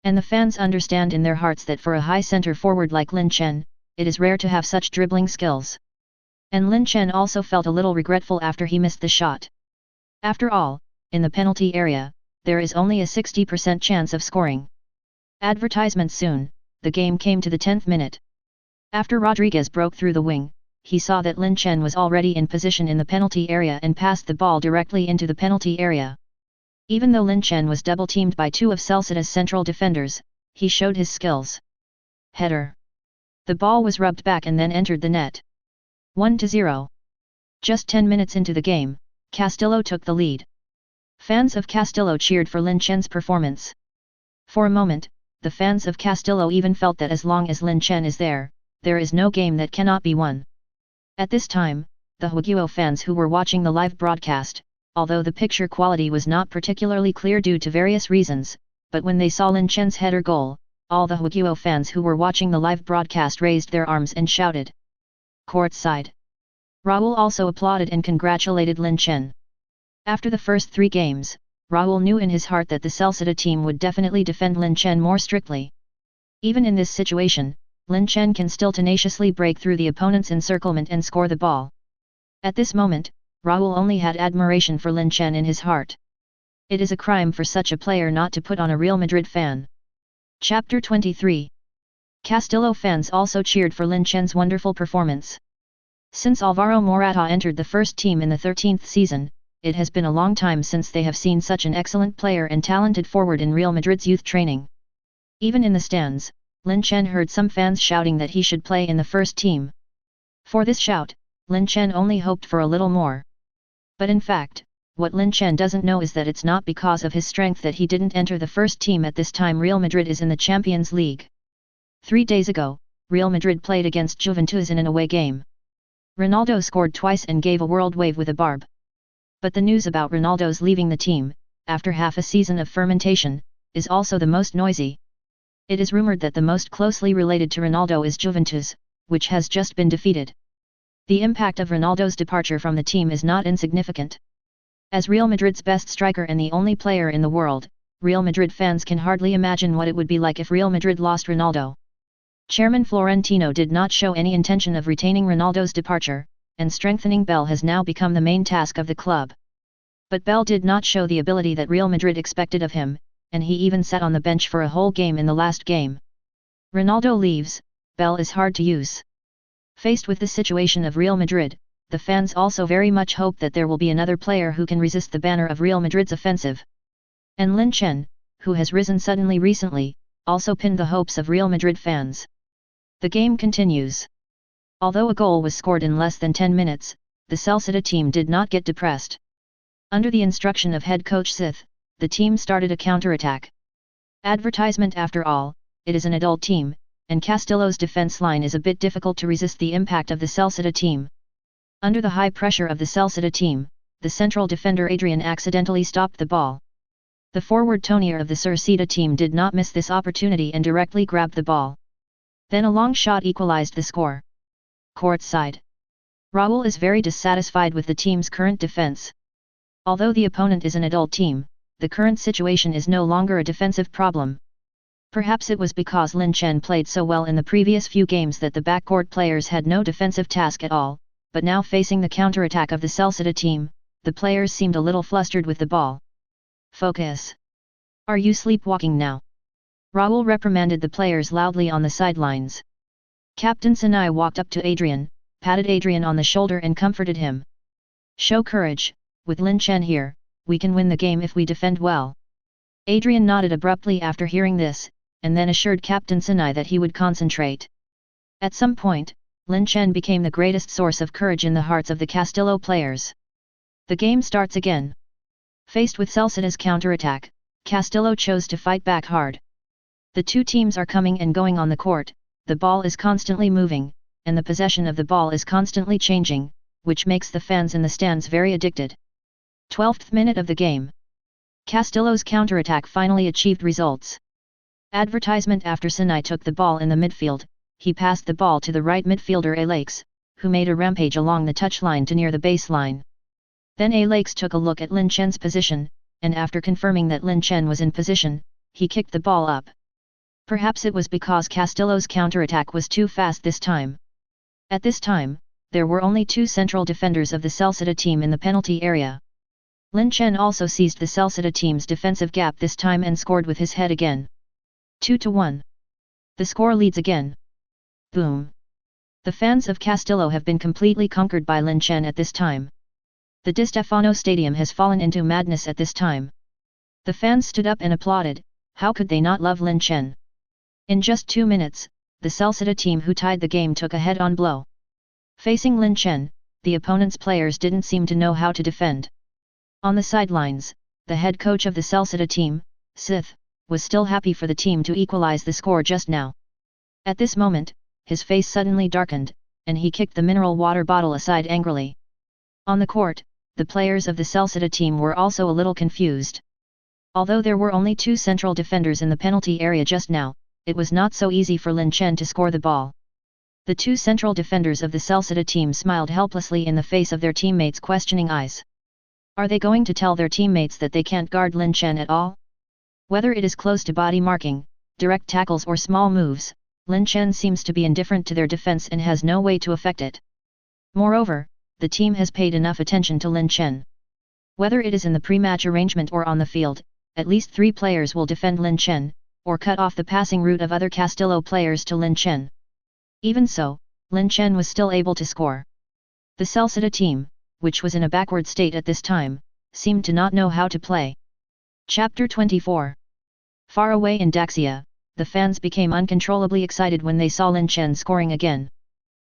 And the fans understand in their hearts that for a high center forward like Lin Chen, it is rare to have such dribbling skills. And Lin Chen also felt a little regretful after he missed the shot. After all, in the penalty area, there is only a 60% chance of scoring. Advertisement soon, the game came to the 10th minute. After Rodriguez broke through the wing, he saw that Lin Chen was already in position in the penalty area and passed the ball directly into the penalty area. Even though Lin Chen was double-teamed by 2 of Celsius' central defenders, he showed his skills. Header. The ball was rubbed back and then entered the net. 1-0. Just 10 minutes into the game, Castillo took the lead. Fans of Castillo cheered for Lin Chen's performance. For a moment, the fans of Castillo even felt that as long as Lin Chen is there is no game that cannot be won. At this time, the Huguo fans who were watching the live broadcast, although the picture quality was not particularly clear due to various reasons, but when they saw Lin Chen's header goal, all the Huguo fans who were watching the live broadcast raised their arms and shouted. Courtside. Raul also applauded and congratulated Lin Chen. After the first 3 games, Raul knew in his heart that the Celsius team would definitely defend Lin Chen more strictly. Even in this situation, Lin Chen can still tenaciously break through the opponent's encirclement and score the ball. At this moment, Raul only had admiration for Lin Chen in his heart. It is a crime for such a player not to put on a Real Madrid fan. Chapter 23. Castillo fans also cheered for Lin Chen's wonderful performance. Since Alvaro Morata entered the first team in the 13th season, it has been a long time since they have seen such an excellent player and talented forward in Real Madrid's youth training. Even in the stands, Lin Chen heard some fans shouting that he should play in the first team. For this shout, Lin Chen only hoped for a little more. But in fact, what Lin Chen doesn't know is that it's not because of his strength that he didn't enter the first team at this time. Real Madrid is in the Champions League. 3 days ago, Real Madrid played against Juventus in an away game. Ronaldo scored twice and gave a world wave with a barb. But the news about Ronaldo's leaving the team, after half a season of fermentation, is also the most noisy. It is rumored that the most closely related to Ronaldo is Juventus, which has just been defeated. The impact of Ronaldo's departure from the team is not insignificant. As Real Madrid's best striker and the only player in the world, Real Madrid fans can hardly imagine what it would be like if Real Madrid lost Ronaldo. Chairman Florentino did not show any intention of retaining Ronaldo's departure, and strengthening Bell has now become the main task of the club. But Bell did not show the ability that Real Madrid expected of him, and he even sat on the bench for a whole game in the last game. Ronaldo leaves, Bell is hard to use. Faced with the situation of Real Madrid, the fans also very much hope that there will be another player who can resist the banner of Real Madrid's offensive. And Lin Chen, who has risen suddenly recently, also pinned the hopes of Real Madrid fans. The game continues. Although a goal was scored in less than 10 minutes, the Celsius team did not get depressed. Under the instruction of head coach Sith, the team started a counterattack. Advertisement. After all, it is an adult team, and Castillo's defense line is a bit difficult to resist the impact of the Celsius team. Under the high pressure of the Celsius team, the central defender Adrian accidentally stopped the ball. The forward Tonier of the Cerceda team did not miss this opportunity and directly grabbed the ball. Then a long shot equalized the score. Courtside. Raul is very dissatisfied with the team's current defense. Although the opponent is an adult team, the current situation is no longer a defensive problem. Perhaps it was because Lin Chen played so well in the previous few games that the backcourt players had no defensive task at all, but now facing the counterattack of the Celsius team, the players seemed a little flustered with the ball. Focus. Are you sleepwalking now? Raul reprimanded the players loudly on the sidelines. Captain Sinai walked up to Adrian, patted Adrian on the shoulder and comforted him. Show courage, with Lin Chen here, we can win the game if we defend well. Adrian nodded abruptly after hearing this, and then assured Captain Sinai that he would concentrate. At some point, Lin Chen became the greatest source of courage in the hearts of the Castillo players. The game starts again. Faced with Celsida's counterattack, Castillo chose to fight back hard. The two teams are coming and going on the court, the ball is constantly moving, and the possession of the ball is constantly changing, which makes the fans in the stands very addicted. 12th minute of the game. Castillo's counterattack finally achieved results. Advertisement after Sinai took the ball in the midfield, he passed the ball to the right midfielder Alex, who made a rampage along the touchline to near the baseline. Then Alex took a look at Lin Chen's position, and after confirming that Lin Chen was in position, he kicked the ball up. Perhaps it was because Castillo's counterattack was too fast this time. At this time, there were only two central defenders of the Celcida team in the penalty area. Lin Chen also seized the Celcida team's defensive gap this time and scored with his head again. 2-1. The score leads again. Boom. The fans of Castillo have been completely conquered by Lin Chen at this time. The Di Stefano Stadium has fallen into madness at this time. The fans stood up and applauded. How could they not love Lin Chen? In just 2 minutes, the Celcida team who tied the game took a head-on blow. Facing Lin Chen, the opponent's players didn't seem to know how to defend. On the sidelines, the head coach of the Celcida team, Sith, was still happy for the team to equalize the score just now. At this moment, his face suddenly darkened, and he kicked the mineral water bottle aside angrily. On the court, the players of the Celcida team were also a little confused. Although there were only two central defenders in the penalty area just now, it was not so easy for Lin Chen to score the ball. The two central defenders of the Celcida team smiled helplessly in the face of their teammates' questioning eyes. Are they going to tell their teammates that they can't guard Lin Chen at all? Whether it is close to body marking, direct tackles or small moves, Lin Chen seems to be indifferent to their defense and has no way to affect it. Moreover, the team has paid enough attention to Lin Chen. Whether it is in the pre-match arrangement or on the field, at least 3 players will defend Lin Chen, or cut off the passing route of other Castillo players to Lin Chen. Even so, Lin Chen was still able to score. The Celcida team, which was in a backward state at this time, seemed to not know how to play. Chapter 24. Far away in Daxia, the fans became uncontrollably excited when they saw Lin Chen scoring again.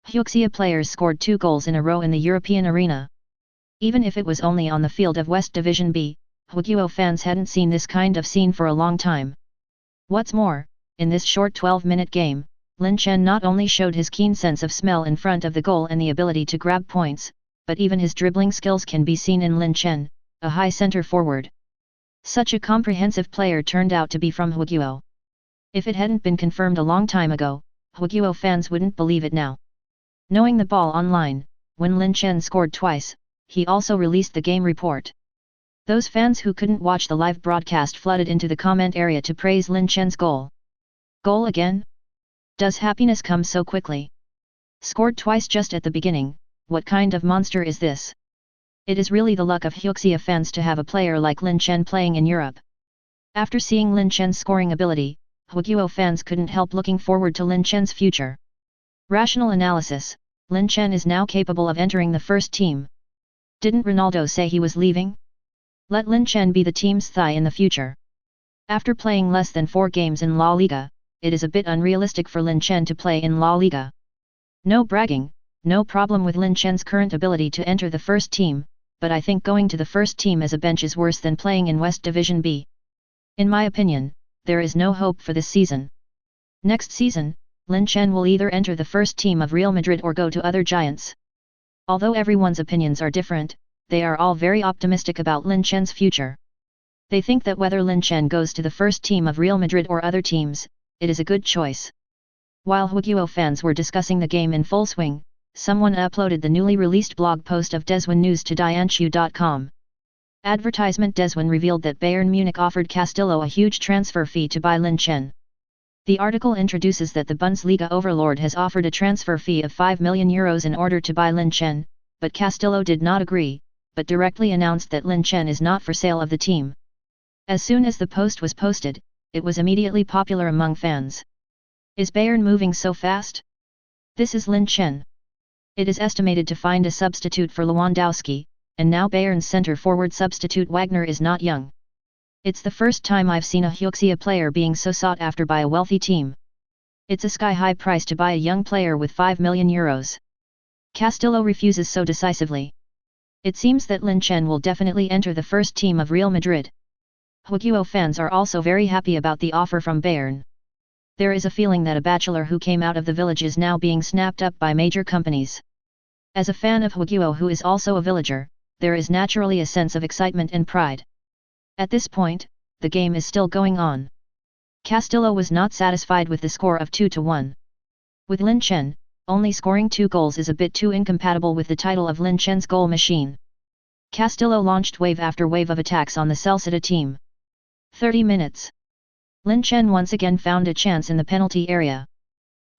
Hyuxia players scored 2 goals in a row in the European arena. Even if it was only on the field of West Division B, Huguo fans hadn't seen this kind of scene for a long time. What's more, in this short 12-minute game, Lin Chen not only showed his keen sense of smell in front of the goal and the ability to grab points, but even his dribbling skills can be seen in Lin Chen, a high center forward. Such a comprehensive player turned out to be from Huguo. If it hadn't been confirmed a long time ago, Huguo fans wouldn't believe it now. Knowing the ball online, when Lin Chen scored twice, he also released the game report. Those fans who couldn't watch the live broadcast flooded into the comment area to praise Lin Chen's goal. Goal again? Does happiness come so quickly? Scored twice just at the beginning, what kind of monster is this? It is really the luck of Hyuxia fans to have a player like Lin Chen playing in Europe. After seeing Lin Chen's scoring ability, Huguo fans couldn't help looking forward to Lin Chen's future. Rational analysis, Lin Chen is now capable of entering the first team. Didn't Ronaldo say he was leaving? Let Lin Chen be the team's thigh in the future. After playing less than 4 games in La Liga, it is a bit unrealistic for Lin Chen to play in La Liga. No bragging, no problem with Lin Chen's current ability to enter the first team, but I think going to the first team as a bench is worse than playing in West Division B. In my opinion, there is no hope for this season. Next season, Lin Chen will either enter the first team of Real Madrid or go to other giants. Although everyone's opinions are different, they are all very optimistic about Lin Chen's future. They think that whether Lin Chen goes to the first team of Real Madrid or other teams, it is a good choice. While Huguo fans were discussing the game in full swing, someone uploaded the newly released blog post of Deswan News to Dianshu.com. Advertisement: Deswan revealed that Bayern Munich offered Castillo a huge transfer fee to buy Lin Chen. The article introduces that the Bundesliga overlord has offered a transfer fee of €5 million in order to buy Lin Chen, but Castillo did not agree, but directly announced that Lin Chen is not for sale of the team. As soon as the post was posted, it was immediately popular among fans. Is Bayern moving so fast? This is Lin Chen. It is estimated to find a substitute for Lewandowski, and now Bayern's centre-forward substitute Wagner is not young. It's the first time I've seen a Hyuxia player being so sought after by a wealthy team. It's a sky-high price to buy a young player with 5 million euros. Castillo refuses so decisively. It seems that Lin Chen will definitely enter the first team of Real Madrid. Hwagyo fans are also very happy about the offer from Bayern. There is a feeling that a bachelor who came out of the village is now being snapped up by major companies. As a fan of Hwagyo who is also a villager, there is naturally a sense of excitement and pride. At this point, the game is still going on. Castillo was not satisfied with the score of 2-1. With Lin Chen, only scoring 2 goals is a bit too incompatible with the title of Lin Chen's goal machine. Castillo launched wave after wave of attacks on the Celsius team. 30 minutes. Lin Chen once again found a chance in the penalty area.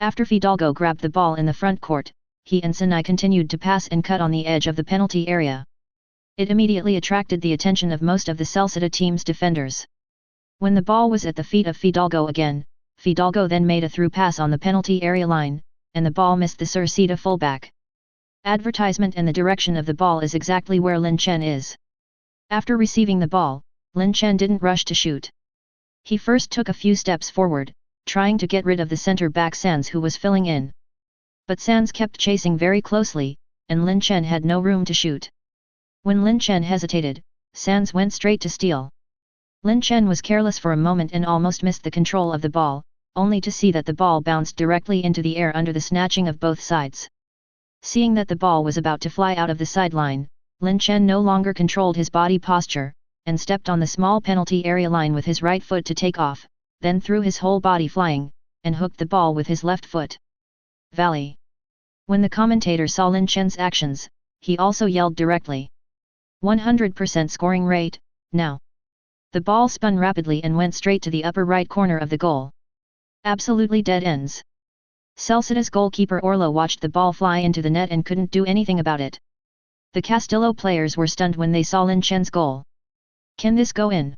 After Fidalgo grabbed the ball in the front court, he and Sinai continued to pass and cut on the edge of the penalty area. It immediately attracted the attention of most of the Celsius team's defenders. When the ball was at the feet of Fidalgo again, Fidalgo then made a through pass on the penalty area line, and the ball missed the Cerceda fullback. Advertisement and the direction of the ball is exactly where Lin Chen is. After receiving the ball, Lin Chen didn't rush to shoot. He first took a few steps forward, trying to get rid of the centre-back Sands who was filling in. But Sands kept chasing very closely, and Lin Chen had no room to shoot. When Lin Chen hesitated, Sands went straight to steal. Lin Chen was careless for a moment and almost missed the control of the ball, only to see that the ball bounced directly into the air under the snatching of both sides. Seeing that the ball was about to fly out of the sideline, Lin Chen no longer controlled his body posture, and stepped on the small penalty area line with his right foot to take off, then threw his whole body flying, and hooked the ball with his left foot. Valley. When the commentator saw Lin Chen's actions, he also yelled directly. 100% scoring rate, now. The ball spun rapidly and went straight to the upper right corner of the goal. Absolutely dead ends. Celsius goalkeeper Orlo watched the ball fly into the net and couldn't do anything about it. The Castillo players were stunned when they saw Lin Chen's goal. Can this go in?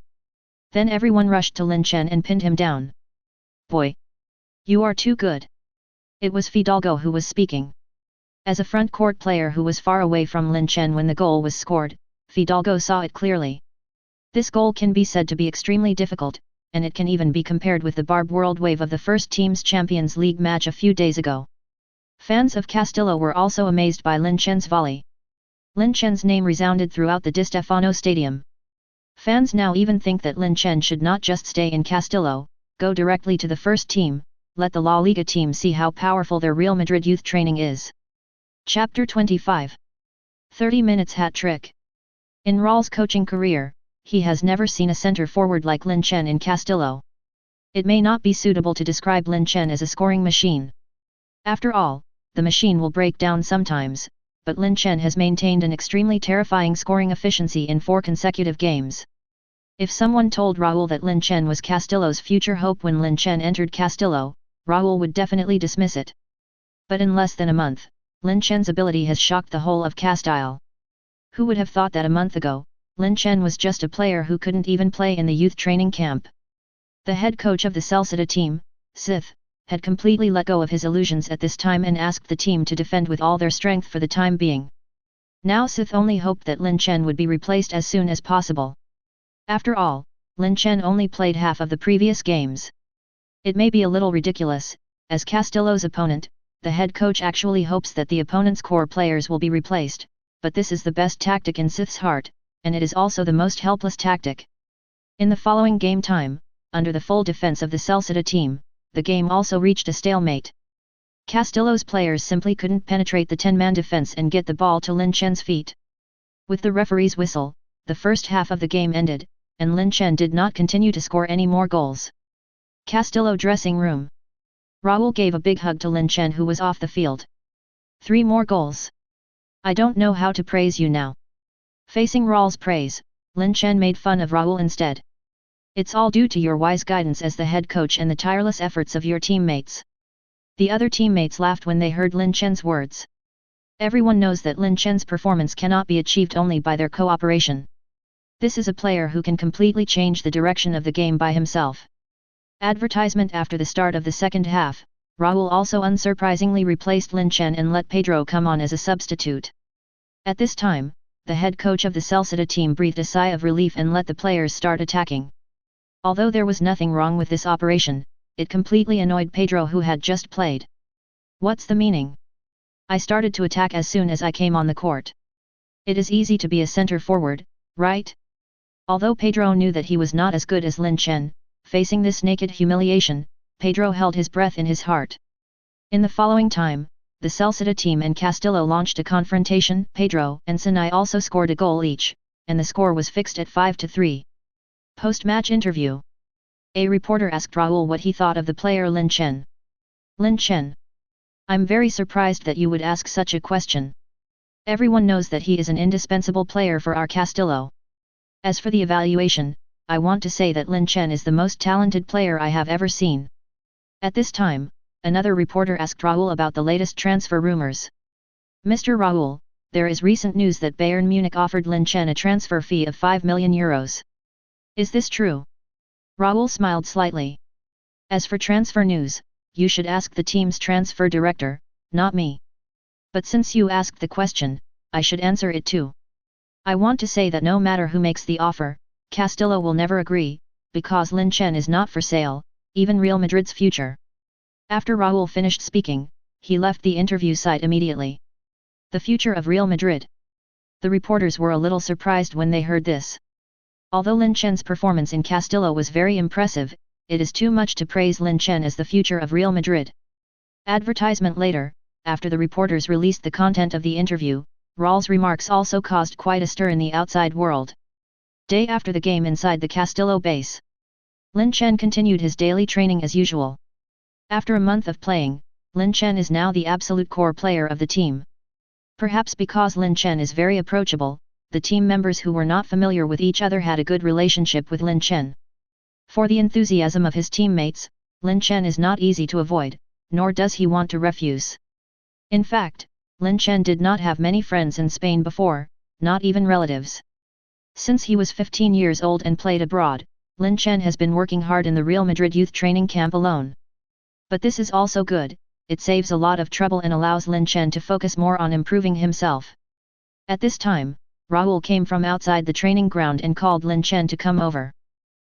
Then everyone rushed to Lin Chen and pinned him down. Boy! You are too good. It was Fidalgo who was speaking. As a front court player who was far away from Lin Chen when the goal was scored, Fidalgo saw it clearly. This goal can be said to be extremely difficult, and it can even be compared with the Barb World Wave of the first team's Champions League match a few days ago. Fans of Castillo were also amazed by Lin Chen's volley. Lin Chen's name resounded throughout the Di Stefano Stadium. Fans now even think that Lin Chen should not just stay in Castillo, go directly to the first team, let the La Liga team see how powerful their Real Madrid youth training is. Chapter 25. 30 minutes hat trick. In Raul's coaching career, he has never seen a centre-forward like Lin Chen in Castillo. It may not be suitable to describe Lin Chen as a scoring machine. After all, the machine will break down sometimes, but Lin Chen has maintained an extremely terrifying scoring efficiency in 4 consecutive games. If someone told Raul that Lin Chen was Castillo's future hope when Lin Chen entered Castillo, Raul would definitely dismiss it. But in less than a month, Lin Chen's ability has shocked the whole of Castile. Who would have thought that a month ago, Lin Chen was just a player who couldn't even play in the youth training camp? The head coach of the Celsius team, Sith, had completely let go of his illusions at this time and asked the team to defend with all their strength for the time being. Now Sith only hoped that Lin Chen would be replaced as soon as possible. After all, Lin Chen only played half of the previous games. It may be a little ridiculous, as Castillo's opponent, the head coach actually hopes that the opponent's core players will be replaced, but this is the best tactic in Sith's heart, and it is also the most helpless tactic. In the following game time, under the full defense of the Celsius team, the game also reached a stalemate. Castillo's players simply couldn't penetrate the 10-man defense and get the ball to Lin Chen's feet. With the referee's whistle, the first half of the game ended, and Lin Chen did not continue to score any more goals. Castillo dressing room. Raul gave a big hug to Lin Chen who was off the field. 3 more goals. I don't know how to praise you now. Facing Raul's praise, Lin Chen made fun of Raul instead. It's all due to your wise guidance as the head coach and the tireless efforts of your teammates. The other teammates laughed when they heard Lin Chen's words. Everyone knows that Lin Chen's performance cannot be achieved only by their cooperation. This is a player who can completely change the direction of the game by himself. Advertisement. After the start of the second half, Raul also unsurprisingly replaced Lin Chen and let Pedro come on as a substitute. At this time, the head coach of the Celsius team breathed a sigh of relief and let the players start attacking. Although there was nothing wrong with this operation, it completely annoyed Pedro, who had just played. What's the meaning? I started to attack as soon as I came on the court. It is easy to be a center forward, right? Although Pedro knew that he was not as good as Lin Chen, facing this naked humiliation, Pedro held his breath in his heart. In the following time, the Celcita team and Castillo launched a confrontation. Pedro and Sinai also scored a goal each, and the score was fixed at 5-3. Post-match interview. A reporter asked Raul what he thought of the player Lin Chen. Lin Chen. I'm very surprised that you would ask such a question. Everyone knows that he is an indispensable player for our Castillo. As for the evaluation, I want to say that Lin Chen is the most talented player I have ever seen. At this time, another reporter asked Raul about the latest transfer rumors. Mr. Raul, there is recent news that Bayern Munich offered Lin Chen a transfer fee of 5 million euros. Is this true? Raul smiled slightly. As for transfer news, you should ask the team's transfer director, not me. But since you asked the question, I should answer it too. I want to say that no matter who makes the offer, Castillo will never agree, because Lin Chen is not for sale, even Real Madrid's future. After Raul finished speaking, he left the interview site immediately. The future of Real Madrid. The reporters were a little surprised when they heard this. Although Lin Chen's performance in Castillo was very impressive, it is too much to praise Lin Chen as the future of Real Madrid. Advertisement later, after the reporters released the content of the interview, Raul's remarks also caused quite a stir in the outside world. Day after the game inside the Castillo base, Lin Chen continued his daily training as usual. After a month of playing, Lin Chen is now the absolute core player of the team. Perhaps because Lin Chen is very approachable, the team members who were not familiar with each other had a good relationship with Lin Chen. For the enthusiasm of his teammates, Lin Chen is not easy to avoid, nor does he want to refuse. In fact, Lin Chen did not have many friends in Spain before, not even relatives. Since he was 15 years old and played abroad, Lin Chen has been working hard in the Real Madrid youth training camp alone. But this is also good, it saves a lot of trouble and allows Lin Chen to focus more on improving himself. At this time, Raul came from outside the training ground and called Lin Chen to come over.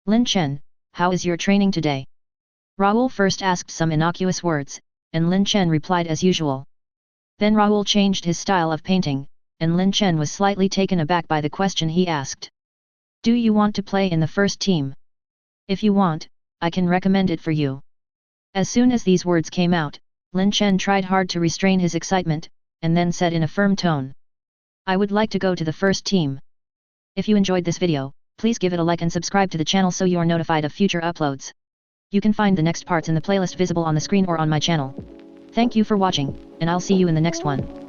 Lin Chen, how is your training today? Raul first asked some innocuous words, and Lin Chen replied as usual. Then Raul changed his style of painting, and Lin Chen was slightly taken aback by the question he asked. Do you want to play in the first team? If you want, I can recommend it for you. As soon as these words came out, Lin Chen tried hard to restrain his excitement, and then said in a firm tone. I would like to go to the first team. If you enjoyed this video, please give it a like and subscribe to the channel so you are notified of future uploads. You can find the next parts in the playlist visible on the screen or on my channel. Thank you for watching, and I'll see you in the next one.